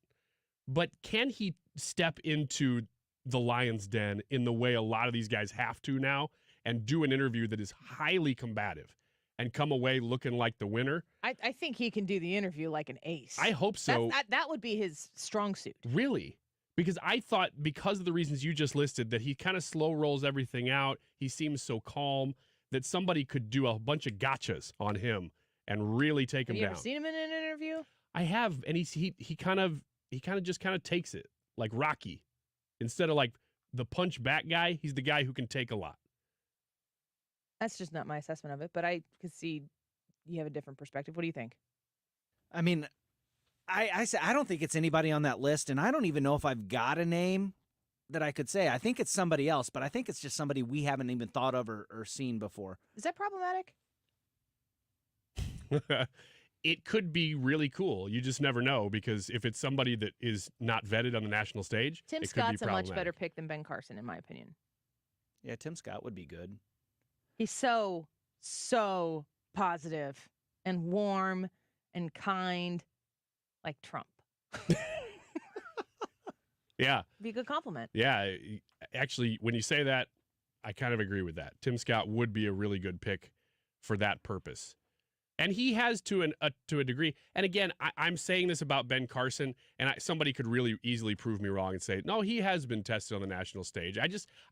But can he step into the lion's den in the way a lot of these guys have to now and do an interview that is highly combative and come away looking like the winner? I think he can do the interview like an ace. I hope so. That would be his strong suit. Really? Because I thought, because of the reasons you just listed, that he kind of slow rolls everything out. He seems so calm that somebody could do a bunch of gotchas on him and really take him down. Have you ever seen him in an interview? I have, and he kind of just takes it like Rocky. Instead of like the punch back guy, he's the guy who can take a lot. That's just not my assessment of it, but I could see you have a different perspective. What do you think? I mean, I don't think it's anybody on that list, and I don't even know if I've got a name that I could say. I think it's somebody else, but I think it's just somebody we haven't even thought of or seen before. Is that problematic? It could be really cool. You just never know, because if it's somebody that is not vetted on the national stage, Tim it Scott's could be a much better pick than Ben Carson, in my opinion. Yeah, Tim Scott would be good. He's so positive and warm and kind, like Trump. Yeah. Be a good compliment. Yeah. Actually, when you say that, I kind of agree with that. Tim Scott would be a really good pick for that purpose. And he has to a degree. And again, I'm saying this about Ben Carson, and somebody could really easily prove me wrong and say, no, he has been tested on the national stage.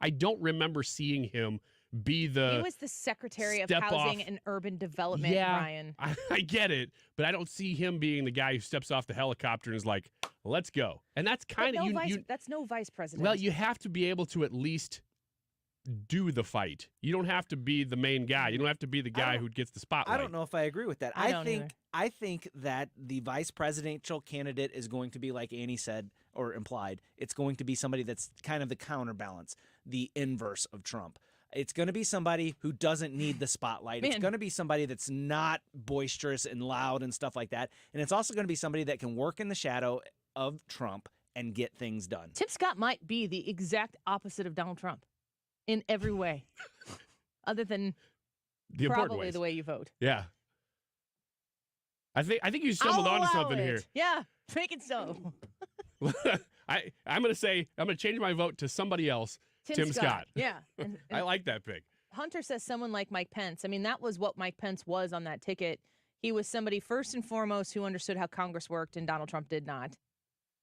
I don't remember seeing him be the... He was the Secretary of Housing and Urban Development, Ryan. I get it, but I don't see him being the guy who steps off the helicopter and is like, let's go. And that's kind of... That's no vice president. Well, you have to be able to at least do the fight. You don't have to be the main guy. You don't have to be the guy who gets the spotlight. I don't know if I agree with that. I think that the vice presidential candidate is going to be, like Annie said or implied, it's going to be somebody that's kind of the counterbalance, the inverse of Trump. It's going to be somebody who doesn't need the spotlight. It's going to be somebody that's not boisterous and loud and stuff like that. And it's also going to be somebody that can work in the shadow of Trump and get things done. Tim Scott might be the exact opposite of Donald Trump in every way, other than probably the way you vote. Yeah. I think you stumbled onto something here. Yeah, make it so. I'm going to change my vote to somebody else. Tim Scott. Yeah. And I like that pick. Hunter says someone like Mike Pence. I mean, that was what Mike Pence was on that ticket. He was somebody first and foremost who understood how Congress worked, and Donald Trump did not.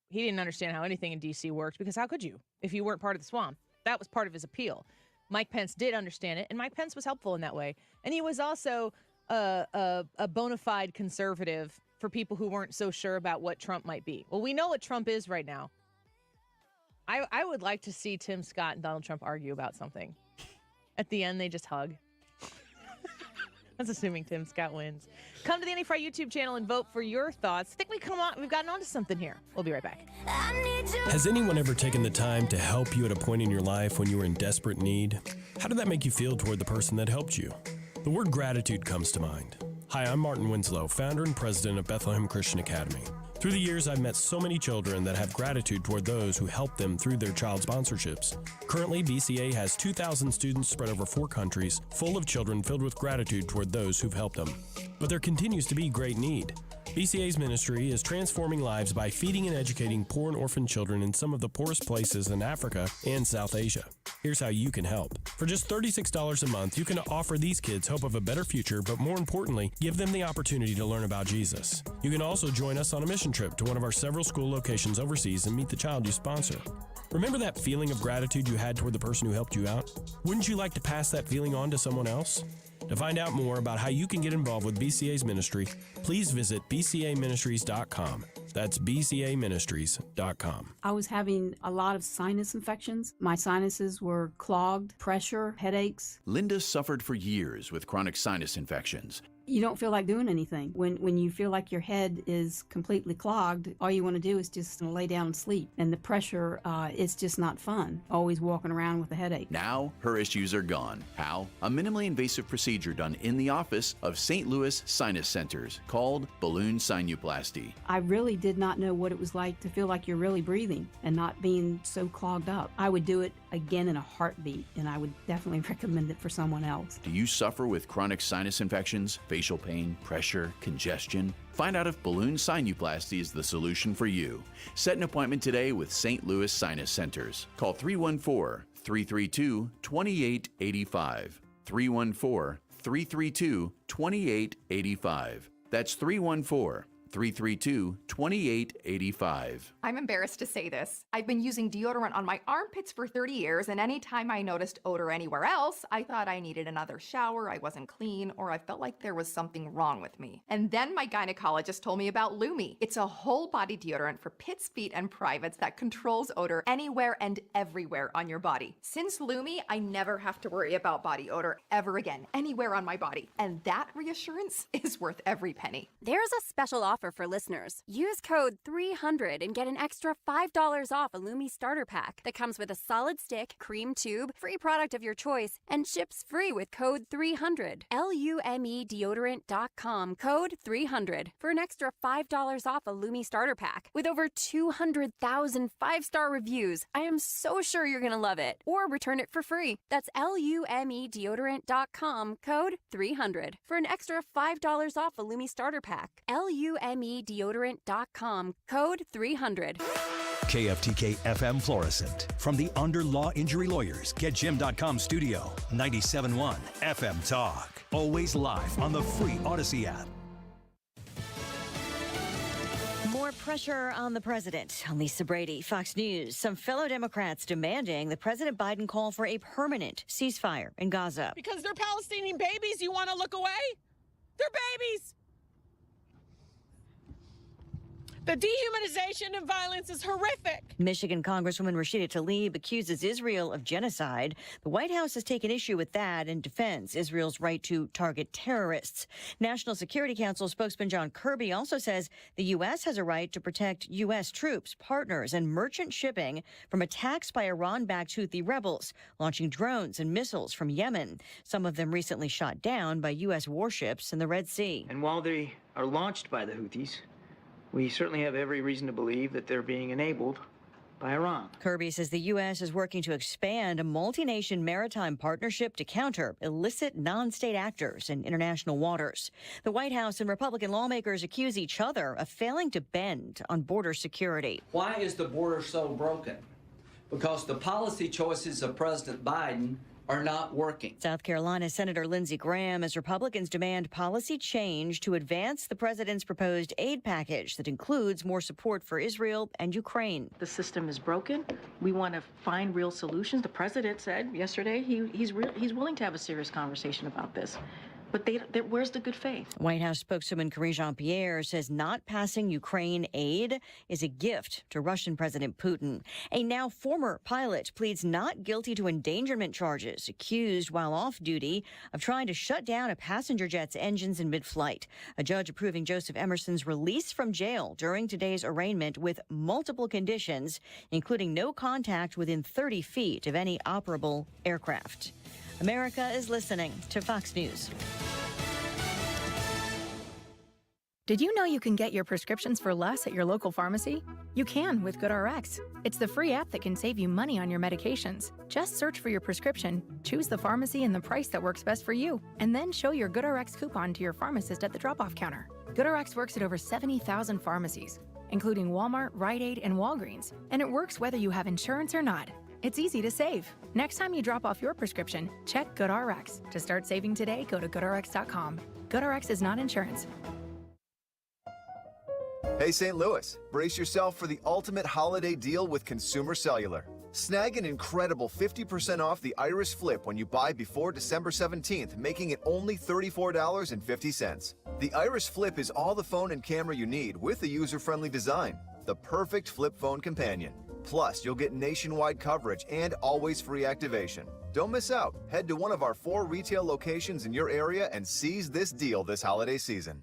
He didn't understand how anything in D.C. worked, because how could you if you weren't part of the swamp? That was part of his appeal. Mike Pence did understand it, and Mike Pence was helpful in that way. And he was also a bona fide conservative for people who weren't so sure about what Trump might be. Well, we know what Trump is right now. I would like to see Tim Scott and Donald Trump argue about something. At the end, they just hug. That's assuming Tim Scott wins. Come to the Annie Frey YouTube channel and vote for your thoughts. I think we've gotten onto something here. We'll be right back. Has anyone ever taken the time to help you at a point in your life when you were in desperate need? How did that make you feel toward the person that helped you? The word gratitude comes to mind. Hi, I'm Martin Winslow, founder and president of Bethlehem Christian Academy. Through the years, I've met so many children that have gratitude toward those who helped them through their child sponsorships. Currently, BCA has 2,000 students spread over 4 countries, full of children filled with gratitude toward those who've helped them. But there continues to be great need. BCA's ministry is transforming lives by feeding and educating poor and orphan children in some of the poorest places in Africa and South Asia. Here's how you can help. For just $36 a month, you can offer these kids hope of a better future, but more importantly, give them the opportunity to learn about Jesus. You can also join us on a mission trip to one of our several school locations overseas and meet the child you sponsor. Remember that feeling of gratitude you had toward the person who helped you out? Wouldn't you like to pass that feeling on to someone else? To find out more about how you can get involved with BCA's ministry, please visit bcaministries.com. That's bcaministries.com. I was having a lot of sinus infections. My sinuses were clogged, pressure, headaches. Linda suffered for years with chronic sinus infections. You don't feel like doing anything. When you feel like your head is completely clogged, all you want to do is just lay down and sleep. And the pressure, it's just not fun, always walking around with a headache. Now, her issues are gone. How? A minimally invasive procedure done in the office of St. Louis Sinus Centers called balloon sinuplasty. I really did not know what it was like to feel like you're really breathing and not being so clogged up. I would do it again in a heartbeat, and I would definitely recommend it for someone else. Do you suffer with chronic sinus infections, facial pain, pressure, congestion? Find out if balloon sinuplasty is the solution for you. Set an appointment today with St. Louis Sinus Centers. Call 314-332-2885. 314-332-2885. That's 314-332-2885. I'm embarrassed to say this. I've been using deodorant on my armpits for 30 years, and anytime I noticed odor anywhere else, I thought I needed another shower, I wasn't clean, or I felt like there was something wrong with me. And then my gynecologist told me about Lumi. It's a whole body deodorant for pits, feet, and privates that controls odor anywhere and everywhere on your body. Since Lumi, I never have to worry about body odor ever again, anywhere on my body. And that reassurance is worth every penny. There's a special offer for listeners. Use code 300 and get an extra $5 off a Lumi starter pack that comes with a solid stick, cream tube, free product of your choice, and ships free with code 300. LUMEdeodorant.com, code 300 for an extra $5 off a Lumi starter pack. With over 200,000 5-star reviews, I am so sure you're going to love it. Or return it for free. That's LUMEdeodorant.com, code 300 for an extra $5 off a Lumi starter pack. LUMEdeodorant.com, code 300. KFTK FM Florissant. From the Under Law Injury Lawyers GetJim.com studio. 97.1 FM Talk. Always live on the free Odyssey app. More pressure on the president. Lisa Brady, Fox News. Some fellow Democrats demanding the President Biden call for a permanent ceasefire in Gaza. Because they're Palestinian babies, you want to look away? They're babies. The dehumanization and violence is horrific. Michigan Congresswoman Rashida Tlaib accuses Israel of genocide. The White House has taken issue with that and defends Israel's right to target terrorists. National Security Council spokesman John Kirby also says the U.S. has a right to protect U.S. troops, partners, and merchant shipping from attacks by Iran-backed Houthi rebels, launching drones and missiles from Yemen, some of them recently shot down by U.S. warships in the Red Sea. And while they are launched by the Houthis, we certainly have every reason to believe that they're being enabled by Iran. Kirby says the U.S. is working to expand a multi-nation maritime partnership to counter illicit non-state actors in international waters. The White House and Republican lawmakers accuse each other of failing to bend on border security. Why is the border so broken? Because the policy choices of President Biden are not working. South Carolina Senator Lindsey Graham as Republicans demand policy change to advance the president's proposed aid package that includes more support for Israel and Ukraine. The system is broken. We want to find real solutions. The president said yesterday he's willing to have a serious conversation about this. But where's the good faith? White House spokeswoman Karine Jean-Pierre says not passing Ukraine aid is a gift to Russian President Putin. A now former pilot pleads not guilty to endangerment charges, accused while off duty of trying to shut down a passenger jet's engines in mid-flight. A judge approving Joseph Emerson's release from jail during today's arraignment with multiple conditions, including no contact within 30 feet of any operable aircraft. America is listening to Fox News. Did you know you can get your prescriptions for less at your local pharmacy? You can with GoodRx. It's the free app that can save you money on your medications. Just search for your prescription, choose the pharmacy and the price that works best for you, and then show your GoodRx coupon to your pharmacist at the drop-off counter. GoodRx works at over 70,000 pharmacies, including Walmart, Rite Aid, and Walgreens, and it works whether you have insurance or not. It's easy to save. Next time you drop off your prescription, check GoodRx. To start saving today, go to GoodRx.com. GoodRx is not insurance. Hey, St. Louis, brace yourself for the ultimate holiday deal with Consumer Cellular. Snag an incredible 50% off the Iris Flip when you buy before December 17th, making it only $34.50. The Iris Flip is all the phone and camera you need with a user-friendly design, the perfect flip phone companion. Plus, you'll get nationwide coverage and always free activation. Don't miss out. Head to one of our 4 retail locations in your area and seize this deal this holiday season.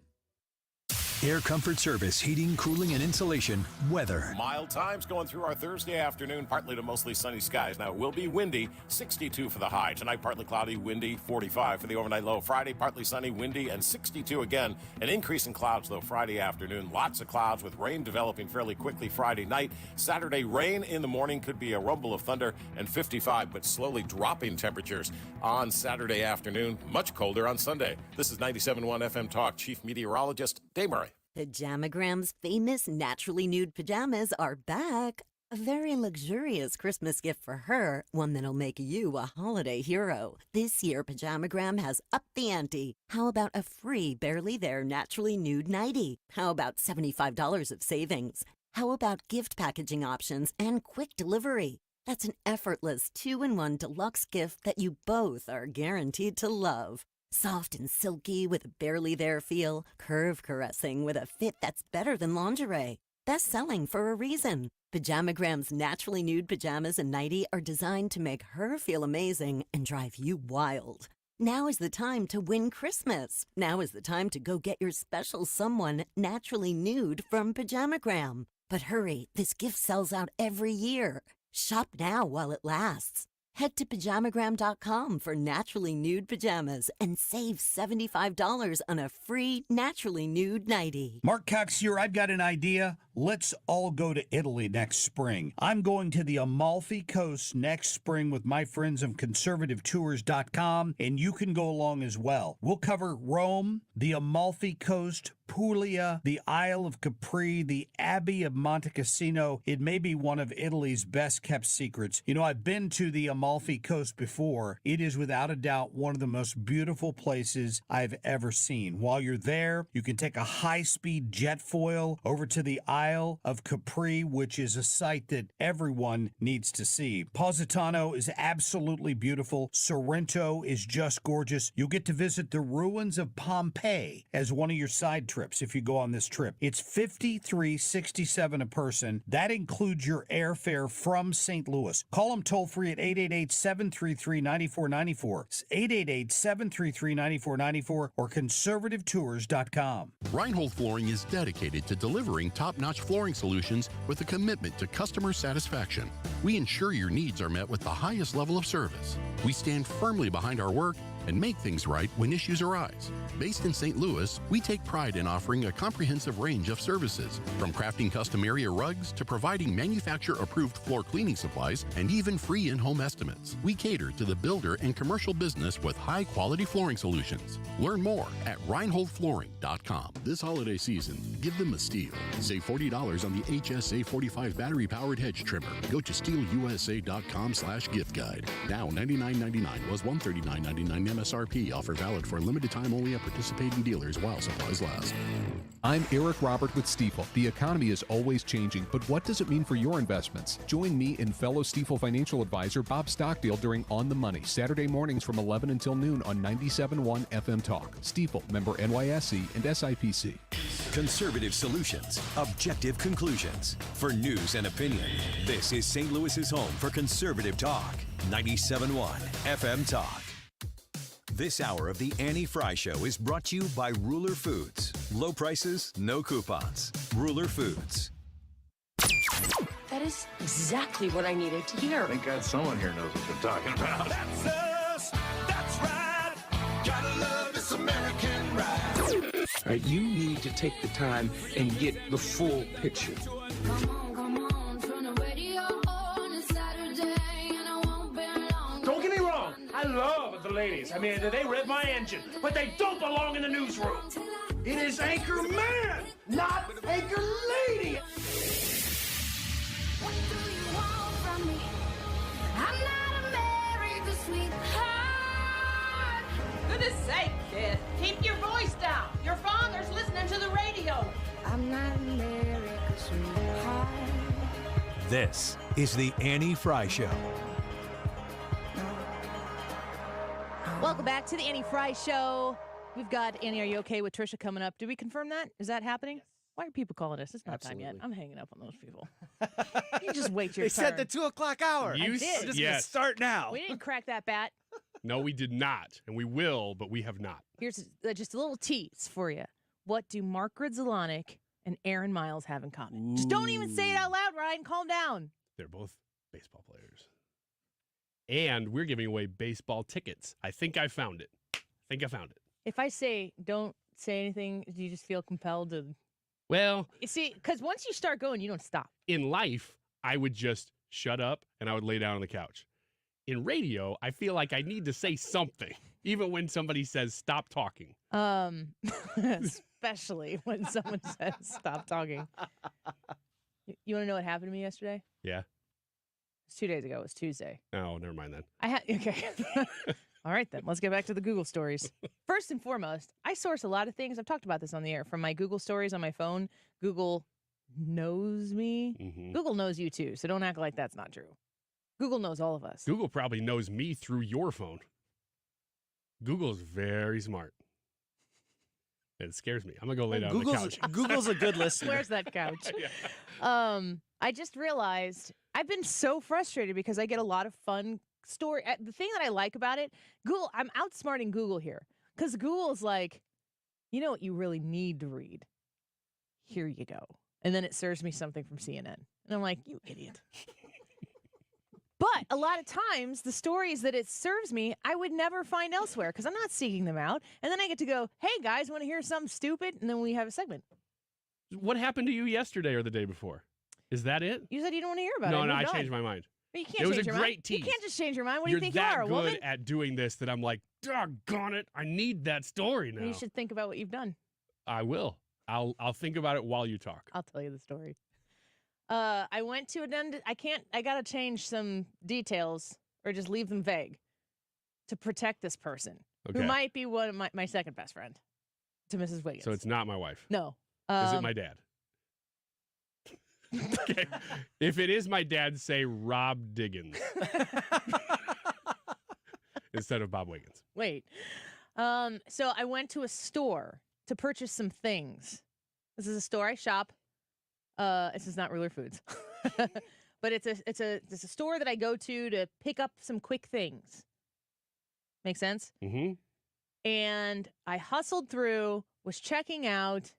Air Comfort Service, heating, cooling, and insulation, weather. Mild times going through our Thursday afternoon, partly to mostly sunny skies. Now, it will be windy, 62 for the high. Tonight, partly cloudy, windy, 45 for the overnight low. Friday, partly sunny, windy, and 62 again. An increase in clouds, though, Friday afternoon. Lots of clouds with rain developing fairly quickly Friday night. Saturday, rain in the morning, could be a rumble of thunder, and 55, but slowly dropping temperatures on Saturday afternoon. Much colder on Sunday. This is 97.1 FM Talk Chief Meteorologist Dave Murray. Pajamagram's famous naturally nude pajamas are back. A very luxurious Christmas gift for her, one that'll make you a holiday hero. This year, Pajamagram has upped the ante. How about a free Barely There naturally nude nightie? How about $75 of savings? How about gift packaging options and quick delivery? That's an effortless 2-in-1 deluxe gift that you both are guaranteed to love. Soft and silky with a Barely There feel, curve caressing with a fit that's better than lingerie. Best selling for a reason. Pajamagram's naturally nude pajamas and nightie are designed to make her feel amazing and drive you wild. Now is the time to win Christmas. Now is the time to go get your special someone naturally nude from Pajamagram. But hurry, this gift sells out every year. Shop now while it lasts. Head to pajamagram.com for naturally nude pajamas and save $75 on a free naturally nude nightie. Mark Cox here. I've got an idea. Let's all go to Italy next spring. I'm going to the Amalfi Coast next spring with my friends of conservativetours.com, and you can go along as well. We'll cover Rome, the Amalfi Coast, Puglia, the Isle of Capri, the Abbey of Monte Cassino. It may be one of Italy's best-kept secrets. You know, I've been to the Amalfi Coast before. It is without a doubt one of the most beautiful places I've ever seen. While you're there, you can take a high-speed jet foil over to the Isle of Capri, which is a site that everyone needs to see. Positano is absolutely beautiful. Sorrento is just gorgeous. You'll get to visit the ruins of Pompeii as one of your side trips if you go on this trip. It's $53.67 a person. That includes your airfare from St. Louis. Call them toll free at 888-733-9494. 888-733-9494 or conservativetours.com. Reinhold Flooring is dedicated to delivering top-notch flooring solutions with a commitment to customer satisfaction. We ensure your needs are met with the highest level of service. We stand firmly behind our work and make things right when issues arise. Based in St. Louis, we take pride in offering a comprehensive range of services, from crafting custom area rugs to providing manufacturer-approved floor cleaning supplies and even free in-home estimates. We cater to the builder and commercial business with high-quality flooring solutions. Learn more at reinholdflooring.com. This holiday season, give them a steal. Save $40 on the HSA 45 battery-powered hedge trimmer. Go to steelusa.com/gift guide. Now $99.99 was $139.99 MSRP. Offer valid for a limited time only at participating dealers while supplies last. I'm Eric Robert with Stifel. The economy is always changing, but what does it mean for your investments? Join me and fellow Stifel financial advisor Bob Stockdale during On the Money, Saturday mornings from 11 until noon on 97.1 FM Talk. Stifel, member NYSE and SIPC. Conservative solutions, objective conclusions. For news and opinion, this is St. Louis's home for conservative talk. 97.1 FM Talk. This hour of the Annie Frey Show is brought to you by Ruler Foods. Low prices, no coupons. Ruler Foods. That is exactly what I needed to hear. Thank God someone here knows what they're talking about. That's us. That's right. Gotta love this American ride. All right, you need to take the time and get the full picture. Come on, turn the radio on. It's Saturday and I won't be long. Don't get me wrong. I love the ladies. I mean, they rev my engine, but they don't belong in the newsroom. It is Anchor Man, not Anchor Lady. What do you want from me? I'm not America's sweetheart. Goodness sake, kid. Keep your voice down. Your father's listening to the radio. I'm not America's sweetheart. This is the Annie Frey Show. Welcome back to the Annie Frey Show. We've got Annie, Are You Okay with Trisha coming up. Did we confirm that? Is that happening? Why are people calling us? It's not time yet. Absolutely. I'm hanging up on those people. You just wait your They turn. said the 2 o'clock hour. You I'm did. just going to start now. We didn't crack that bat. No, we did not. And we will, but we have not. Here's just a little tease for you. What do Mark Grudzielanek and Aaron Miles have in common? Just don't even say it out loud, Ryan. Calm down. They're both baseball players. And we're giving away baseball tickets. I think I found it. If I say don't say anything, do you just feel compelled to? Well, You see, because once you start going, you don't stop. in life, I would just shut up and I would lay down on the couch. In radio, I feel like I need to say something, even when somebody says stop talking. Especially when someone says stop talking. You want to know what happened to me yesterday? Yeah. It was 2 days ago. It was Tuesday. Oh, never mind then. Okay. All right, then. Let's get back to the Google stories. First and foremost, I source a lot of things. I've talked about this on the air. From my Google stories on my phone, Google knows me. Mm-hmm. Google knows you too, so don't act like that's not true. Google knows all of us. Google probably knows me through your phone. Google's very smart. It scares me. I'm going to go lay down on the couch. Google's a good listener. Where's that couch? Yeah. I just realized I've been so frustrated because I get a lot of fun story. The thing that I like about it, Google, I'm outsmarting Google here because Google's like, you know what you really need to read? Here you go. And then it serves me something from CNN. And I'm like, you idiot. But a lot of times, the stories that it serves me, I would never find elsewhere because I'm not seeking them out. And then I get to go, hey, guys, want to hear something stupid? And then we have a segment. What happened to you yesterday or the day before? Is that it? You said you don't want to hear about it. No, I changed my mind. You can't it was change a your great mind. tease. You can't just change your mind. What You're do you think that you are, a good woman? at doing this that I'm like, doggone it, I need that story now. You should think about what you've done. I will. I'll think about it while you talk. I'll tell you the story. I went to I got to change some details or just leave them vague to protect this person who Okay. might be one of my second best friend to Mrs. Wiggins. So it's not my wife. No. Is it my dad? Okay. If it is my dad, say Rob Diggins instead of Bob Wiggins. Wait. So I went to a store to purchase some things. This is a store I shop. This is not Ruler Foods, but it's a store that I go to pick up some quick things. Make sense? Mm-hmm. And I hustled through, was checking out,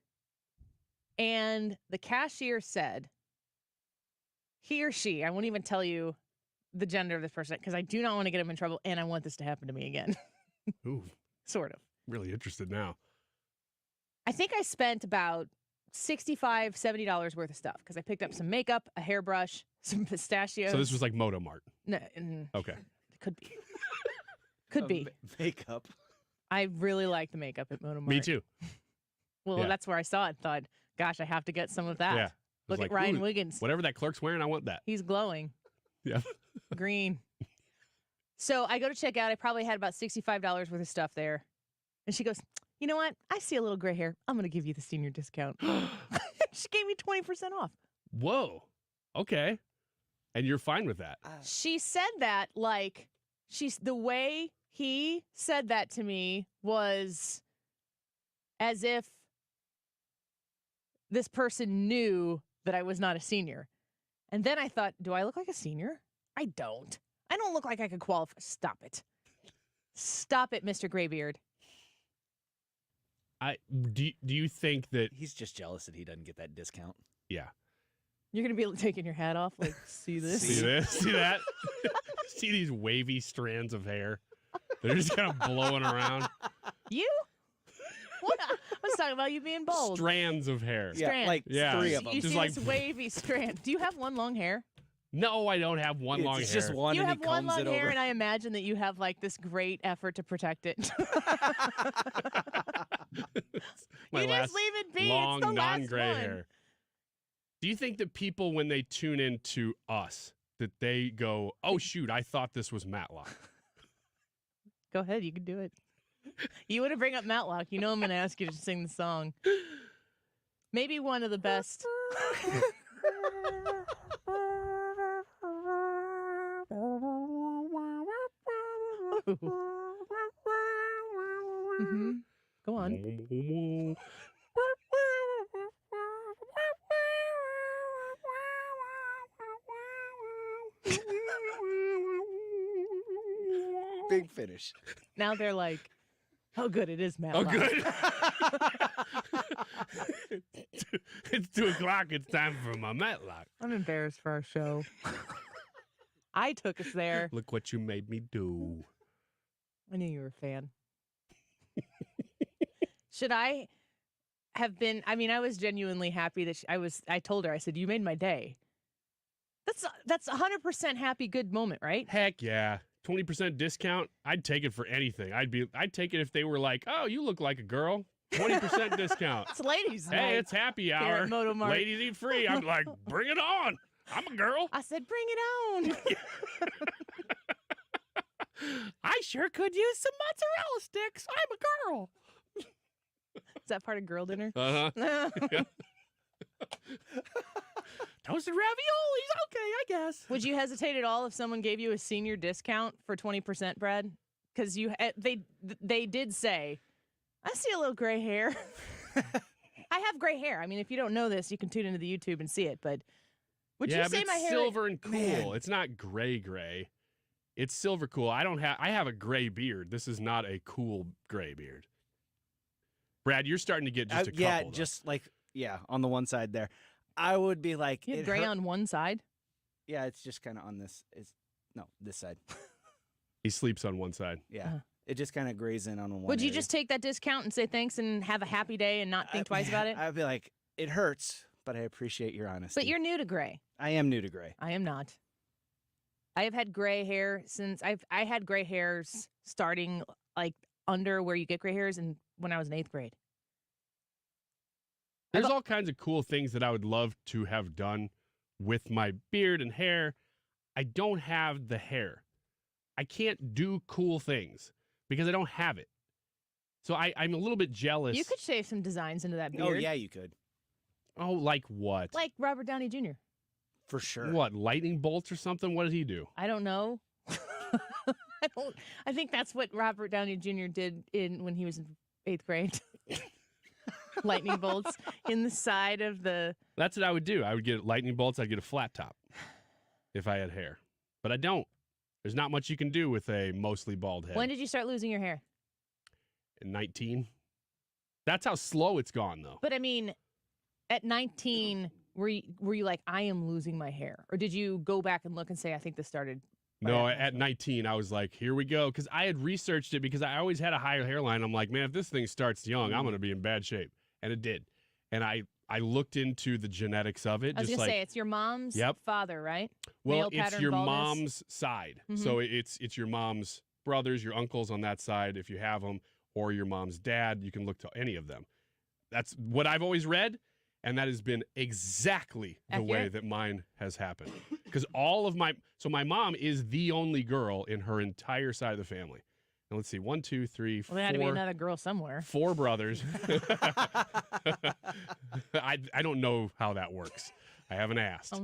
and the cashier said, he or she, I won't even tell you the gender of this person because I do not want to get him in trouble, and I want this to happen to me again. Ooh. Sort of. Really interested now. I think I spent about $65, $70 worth of stuff because I picked up some makeup, a hairbrush, some pistachios. So this was like Motomart. No, Okay. it could be. Could be. Makeup. I really like the makeup at Motomart. Me too. Well, Yeah. that's where I saw it. Thought, gosh, I have to get some of that. Yeah. I was Look at like, Ryan ooh, Wiggins. Whatever that clerk's wearing, I want that. He's glowing. Yeah. Green. So I go to check out. I probably had about $65 worth of stuff there. And she goes, you know what? I see a little gray hair. I'm going to give you the senior discount. She gave me 20% off. Whoa. Okay. And you're fine with that. She said that like the way he said that to me was as if this person knew that I was not a senior. And then I thought, do I look like a senior? I don't. I don't look like I could qualify. Stop it. Stop it, Mr. Graybeard. Do you think that He's just jealous that he doesn't get that discount. Yeah. You're going to be taking your hat off like, see this? See this? See that? See these wavy strands of hair? They're just kind of blowing around. You? What? I was talking about you being bald. Strands of hair. Strands. Like 3 of them. You Just see like- this wavy strand. Do you have one long hair? No, I don't have one long It's hair. just one You and have he one combs long it hair, over. and I imagine that you have like this great effort to protect it. My you last just leave it be. long, It's the last non-gray one. hair. Do you think that people, when they tune into us, that they go, oh, shoot, I thought this was Matlock? Go ahead, you can do it. You want to bring up Matlock. You know I'm going to ask you to sing the song. Maybe one of the best. Mm-hmm. Go on. Big finish. Now they're like, oh, good, it is Matt. Oh, good. It's 2 o'clock. It's time for my Matlock. I'm embarrassed for our show. I took us there. Look what you made me do. I knew you were a fan. Should I have been? I mean, I was genuinely happy that I told her, I said, you made my day. That's 100% happy, good moment, right? Heck yeah. 20% discount. I'd take it for anything. I'd take it if they were like, oh, you look like a girl. 20% discount. It's ladies' night. Hey, it's happy Here hour. at Moto Mart. Ladies eat free. I'm like, bring it on. I'm a girl. I said, bring it on. I sure could use some mozzarella sticks. I'm a girl. Is that part of girl dinner? Uh-huh. Toasted raviolis. Okay, I guess. Would you hesitate at all if someone gave you a senior discount for 20%, Brad? Because they did say, I see a little gray hair. I have gray hair. I mean, if you don't know this, you can tune into the YouTube and see it. But would you say but my it's hair silver and cool? Man. It's not gray. It's silver cool. I have a gray beard. This is not a cool gray beard. Brad, you're starting to get just a couple. Yeah, though. just like on the one side there. I would be like, You have gray on one side? Yeah, it's just kind of on this. This side. He sleeps on one side. Yeah, it just kind of grays in on one. Would you area. just take that discount and say thanks and have a happy day and not think twice about it? I'd be like, it hurts, but I appreciate your honesty. But you're new to gray. I am new to gray. I am not. I have had gray hair since I had gray hairs starting like under where you get gray hairs and when I was in 8th grade. There's all kinds of cool things that I would love to have done with my beard and hair. I don't have the hair. I can't do cool things because I don't have it. So I'm a little bit jealous. You could shave some designs into that beard. Oh, yeah, you could. Oh, like what? Like Robert Downey Jr. For sure. What, lightning bolts or something? What did he do? I don't know. I think that's what Robert Downey Jr. did when he was in 8th grade. Lightning bolts in the side of the... That's what I would do. I would get lightning bolts. I'd get a flat top if I had hair. But I don't. There's not much you can do with a mostly bald head. When did you start losing your hair? At 19. That's how slow it's gone, though. But I mean, at 19, were you like, I am losing my hair? Or did you go back and look and say, I think this started... No, at 19, I was like, here we go. Because I had researched it because I always had a higher hairline. I'm like, man, if this thing starts young, I'm going to be in bad shape. And it did. And I looked into the genetics of it. I was going to say, it's your mom's father, right? Well, Male it's pattern your baldness. mom's side. Mhm. So it's your mom's brothers, your uncles on that side, if you have them, or your mom's dad. You can look to any of them. That's what I've always read. And that has been exactly the way that mine has happened. Because my mom is the only girl in her entire side of the family. And let's see, 1, 2, 3, 4. Well, there had to be another girl somewhere. 4 brothers. I don't know how that works. I haven't asked.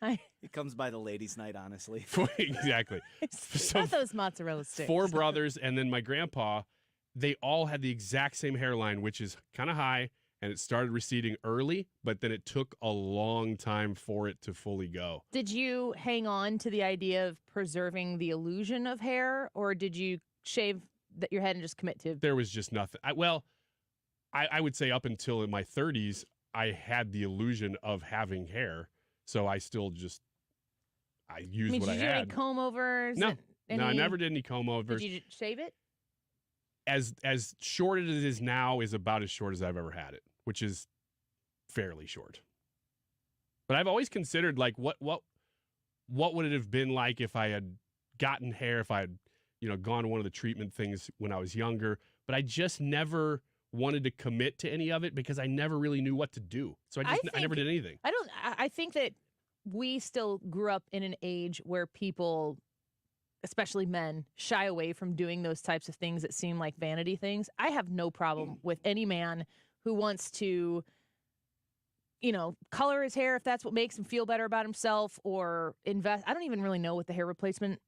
It comes by the ladies' night, honestly. Exactly. Not those mozzarella sticks. 4 brothers, and then my grandpa, they all had the exact same hairline, which is kind of high. And it started receding early, but then it took a long time for it to fully go. Did you hang on to the idea of preserving the illusion of hair, or did you shave your head and just commit to? There was just nothing. I would say up until in my 30s, I had the illusion of having hair, so I still used what I had. Did you do any comb overs? No, I never did any comb overs. Did you shave it? As short as it is now is about as short as I've ever had it, which is fairly short. But I've always considered, like, what would it have been like if I had gotten hair, if I had, gone to one of the treatment things when I was younger. But I just never wanted to commit to any of it because I never really knew what to do. So I never did anything. I think that we still grew up in an age where people, especially men, shy away from doing those types of things that seem like vanity things. I have no problem with any man who wants to, color his hair if that's what makes him feel better about himself, or invest. I don't even really know what the hair replacement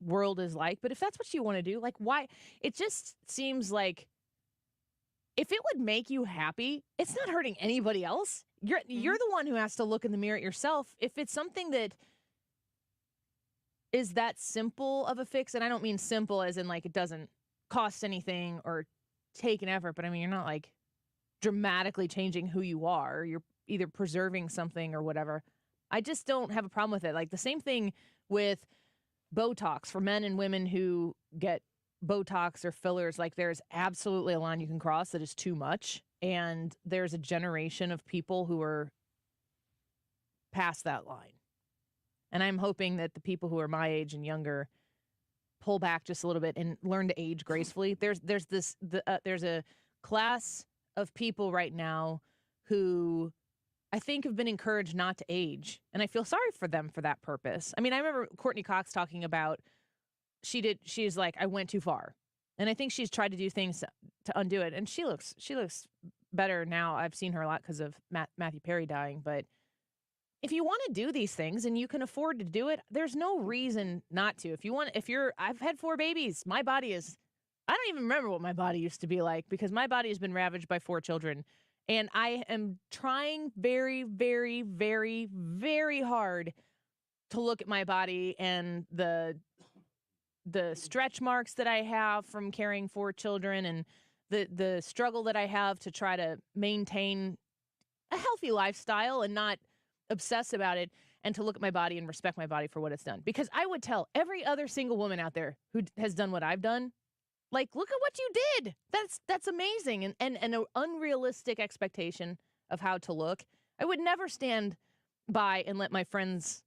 world is like, but if that's what you want to do, like, why? It just seems like if it would make you happy, it's not hurting anybody else. You're the one who has to look in the mirror at yourself. If it's something that is that simple of a fix? And I don't mean simple as in like it doesn't cost anything or take an effort, but I mean, you're not like dramatically changing who you are. You're either preserving something or whatever. I just don't have a problem with it. Like the same thing with Botox for men and women who get Botox or fillers. Like there's absolutely a line you can cross that is too much. And there's a generation of people who are past that line. And I'm hoping that the people who are my age and younger pull back just a little bit and learn to age gracefully. There's a class of people right now who I think have been encouraged not to age. And I feel sorry for them for that purpose. I mean, I remember Courtney Cox talking about she's like, I went too far. And I think she's tried to do things to undo it. And she looks better now. I've seen her a lot because of Matthew Perry dying. But if you want to do these things and you can afford to do it, there's no reason not to. I've had 4 babies. My body is, I don't even remember what my body used to be like because my body has been ravaged by 4 children. And I am trying very, very, very, very hard to look at my body and the stretch marks that I have from carrying 4 children and the struggle that I have to try to maintain a healthy lifestyle and not obsess about it, and to look at my body and respect my body for what it's done. Because I would tell every other single woman out there who has done what I've done, like, look at what you did. That's amazing. And an unrealistic expectation of how to look. I would never stand by and let my friends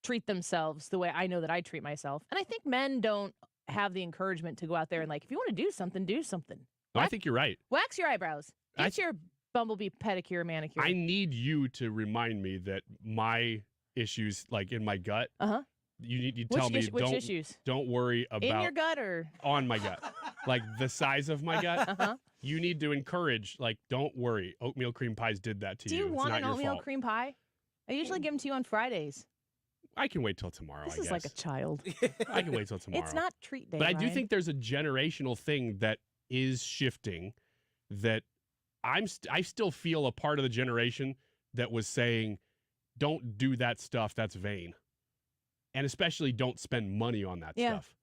treat themselves the way I know that I treat myself. And I think men don't have the encouragement to go out there and, like, if you want to do something, do something. No, I think you're right. Wax your eyebrows. Get your bumblebee pedicure, manicure. I need you to remind me that my issues, like in my gut, you need to tell me, which issues? Don't worry about in your gut or on my gut, like the size of my gut. You need to encourage, like, don't worry. Oatmeal cream pies did that to you. Do you It's want not an your oatmeal fault. cream pie? I usually give them to you on Fridays. I can wait till tomorrow. This I is guess. like a child. I can wait till tomorrow. It's not treat day. But I do Ryan. think there's a generational thing that is shifting. That I still feel a part of the generation that was saying, "Don't do that stuff. That's vain," and especially don't spend money on that stuff.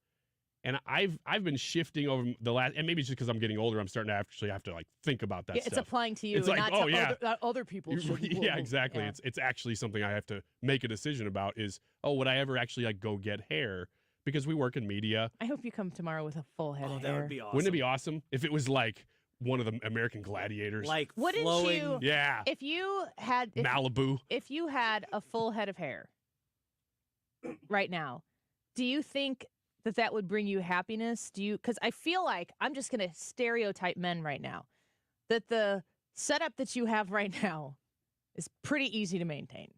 And I've been shifting over the last, and maybe it's just because I'm getting older, I'm starting to actually have to like think about that stuff. It's applying to you, It's and like, not oh, to yeah. other people. Yeah, exactly. Yeah. It's actually something I have to make a decision about. Is would I ever actually like go get hair? Because we work in media. I hope you come tomorrow with a full head of hair. That would be awesome. Wouldn't it be awesome if it was like one of the American Gladiators? Like Wouldn't flowing. you? Yeah. If you had Malibu. If you had a full head of hair right now, do you think that would bring you happiness? Because I feel like I'm just going to stereotype men right now, that the setup that you have right now is pretty easy to maintain.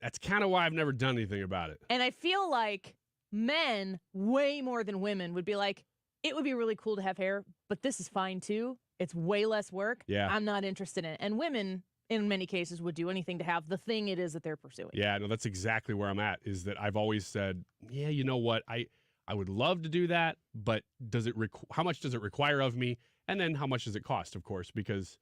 That's kind of why I've never done anything about it. And I feel like men, way more than women, would be like, it would be really cool to have hair, but this is fine too. It's way less work. Yeah. I'm not interested in it. And women, in many cases, would do anything to have the thing it is that they're pursuing. Yeah, no, that's exactly where I'm at, is that I've always said, yeah, you know what? I would love to do that, but how much does it require of me? And then how much does it cost, of course, because,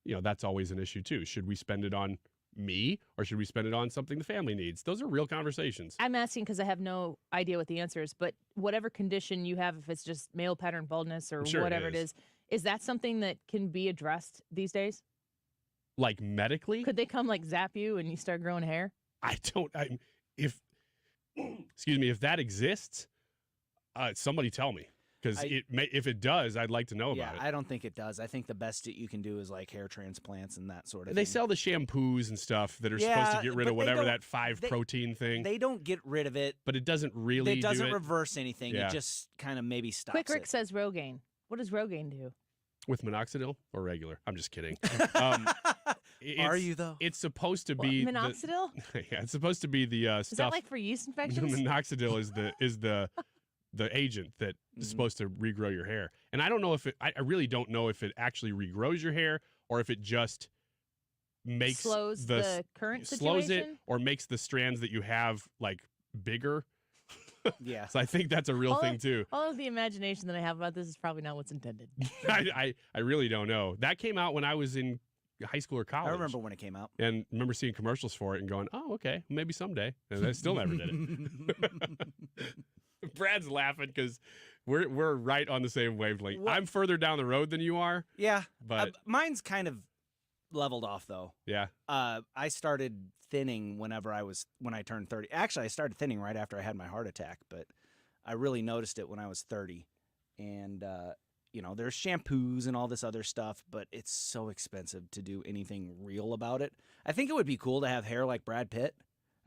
that's always an issue too. Should we spend it on me or should we spend it on something the family needs? Those are real conversations. I'm asking because I have no idea what the answer is, but whatever condition you have, if it's just male pattern baldness or whatever it is that something that can be addressed these days? Like medically? Could they come like zap you and you start growing hair? If that exists, somebody tell me. Because if it does, I'd like to know about it. I don't think it does. I think the best that you can do is like hair transplants and that sort of thing. They sell the shampoos and stuff that are supposed to get rid of whatever that 5-protein thing. They don't get rid of it. But it doesn't really It doesn't reverse anything. Yeah. It just kind of maybe stops Quick Rick it. says Rogaine. What does Rogaine do? With minoxidil or regular? I'm just kidding. Are you, though? It's supposed to be... Minoxidil? Yeah, it's supposed to be the stuff... Is that like for yeast infections? Minoxidil is the agent that is supposed to regrow your hair. And I don't know if I really don't know if it actually regrows your hair or if it just makes slows the current slows situation? it or makes the strands that you have like bigger. Yeah. So I think that's a real thing too. All of the imagination that I have about this is probably not what's intended. I really don't know. That came out when I was in high school or college. I remember when it came out. And remember seeing commercials for it and going, oh, okay, maybe someday. And I still never did it. Brad's laughing because we're right on the same wavelength. What? I'm further down the road than you are. Yeah. But mine's kind of leveled off, though. Yeah. I started thinning when I turned 30. Actually, I started thinning right after I had my heart attack, but I really noticed it when I was 30. And, there's shampoos and all this other stuff, but it's so expensive to do anything real about it. I think it would be cool to have hair like Brad Pitt.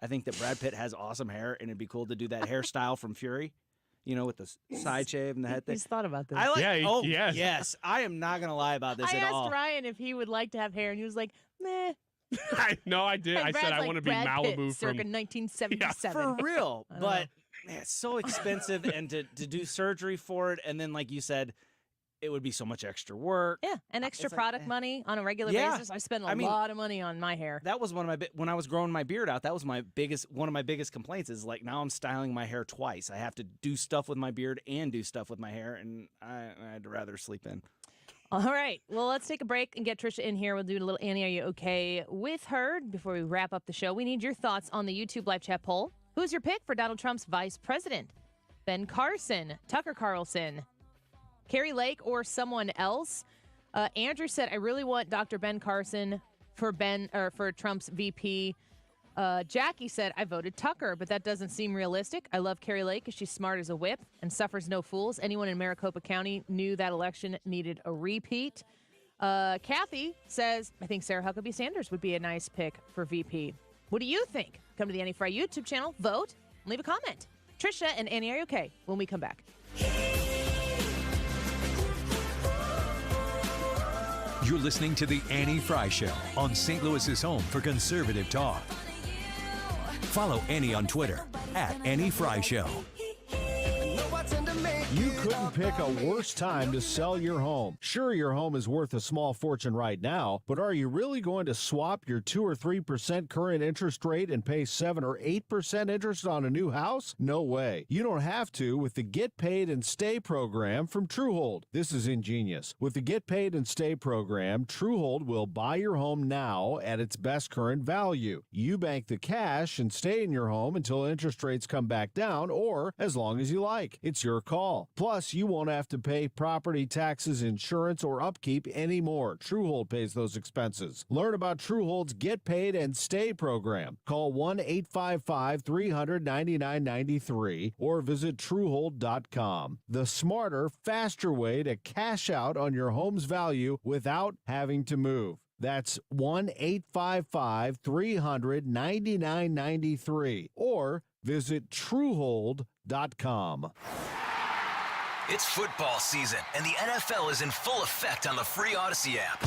I think that Brad Pitt has awesome hair, and it'd be cool to do that hairstyle from Fury, with the side shave and the head thing. He's thought about this. Yes. I am not going to lie about this I at all. asked Ryan if he would like to have hair, and he was like, meh. No, I did. And I said Brad's I like want to be Brad Malibu Pitt, circa from 1977. For real. I don't But know. man, it's so expensive, and to do surgery for it, and then like you said, it would be so much extra work. Yeah, and extra It's like, product money on a regular basis. I spend a lot of money on my hair. That was one of when I was growing my beard out. That was one of my biggest complaints. Is like now I'm styling my hair twice. I have to do stuff with my beard and do stuff with my hair, and I'd rather sleep in. All right. Well, let's take a break and get Trisha in here. We'll do a little Annie, are you okay with her before we wrap up the show. We need your thoughts on the YouTube live chat poll. Who's your pick for Donald Trump's vice president? Ben Carson, Tucker Carlson, Kari Lake, or someone else? Andrew said, I really want Dr. Ben Carson for Trump's VP. Jackie said, I voted Tucker, but that doesn't seem realistic. I love Kari Lake because she's smart as a whip and suffers no fools. Anyone in Maricopa County knew that election needed a repeat. Kathy says, I think Sarah Huckabee Sanders would be a nice pick for VP. What do you think? Come to the Annie Frey YouTube channel, vote, and leave a comment. Trisha and Annie, are you okay when we come back? You're listening to The Annie Frey Show on St. Louis's home for conservative talk. Follow Annie on Twitter @Annie Frey Show. You couldn't pick a worse time to sell your home. Sure, your home is worth a small fortune right now, but are you really going to swap your 2 or 3% current interest rate and pay 7 or 8% interest on a new house? No way. You don't have to with the Get Paid and Stay program from Truehold. This is ingenious. With the Get Paid and Stay program, Truehold will buy your home now at its best current value. You bank the cash and stay in your home until interest rates come back down or as long as you like. It's your call. Plus, you won't have to pay property taxes, insurance, or upkeep anymore. Truehold pays those expenses. Learn about Truehold's Get Paid and Stay program. Call 1-855-300-9993 or visit Truehold.com. The smarter, faster way to cash out on your home's value without having to move. That's 1-855-300-9993 or visit Truehold.com. It's football season, and the NFL is in full effect on the free Odyssey app.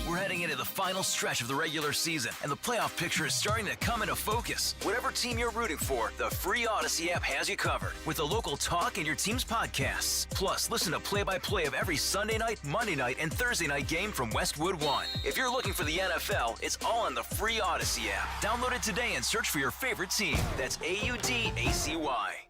We're heading into the final stretch of the regular season, and the playoff picture is starting to come into focus. Whatever team you're rooting for, the free Odyssey app has you covered with the local talk and your team's podcasts. Plus, listen to play-by-play of every Sunday night, Monday night, and Thursday night game from Westwood One. If you're looking for the NFL, it's all on the free Odyssey app. Download it today and search for your favorite team. That's AUDACY.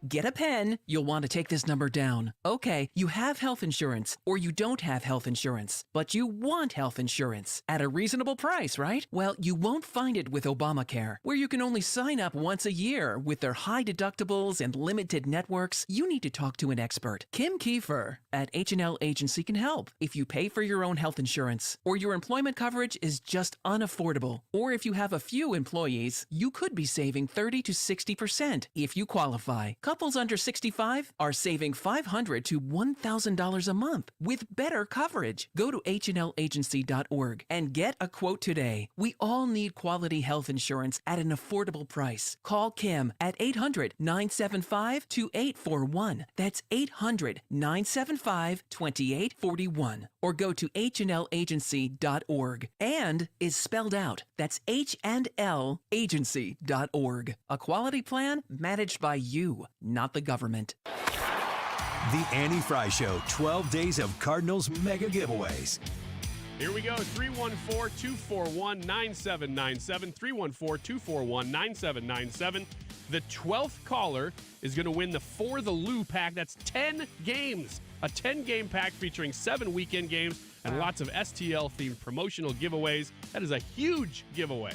Get a pen. You'll want to take this number down. Okay, you have health insurance, or you don't have health insurance, but you want health insurance at a reasonable price, right? Well, you won't find it with Obamacare, where you can only sign up once a year with their high deductibles and limited networks. You need to talk to an expert. Kim Kiefer at H&L Agency can help if you pay for your own health insurance, or your employment coverage is just unaffordable, or if you have a few employees, you could be saving 30 to 60% if you qualify. Couples under 65 are saving $500 to $1,000 a month with better coverage. Go to hnlagency.org and get a quote today. We all need quality health insurance at an affordable price. Call Kim at 800-975-2841. That's 800-975-2841. Or go to hnlagency.org. And is spelled out. That's hnlagency.org. A quality plan managed by you, not the government. The Annie Frey Show, 12 days of Cardinals mega giveaways. Here we go, 314-241-9797, 314-241-9797. The 12th caller is going to win the For the Lou pack. That's 10 games. A 10-game pack featuring 7 weekend games and lots of STL-themed promotional giveaways. That is a huge giveaway.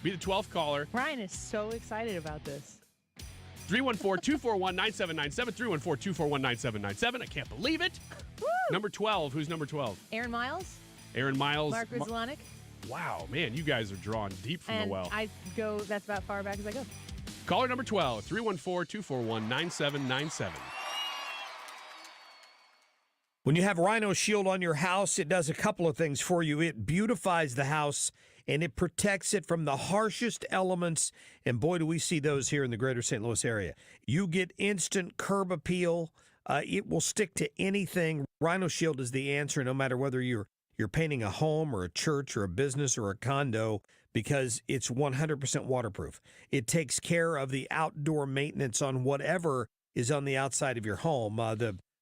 Be the 12th caller. Ryan is so excited about this. 314-241-9797. 314-241-9797. I can't believe it. Woo! Number 12. Who's number 12? Aaron Miles. Aaron Miles. Mark Rizalonic. Wow, man, you guys are drawing deep from And the well. that's about far back as I go. Caller number 12, 314-241-9797. When you have Rhino Shield on your house, it does a couple of things for you. It beautifies the house, and it protects it from the harshest elements. And boy, do we see those here in the greater St. Louis area. You get instant curb appeal. It will stick to anything. Rhino Shield is the answer, no matter whether you're painting a home or a church or a business or a condo, because it's 100% waterproof. It takes care of the outdoor maintenance on whatever is on the outside of your home.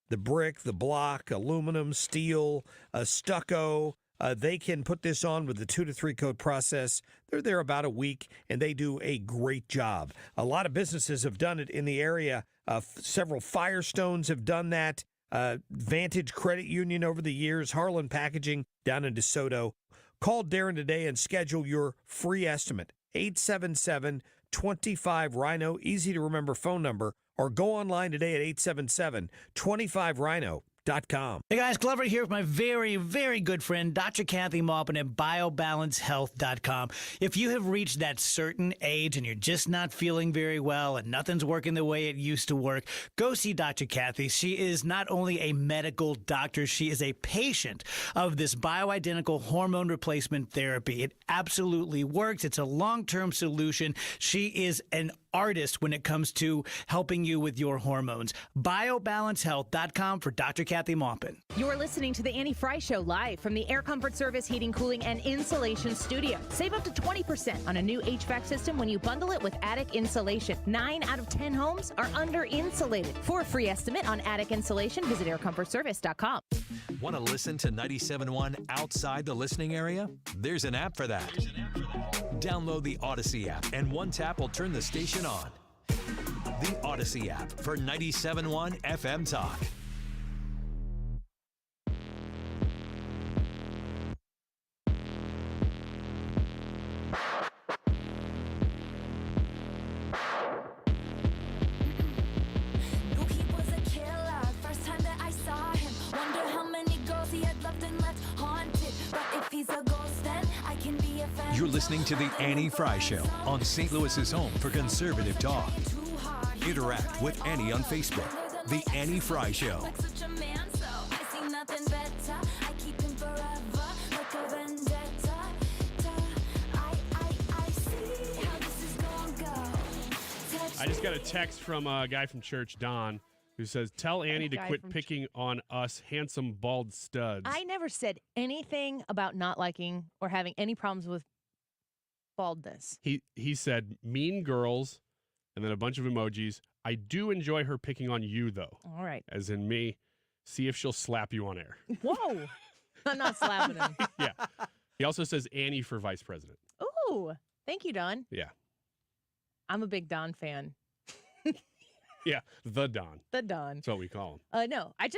The brick, the block, aluminum, steel, stucco. They can put this on with the 2 to 3 coat process. They're there about a week, and they do a great job. A lot of businesses have done it in the area. Several Firestones have done that. Vantage Credit Union over the years, Harlan Packaging down in DeSoto. Call Darren today and schedule your free estimate. 877-25-RHINO, easy to remember phone number, or go online today at 877-25-RHINO.com. Hey guys, Glover here with my very, very good friend, Dr. Kathy Maupin at BioBalanceHealth.com. If you have reached that certain age and you're just not feeling very well and nothing's working the way it used to work, go see Dr. Kathy. She is not only a medical doctor, she is a patient of this bioidentical hormone replacement therapy. It absolutely works. It's a long-term solution. She is an artist when it comes to helping you with your hormones. BioBalanceHealth.com for Dr. Kathy Maupin. You're listening to the Annie Frey Show live from the Air Comfort Service Heating, Cooling, and Insulation Studio. Save up to 20% on a new HVAC system when you bundle it with attic insulation. 9 out of 10 homes are under-insulated. For a free estimate on attic insulation, visit aircomfortservice.com. Want to listen to 97.1 outside the listening area? There's an app for that. Download the Odyssey app, and one tap will turn the station on. The Odyssey app for 97.1 FM Talk. You're listening to the Annie Frey Show on St. Louis's home for conservative talk. Interact with Annie on Facebook. The Annie Frey Show. I just got a text from a guy from church, Don, who says, tell Annie to quit picking on us handsome bald studs. I never said anything about not liking or having any problems with baldness. He said, mean girls, and then a bunch of emojis. I do enjoy her picking on you, though. All right. As in me. See if she'll slap you on air. Whoa. I'm not slapping him. Yeah. He also says Annie for vice president. Ooh. Thank you, Don. Yeah. I'm a big Don fan. Yeah, the Don. The Don. That's what we call him. No, I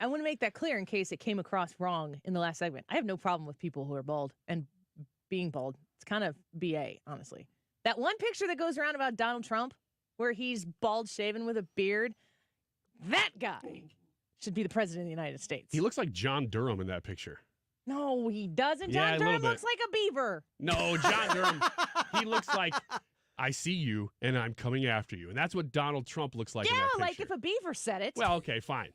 want to make that clear in case it came across wrong in the last segment. I have no problem with people who are bald and being bald. It's kind of BA, honestly. That one picture that goes around about Donald Trump where he's bald shaven with a beard, that guy should be the president of the United States. He looks like John Durham in that picture. No, he doesn't. Yeah, John Durham looks like a beaver. No, John Durham, he looks like, I see you and I'm coming after you. And that's what Donald Trump looks like in that picture. Like if a beaver said it. Well, okay, fine.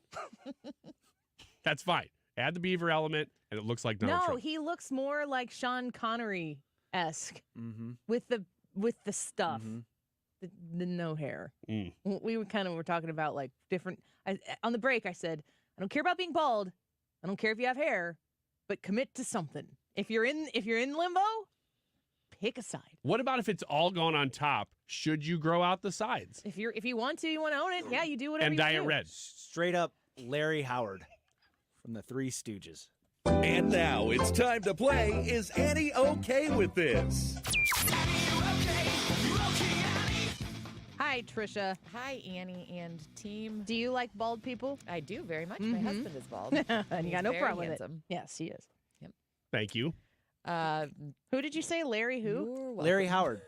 That's fine. Add the beaver element and it looks like Donald Trump. No, he looks more like Sean Connery-esque with the stuff. The no hair. We were talking about like different. On the break, I said, I don't care about being bald. I don't care if you have hair, but commit to something. If you're in limbo, pick a side. What about if it's all gone on top? Should you grow out the sides? If you want to own it. Yeah, you do whatever. And you dye do. it red. Straight up Larry Howard from the Three Stooges. And now it's time to play Is Annie Okay With This? Hi, Hi, Trisha. Hi, Annie and team. Do you like bald people? I do very much. My husband is bald. And you got no problem with it. Yes, he is. Yep. Thank you. Who did you say? Larry who? Larry Howard.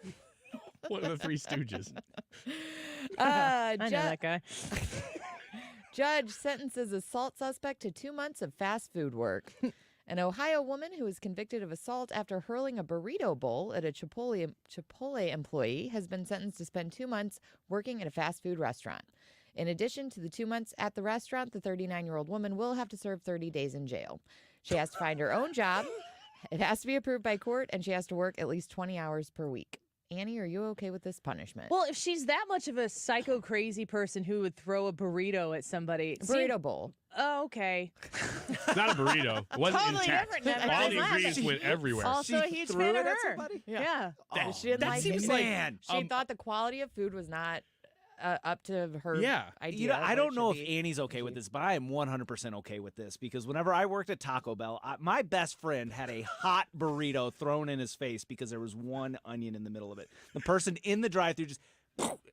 One of the Three Stooges. I know that guy. Judge sentences assault suspect to 2 months of fast food work. An Ohio woman who was convicted of assault after hurling a burrito bowl at a Chipotle employee has been sentenced to spend 2 months working at a fast food restaurant. In addition to the 2 months at the restaurant, the 39-year-old woman will have to serve 30 days in jail. She has to find her own job. It has to be approved by court, and she has to work at least 20 hours per week. Annie, are you okay with this punishment? Well, if she's that much of a psycho crazy person who would throw a burrito at somebody. Burrito bowl. Oh, okay. It's not a burrito. It wasn't Totally intact. different than All the that. ingredients went everywhere. Also a huge fan of her. Yeah. She didn't that like seems it. like- She thought the quality of food was not up to her idea. You know, of I what don't it know if should be. Annie's okay with this, but I am 100% okay with this because whenever I worked at Taco Bell, my best friend had a hot burrito thrown in his face because there was one onion in the middle of it. The person in the drive-thru just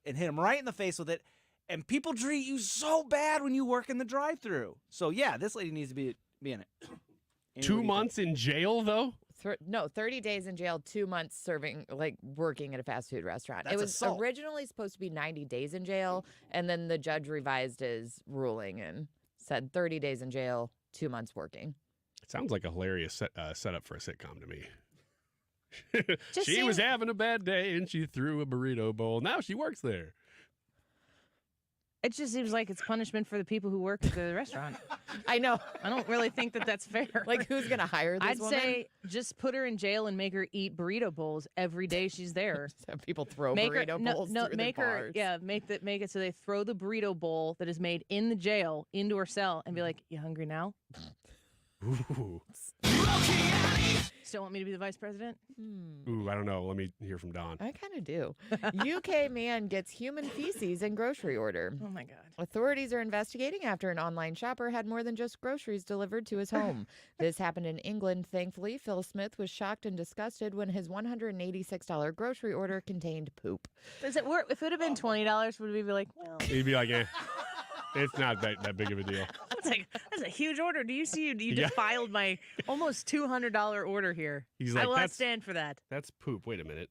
and hit him right in the face with it. And people treat you so bad when you work in the drive-thru. So yeah, this lady needs to be in it. Annie, what 2 do you months in jail, though? No, 30 days in jail, 2 months serving, working at a fast food restaurant. That's it was assault. originally supposed to be 90 days in jail, and then the judge revised his ruling and said 30 days in jail, 2 months working. It sounds like a hilarious setup for a sitcom to me. Just She was seems- having a bad day and she threw a burrito bowl. Now she works there. It just seems like it's punishment for the people who work at the restaurant. I know. I don't really think that that's fair. Like, who's going to hire this I'd woman? say just put her in jail and make her eat burrito bowls every day she's there. Have people throw Make her, burrito no, bowls no, through make the her, bars. yeah, make it so they throw the burrito bowl that is made in the jail into her cell and be like, "You hungry now? Ooh. Still want me to be the vice president?" Ooh, I don't know. Let me hear from Don. I kind of do. UK man gets human feces in grocery order. Oh my God. Authorities are investigating after an online shopper had more than just groceries delivered to his home. This happened in England, thankfully. Phil Smith was shocked and disgusted when his $186 grocery order contained poop. Does it work? If it would have been $20, would we be like, well, He'd be like, it's not that big of a deal. that's a huge order. Do you see you Yeah. just filed my almost $200 order here? He's I like, will not that's- stand for that. That's poop. Wait a minute.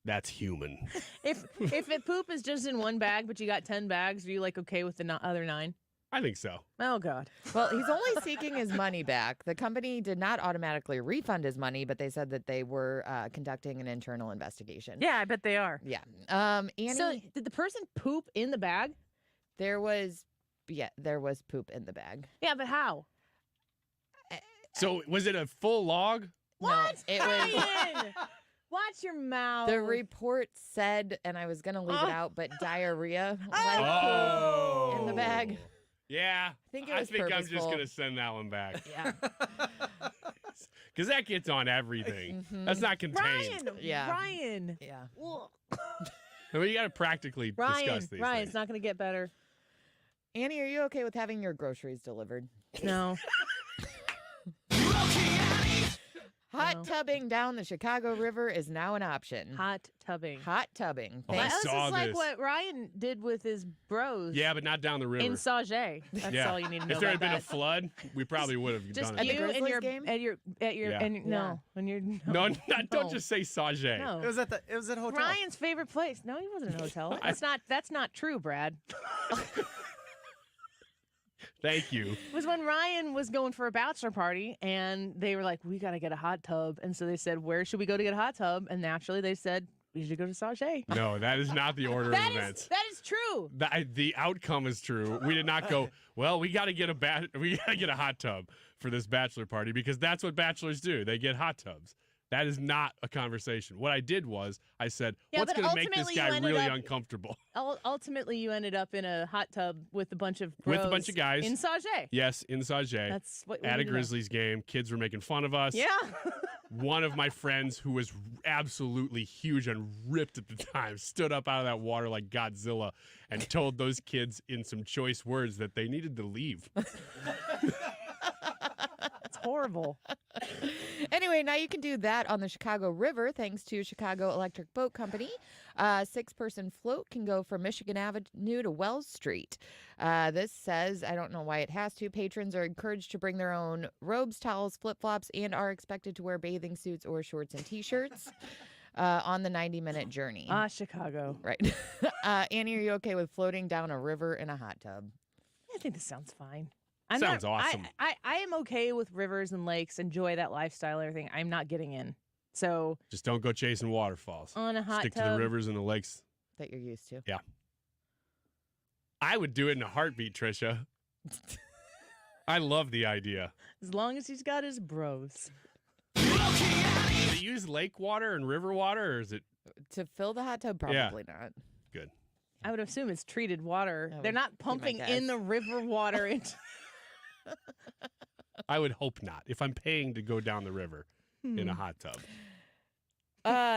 That's human. If it poop is just in one bag, but you got 10 bags, are you like okay with the other 9? I think so. Oh God. Well, he's only seeking his money back. The company did not automatically refund his money, but they said that they were conducting an internal investigation. Yeah, I bet they are. Yeah. Annie, So did the person poop in the bag? there was poop in the bag. Yeah, but how? So was it a full log? What? it was. Ryan! Watch your mouth. The report said, and I was gonna leave it out, but diarrhea Oh. in the bag. Yeah. I think it was I'm just purposeful. going to send that one back. Yeah. Because that gets on everything. That's not contained. Ryan. Yeah. Ryan. Yeah. I mean, you got to practically discuss these Ryan, things. it's not going to get better. Annie, are you okay with having your groceries delivered? No. Hot tubbing down the Chicago River is now an option. Hot tubbing. Hot tubbing. Oh, I Well, this saw is like this. what Ryan did with his bros. Yeah, but not down the river. In Sauget. That's yeah. all you need to know If there had about been a that. flood, we probably would have Just done it. you and Grizzlies your game? at your Yeah. and no, when you're No, don't just say Sauget. No. It was at a hotel. Ryan's favorite place. No, he wasn't in a hotel. That's not true, Brad. Thank you. It was when Ryan was going for a bachelor party, and they were like, "We got to get a hot tub," and so they said, "Where should we go to get a hot tub?" And naturally, they said, "We should go to Sauget." No, that is not the order of events. That is true. The outcome is true. We did not go, well, we got to get a hot tub for this bachelor party because that's what bachelors do. They get hot tubs. That is not a conversation. What I did was I said, Yeah, what's but going to make this ultimately you guy ended really up- uncomfortable? Ultimately, you ended up in a hot tub with a bunch of bros With a bunch of guys. in Sauget. Yes, in Sauget. That's what we At a need to know. Grizzlies game. Kids were making fun of us. Yeah. One of my friends who was absolutely huge and ripped at the time stood up out of that water like Godzilla and told those kids in some choice words that they needed to leave. That's horrible. Anyway, now you can do that on the Chicago River thanks to Chicago Electric Boat Company. A 6-person float can go from Michigan Avenue to Wells Street. This says, I don't know why it has to, patrons are encouraged to bring their own robes, towels, flip-flops, and are expected to wear bathing suits or shorts and T-shirts on the 90-minute journey. Chicago. Right. Annie, are you okay with floating down a river in a hot tub? I think this sounds fine. Sounds awesome. I am okay with rivers and lakes, enjoy that lifestyle and everything. I'm not getting in. So Just don't go chasing waterfalls. on a hot Stick tub. to the rivers and the lakes. That you're used to. Yeah. I would do it in a heartbeat, Trisha. I love the idea. As long as he's got his bros. Do they use lake water and river water, or is it? To fill the hot tub? Probably not. Good. I would assume it's treated water. That They're would not be my pumping guess. in the river water into I would hope not. If I'm paying to go down the river in a hot tub.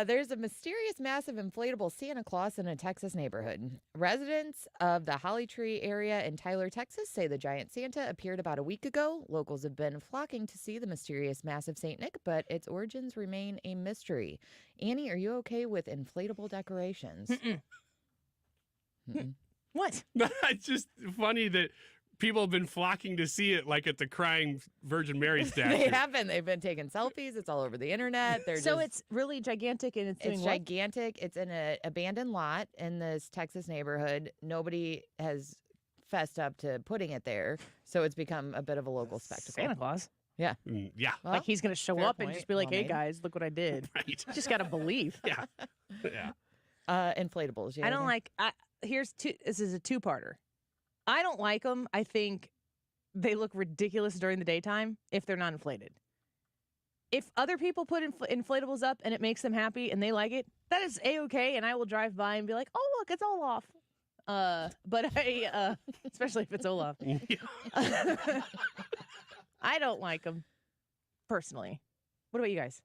There's a mysterious, massive inflatable Santa Claus in a Texas neighborhood. Residents of the Holly Tree area in Tyler, Texas, say the giant Santa appeared about a week ago. Locals have been flocking to see the mysterious, massive Saint Nick, but its origins remain a mystery. Annie, are you okay with inflatable decorations? What? It's just funny that people have been flocking to see it, like at the crying Virgin Mary statue. They have been. They've been taking selfies. It's all over the internet. So it's really gigantic and it's doing what? gigantic. It's in an abandoned lot in this Texas neighborhood. Nobody has fessed up to putting it there, so it's become a bit of a local spectacle. Santa Claus. Yeah. Yeah. Well, Like he's going to show fair up and point. just be like, Well hey, made. guys, look what I did. Right. Just got to believe. Yeah. Yeah. Inflatables. Yeah. I don't like. This is a two-parter. I don't like them. I think they look ridiculous during the daytime if they're not inflated. If other people put inflatables up and it makes them happy and they like it, that is A-okay, and I will drive by and be like, oh, look, it's Olaf. But I, especially if it's Olaf. I don't like them, personally. What about you guys?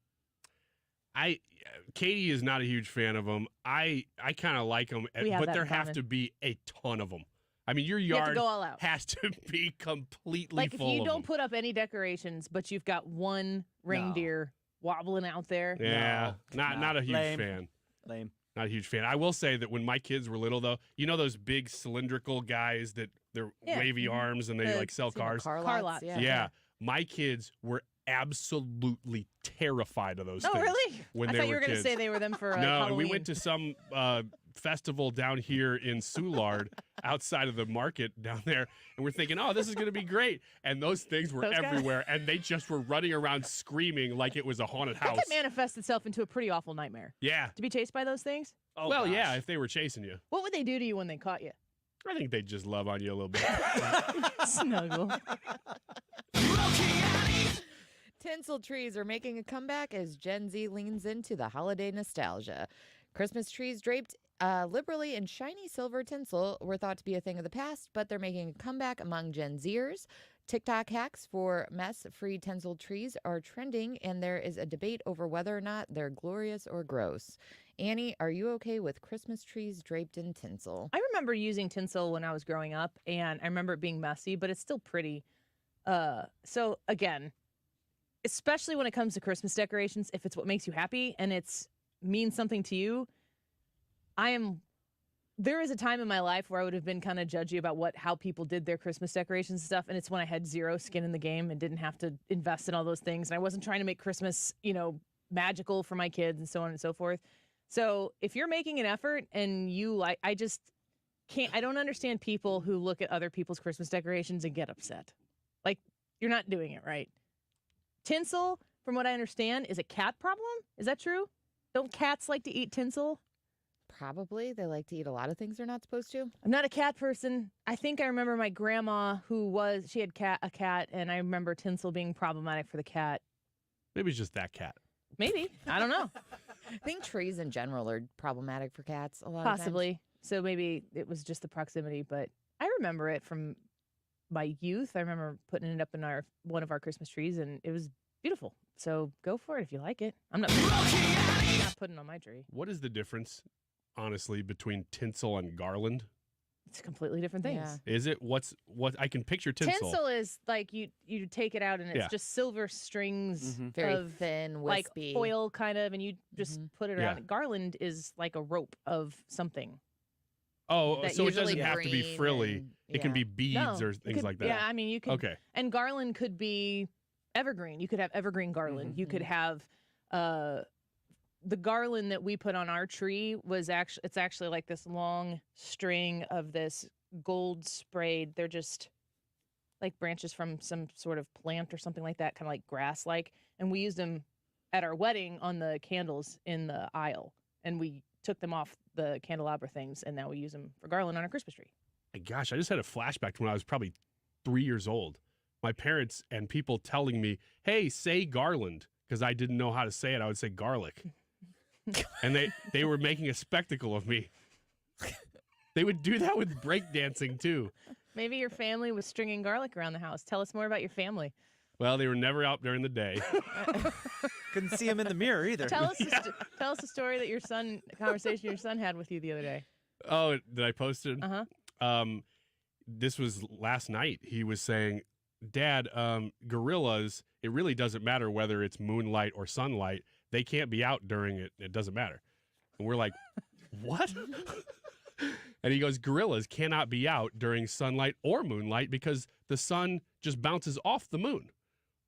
Katie is not a huge fan of them. I kind of like them, We have but that there in have common. to be a ton of them. I mean, your You have to yard go all out. has to be completely Like if full you of don't them. put up any decorations, but you've got one reindeer wobbling out there. Yeah, not a huge Lame. fan. Lame. Not a huge fan. I will say that when my kids were little, though, you know those big cylindrical guys that they're Yeah. wavy Mhm. arms and they like sell cars. Car Car lots. lots. Yeah. My kids were absolutely terrified of those Oh, things. really? When I they thought you were were going to kids. say they were them for No, and Halloween. we went to some festival down here in Soulard outside of the market down there, and we're thinking, oh, this is going to be great. And those things were Those guys? everywhere, and they just were running around screaming like it was a haunted That house. could manifest itself into a pretty awful nightmare. Yeah. To be chased by those things? Oh, well, gosh. yeah, if they were chasing you. What would they do to you when they caught you? I think they'd just love on you a little bit. Snuggle. Tinsel trees are making a comeback as Gen Z leans into the holiday nostalgia. Christmas trees draped liberally in shiny silver tinsel were thought to be a thing of the past, but they're making a comeback among Gen Zers. TikTok hacks for mess-free tinsel trees are trending, and there is a debate over whether or not they're glorious or gross. Annie, are you okay with Christmas trees draped in tinsel? I remember using tinsel when I was growing up, and I remember it being messy, but it's still pretty. So again, especially when it comes to Christmas decorations, if it's what makes you happy and it's means something to you, there is a time in my life where I would have been kind of judgy about how people did their Christmas decorations and stuff, and it's when I had zero skin in the game and didn't have to invest in all those things, and I wasn't trying to make Christmas, magical for my kids and so on and so forth. So if you're making an effort and I just can't. I don't understand people who look at other people's Christmas decorations and get upset. Like, you're not doing it right. Tinsel, from what I understand, is a cat problem. Is that true? Don't cats like to eat tinsel? Probably. They like to eat a lot of things they're not supposed to. I'm not a cat person. I think I remember my grandma she had a cat, and I remember tinsel being problematic for the cat. Maybe it's just that cat. Maybe. I don't know. I think trees in general are problematic for cats a lot of times. Possibly. So maybe it was just the proximity, but I remember it from my youth. I remember putting it up in one of our Christmas trees, and it was beautiful. So go for it if you like it. I'm not putting it on my tree. What is the difference, honestly, between tinsel and garland? It's completely different things. Yeah. Is it? What I can picture tinsel. Tinsel is like you take it out and it's Yeah. just silver strings Very of thin, like wispy. foil kind of, and you just put it Yeah. around. Garland is like a rope of something. Oh, that so it usually doesn't have to be green frilly. and- It can yeah. be beads No, or it things could- like that. Yeah, I mean you could. Okay. And garland could be evergreen. You could have evergreen garland. You could have the garland that we put on our tree was actually like this long string of this gold sprayed. They're just like branches from some sort of plant or something like that, kind of like grass like. And we used them at our wedding on the candles in the aisle. And we took them off the candelabra things, and now we use them for garland on our Christmas tree. My gosh, I just had a flashback to when I was probably 3 years old. My parents and people telling me, "Hey, say garland," because I didn't know how to say it. I would say garlic, and they were making a spectacle of me. They would do that with breakdancing too. Maybe your family was stringing garlic around the house. Tell us more about your family. Well, they were never out during the day. Couldn't see him in the mirror either. Tell us the story that conversation your son had with you the other day. Oh, did I post it? Uh-huh. This was last night. He was saying, "Dad, gorillas, it really doesn't matter whether it's moonlight or sunlight. They can't be out during it. It doesn't matter." And we're like, "What?" And he goes, "Gorillas cannot be out during sunlight or moonlight because the sun just bounces off the moon."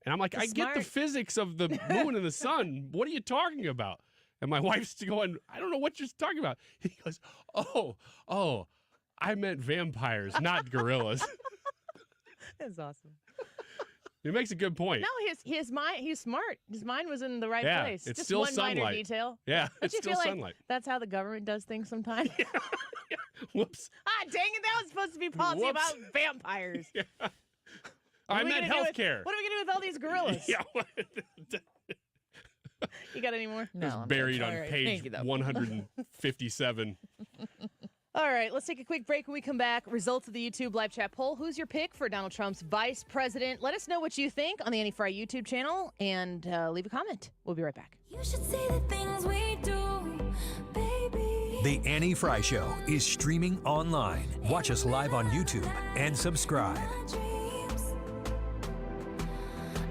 And I'm like, "I get the physics of the moon and the sun. What are you talking about?" And my wife's going, "I don't know what you're talking about." He goes, Oh, I meant vampires, not gorillas." That's awesome. He makes a good point. No, his mind. He's smart. His mind was in the right Yeah, place. it's Just still one minor sunlight. detail. Yeah, Don't it's you still feel like sunlight. that's how the government does things sometimes? Whoops. Ah, dang it! That was supposed to be policy Whoops. about vampires. I meant healthcare. What are we gonna do with all these gorillas? Yeah. You got any more? It's buried on page 157. All right, let's take a quick break. When we come back, results of the YouTube live chat poll. Who's your pick for Donald Trump's vice president? Let us know what you think on the Annie Frey YouTube channel and leave a comment. We'll be right back. You should say the things we do, baby. The Annie Frey Show is streaming online. Watch us live on YouTube and subscribe.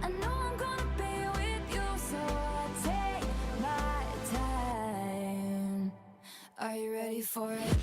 I know I'm gonna be with you, so I take my time. Are you ready for it?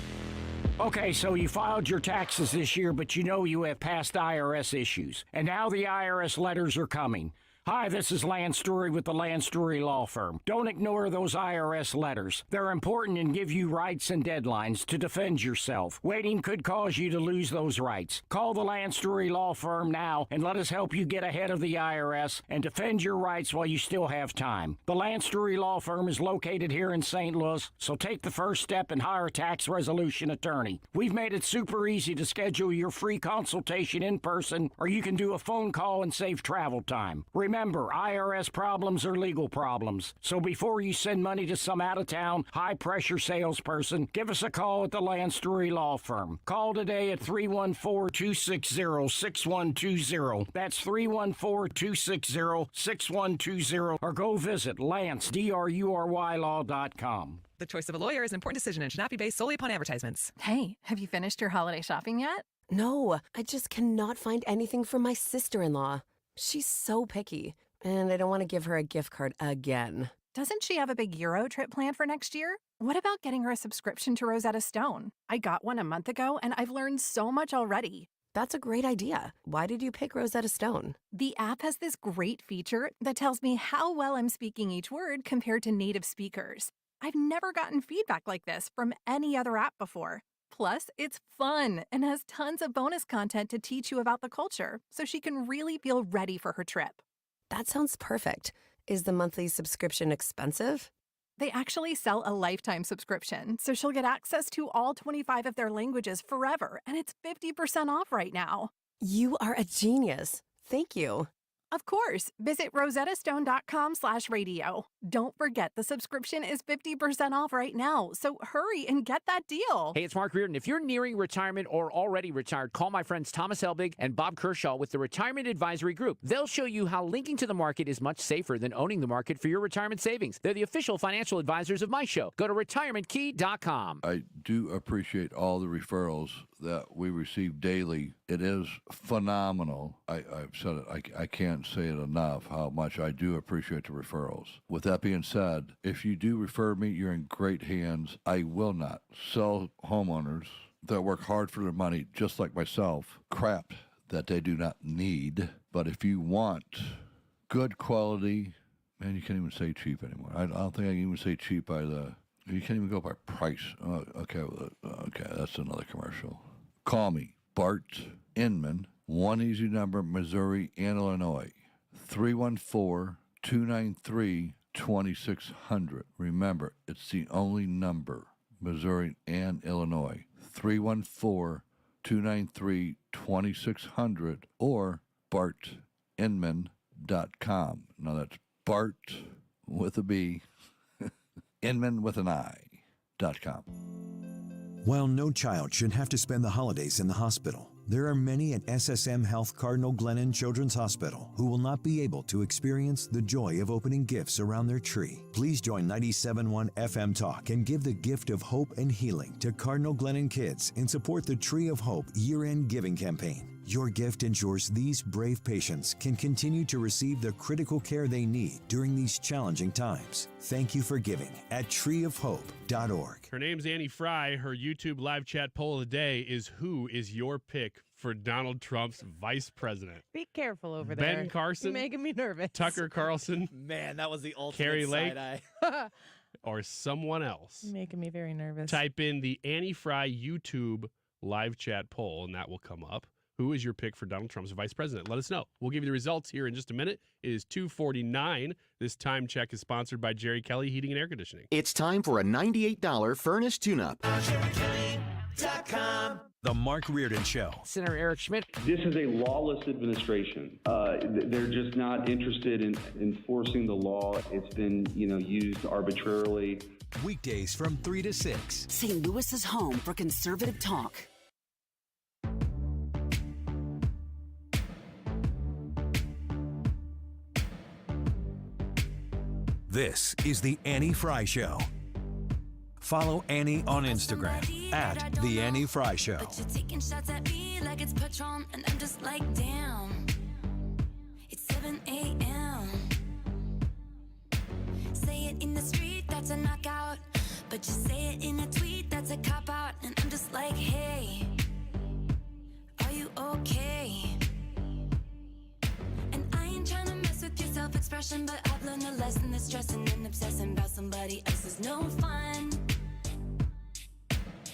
Okay, so you filed your taxes this year, but you know you have past IRS issues. And now the IRS letters are coming. Hi, this is Lance Story with the Lance Story Law Firm. Don't ignore those IRS letters. They're important and give you rights and deadlines to defend yourself. Waiting could cause you to lose those rights. Call the Lance Story Law Firm now and let us help you get ahead of the IRS and defend your rights while you still have time. The Lance Story Law Firm is located here in St. Louis, so take the first step and hire a tax resolution attorney. We've made it super easy to schedule your free consultation in person, or you can do a phone call and save travel time. Remember, IRS problems are legal problems. So before you send money to some out-of-town, high-pressure salesperson, give us a call at the Lance Story Law Firm. Call today at 314-260-6120. That's 314-260-6120. Or go visit LanceDruryLaw.com. The choice of a lawyer is an important decision and should not be based solely upon advertisements. Hey, have you finished your holiday shopping yet? No, I just cannot find anything for my sister-in-law. She's so picky, and I don't want to give her a gift card again. Doesn't she have a big Euro trip planned for next year? What about getting her a subscription to Rosetta Stone? I got one a month ago, and I've learned so much already. That's a great idea. Why did you pick Rosetta Stone? The app has this great feature that tells me how well I'm speaking each word compared to native speakers. I've never gotten feedback like this from any other app before. Plus, it's fun and has tons of bonus content to teach you about the culture, so she can really feel ready for her trip. That sounds perfect. Is the monthly subscription expensive? They actually sell a lifetime subscription, so she'll get access to all 25 of their languages forever, and it's 50% off right now. You are a genius. Thank you. Of course. Visit rosettastone.com/radio. Don't forget the subscription is 50% off right now, so hurry and get that deal. Hey, it's Mark Reardon. If you're nearing retirement or already retired, call my friends Thomas Helbig and Bob Kershaw with the Retirement Advisory Group. They'll show you how linking to the market is much safer than owning the market for your retirement savings. They're the official financial advisors of my show. Go to retirementkey.com. I do appreciate all the referrals that we receive daily. It is phenomenal. I've said it. I can't say it enough how much I do appreciate the referrals. With that being said, if you do refer me, you're in great hands. I will not sell homeowners that work hard for their money, just like myself, crap that they do not need. But if you want good quality, man, you can't even say cheap anymore. I don't think I can even say cheap by you can't even go by price. Okay, that's another commercial. Call me, Bart Inman, one easy number, Missouri and Illinois, 314-293-2600. Remember, it's the only number, Missouri and Illinois, 314-293-2600 or bartinman.com. Now that's Bart with a B, Inman with an I.com. While no child should have to spend the holidays in the hospital, there are many at SSM Health Cardinal Glennon Children's Hospital who will not be able to experience the joy of opening gifts around their tree. Please join 97.1 FM Talk and give the gift of hope and healing to Cardinal Glennon kids and support the Tree of Hope year-end giving campaign. Your gift ensures these brave patients can continue to receive the critical care they need during these challenging times. Thank you for giving at treeofhope.org. Her name's Annie Frey. Her YouTube live chat poll of the day is, who is your pick for Donald Trump's vice president? Be careful over there. Ben Carson? You're making me nervous. Tucker Carlson? Man, that was the ultimate Kari Lake? side-eye. Or someone else? You're making me very nervous. Type in the Annie Frey YouTube live chat poll, and that will come up. Who is your pick for Donald Trump's vice president? Let us know. We'll give you the results here in just a minute. It is 2:49. This time check is sponsored by Jerry Kelly Heating and Air Conditioning. It's time for a $98 furnace tune-up. The Mark Reardon Show. Senator Eric Schmidt. This is a lawless administration. They're just not interested in enforcing the law. It's been, used arbitrarily. Weekdays from 3 to 6. St. Louis's home for conservative talk. This is the Annie Frey Show. Follow Annie on Instagram at The Annie Frey Show. But you're taking shots at me like it's Patron, and I'm just like, damn. It's 7 a.m. Say it in the street, that's a knockout. But you say it in a tweet, that's a cop-out. And I'm just like, hey, are you okay? And I ain't trying to mess with your self-expression, but I've learned a lesson that stressing and obsessing about somebody else is no fun.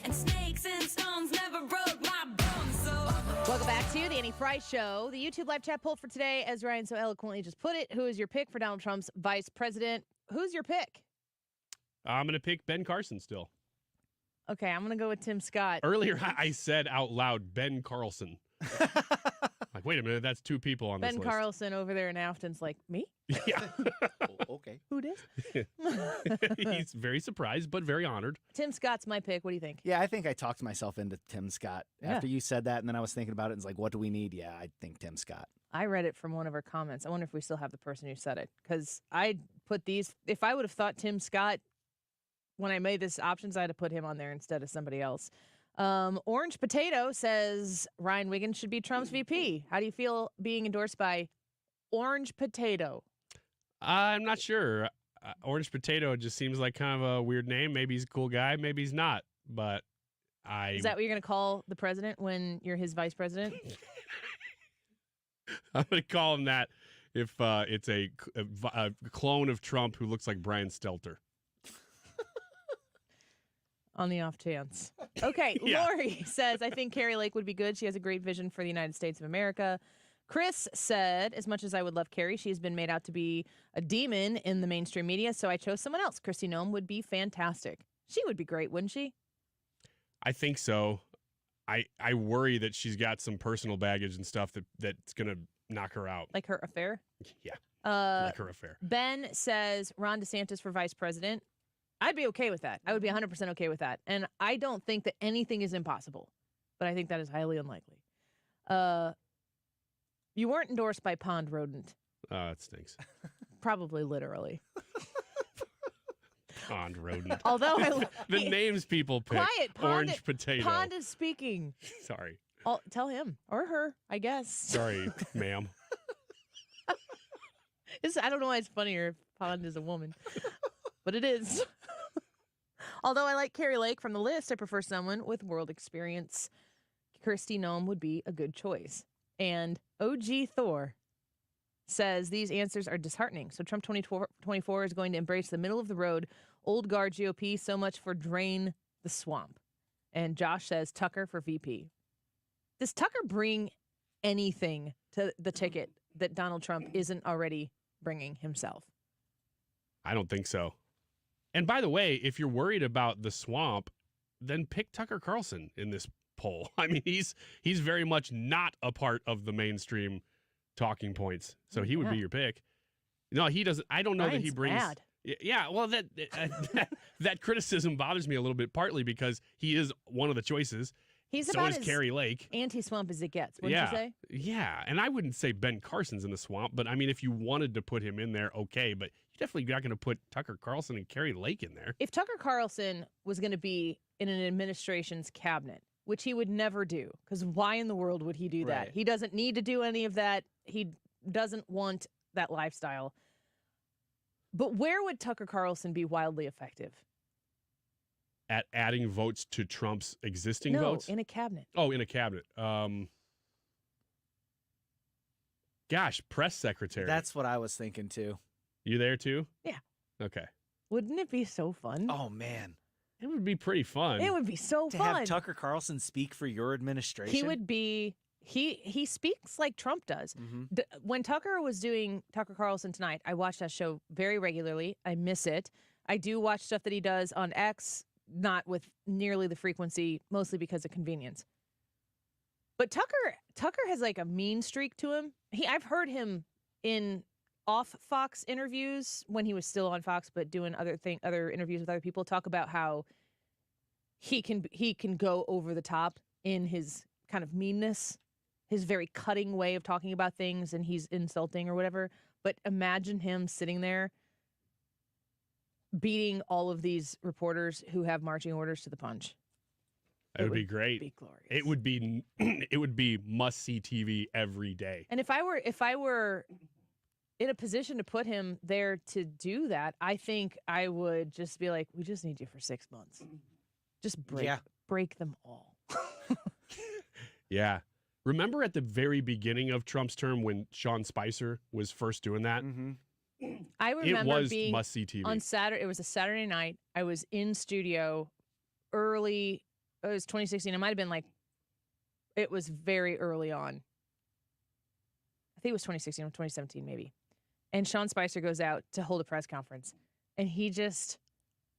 And snakes and stones never broke my bones, so... Welcome back to the Annie Frey Show. The YouTube live chat poll for today, as Ryan so eloquently just put it, who is your pick for Donald Trump's vice president? Who's your pick? I'm going to pick Ben Carson still. Okay, I'm going to go with Tim Scott. Earlier, I said out loud, Ben Carlson. Like, wait a minute, that's two people on this Ben list. Carlson over there in Afton's like, me? Yeah. Okay. Who did? He's very surprised, but very honored. Tim Scott's my pick. What do you think? Yeah, I think I talked myself into Tim Scott. Yeah. After you said that, and then I was thinking about it, and it's like, what do we need? Yeah, I think Tim Scott. I read it from one of our comments. I wonder if we still have the person who said it. Because I put these, if I would have thought Tim Scott, when I made this options, I'd have put him on there instead of somebody else. Orange Potato says Ryan Wiggins should be Trump's VP. How do you feel being endorsed by Orange Potato? I'm not sure. Orange Potato just seems like kind of a weird name. Maybe he's a cool guy. Maybe he's not. But Is that what you're going to call the president when you're his vice president? I'm going to call him that if it's a clone of Trump who looks like Brian Stelter. On the off chance. Okay, Yeah. Lori says, I think Kari Lake would be good. She has a great vision for the United States of America. Chris said, as much as I would love Kari, she has been made out to be a demon in the mainstream media, so I chose someone else. Kristi Noem would be fantastic. She would be great, wouldn't she? I think so. I worry that she's got some personal baggage and stuff that's going to knock her out. Like her affair? Yeah. Like her affair. Ben says Ron DeSantis for vice president. I'd be okay with that. I would be 100% okay with that. And I don't think that anything is impossible, but I think that is highly unlikely. You weren't endorsed by Pond Rodent. Oh, that stinks. Probably literally. Pond Rodent. Although the names people pick. Quiet. Orange potato. Pond is speaking. Sorry. Tell him or her, I guess. Sorry, ma'am. I don't know why it's funnier if Pond is a woman, but it is. Although I like Kari Lake from the list, I prefer someone with world experience. Kristi Noem would be a good choice. And OG Thor says these answers are disheartening. So Trump 2024 is going to embrace the middle of the road, old guard GOP, so much for drain the swamp. And Josh says Tucker for VP. Does Tucker bring anything to the ticket that Donald Trump isn't already bringing himself? I don't think so. And by the way, if you're worried about the swamp, then pick Tucker Carlson in this poll. I mean, he's very much not a part of the mainstream talking points, so he would be your pick. No, he doesn't. I don't know that he brings. Bad. Yeah, well, that criticism bothers me a little bit, partly because he is one of the choices. He's so about is as Kari Lake. Anti-swamp as it gets, wouldn't you say? Yeah, and I wouldn't say Ben Carson's in the swamp, but I mean, if you wanted to put him in there, okay, but you're definitely not going to put Tucker Carlson and Kari Lake in there. If Tucker Carlson was going to be in an administration's cabinet, which he would never do, because why in the world would he do that? He doesn't need to do any of that. He doesn't want that lifestyle. But where would Tucker Carlson be wildly effective? At adding votes to Trump's existing votes? No, in a cabinet. Oh, in a cabinet. Gosh, press secretary. That's what I was thinking too. You there too? Yeah. Okay. Wouldn't it be so fun? Oh man, it would be pretty fun. It would be so to fun. have Tucker Carlson speak for your administration. He would be. He speaks like Trump does. Mm-hmm. When Tucker was doing Tucker Carlson Tonight, I watch that show very regularly. I miss it. I do watch stuff that he does on X, not with nearly the frequency, mostly because of convenience. But Tucker has like a mean streak to him. I've heard him in off Fox interviews when he was still on Fox, but doing other interviews with other people, talk about how he can go over the top in his kind of meanness, his very cutting way of talking about things, and he's insulting or whatever. But imagine him sitting there beating all of these reporters who have marching orders to the punch. It would be great. Be glorious. It would be must-see TV every day. And if I were in a position to put him there to do that, I think I would just be like, we just need you for 6 months. Just break them all. Yeah. Remember at the very beginning of Trump's term when Sean Spicer was first doing that? Mm-hmm. I remember it was being must-see TV. on Saturday. It was a Saturday night. I was in studio early. It was 2016. It might have been it was very early on. I think it was 2016 or 2017 maybe. And Sean Spicer goes out to hold a press conference, and he just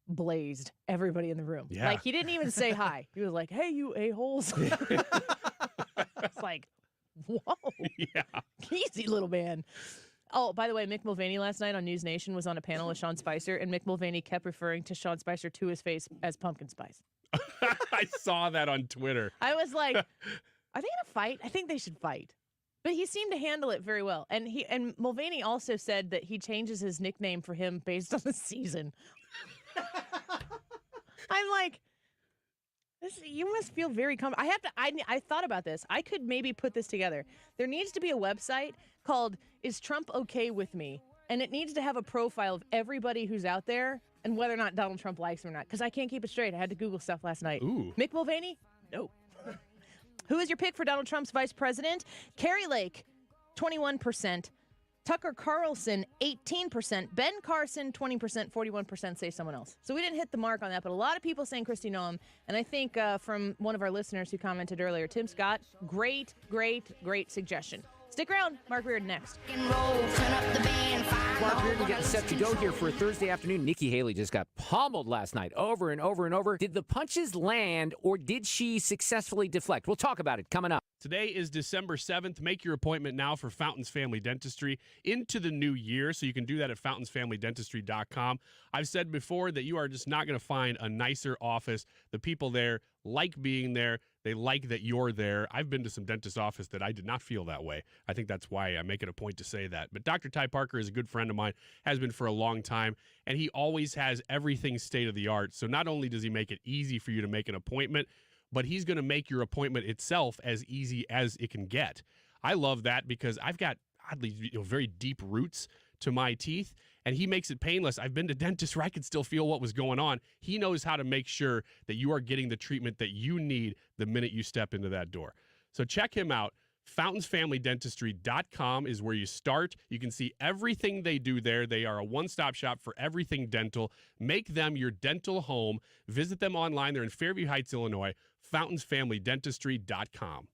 blazed everybody in the room. Yeah. Like, he didn't even say hi. He was like, hey, you a-holes. It's like, whoa. Yeah. Easy, little man. Oh, by the way, Mick Mulvaney last night on News Nation was on a panel with Sean Spicer, and Mick Mulvaney kept referring to Sean Spicer to his face as pumpkin spice. I saw that on Twitter. I was like, are they going to fight? I think they should fight. But he seemed to handle it very well. And Mulvaney also said that he changes his nickname for him based on the season. I'm like, you must feel very comfortable. I thought about this. I could maybe put this together. There needs to be a website called Is Trump Okay With Me? And it needs to have a profile of everybody who's out there and whether or not Donald Trump likes him or not. Because I can't keep it straight. I had to Google stuff last night. Ooh. Mick Mulvaney? No. Who is your pick for Donald Trump's vice president? Kari Lake, 21%. Tucker Carlson, 18%. Ben Carson, 20%. 41% say someone else. So we didn't hit the mark on that, but a lot of people saying Kristi Noem. And I think from one of our listeners who commented earlier, Tim Scott, great suggestion. Stick around. Mark Reardon next. Mark Reardon getting set to go here for a Thursday afternoon. Nikki Haley just got pummeled last night over and over and over. Did the punches land or did she successfully deflect? We'll talk about it coming up. Today is December 7th. Make your appointment now for Fountains Family Dentistry into the new year, so you can do that at fountainsfamilydentistry.com. I've said before that you are just not going to find a nicer office. The people there like being there. They like that you're there. I've been to some dentist office that I did not feel that way. I think that's why I make it a point to say that. But Dr. Ty Parker is a good friend of mine, has been for a long time, and he always has everything state of the art. So not only does he make it easy for you to make an appointment, but he's going to make your appointment itself as easy as it can get. I love that because I've got oddly very deep roots to my teeth, and he makes it painless. I've been to dentists where I could still feel what was going on. He knows how to make sure that you are getting the treatment that you need the minute you step into that door. So check him out. Fountainsfamilydentistry.com is where you start. You can see everything they do there. They are a one-stop shop for everything dental. Make them your dental home. Visit them online. They're in Fairview Heights, Illinois. Fountainsfamilydentistry.com.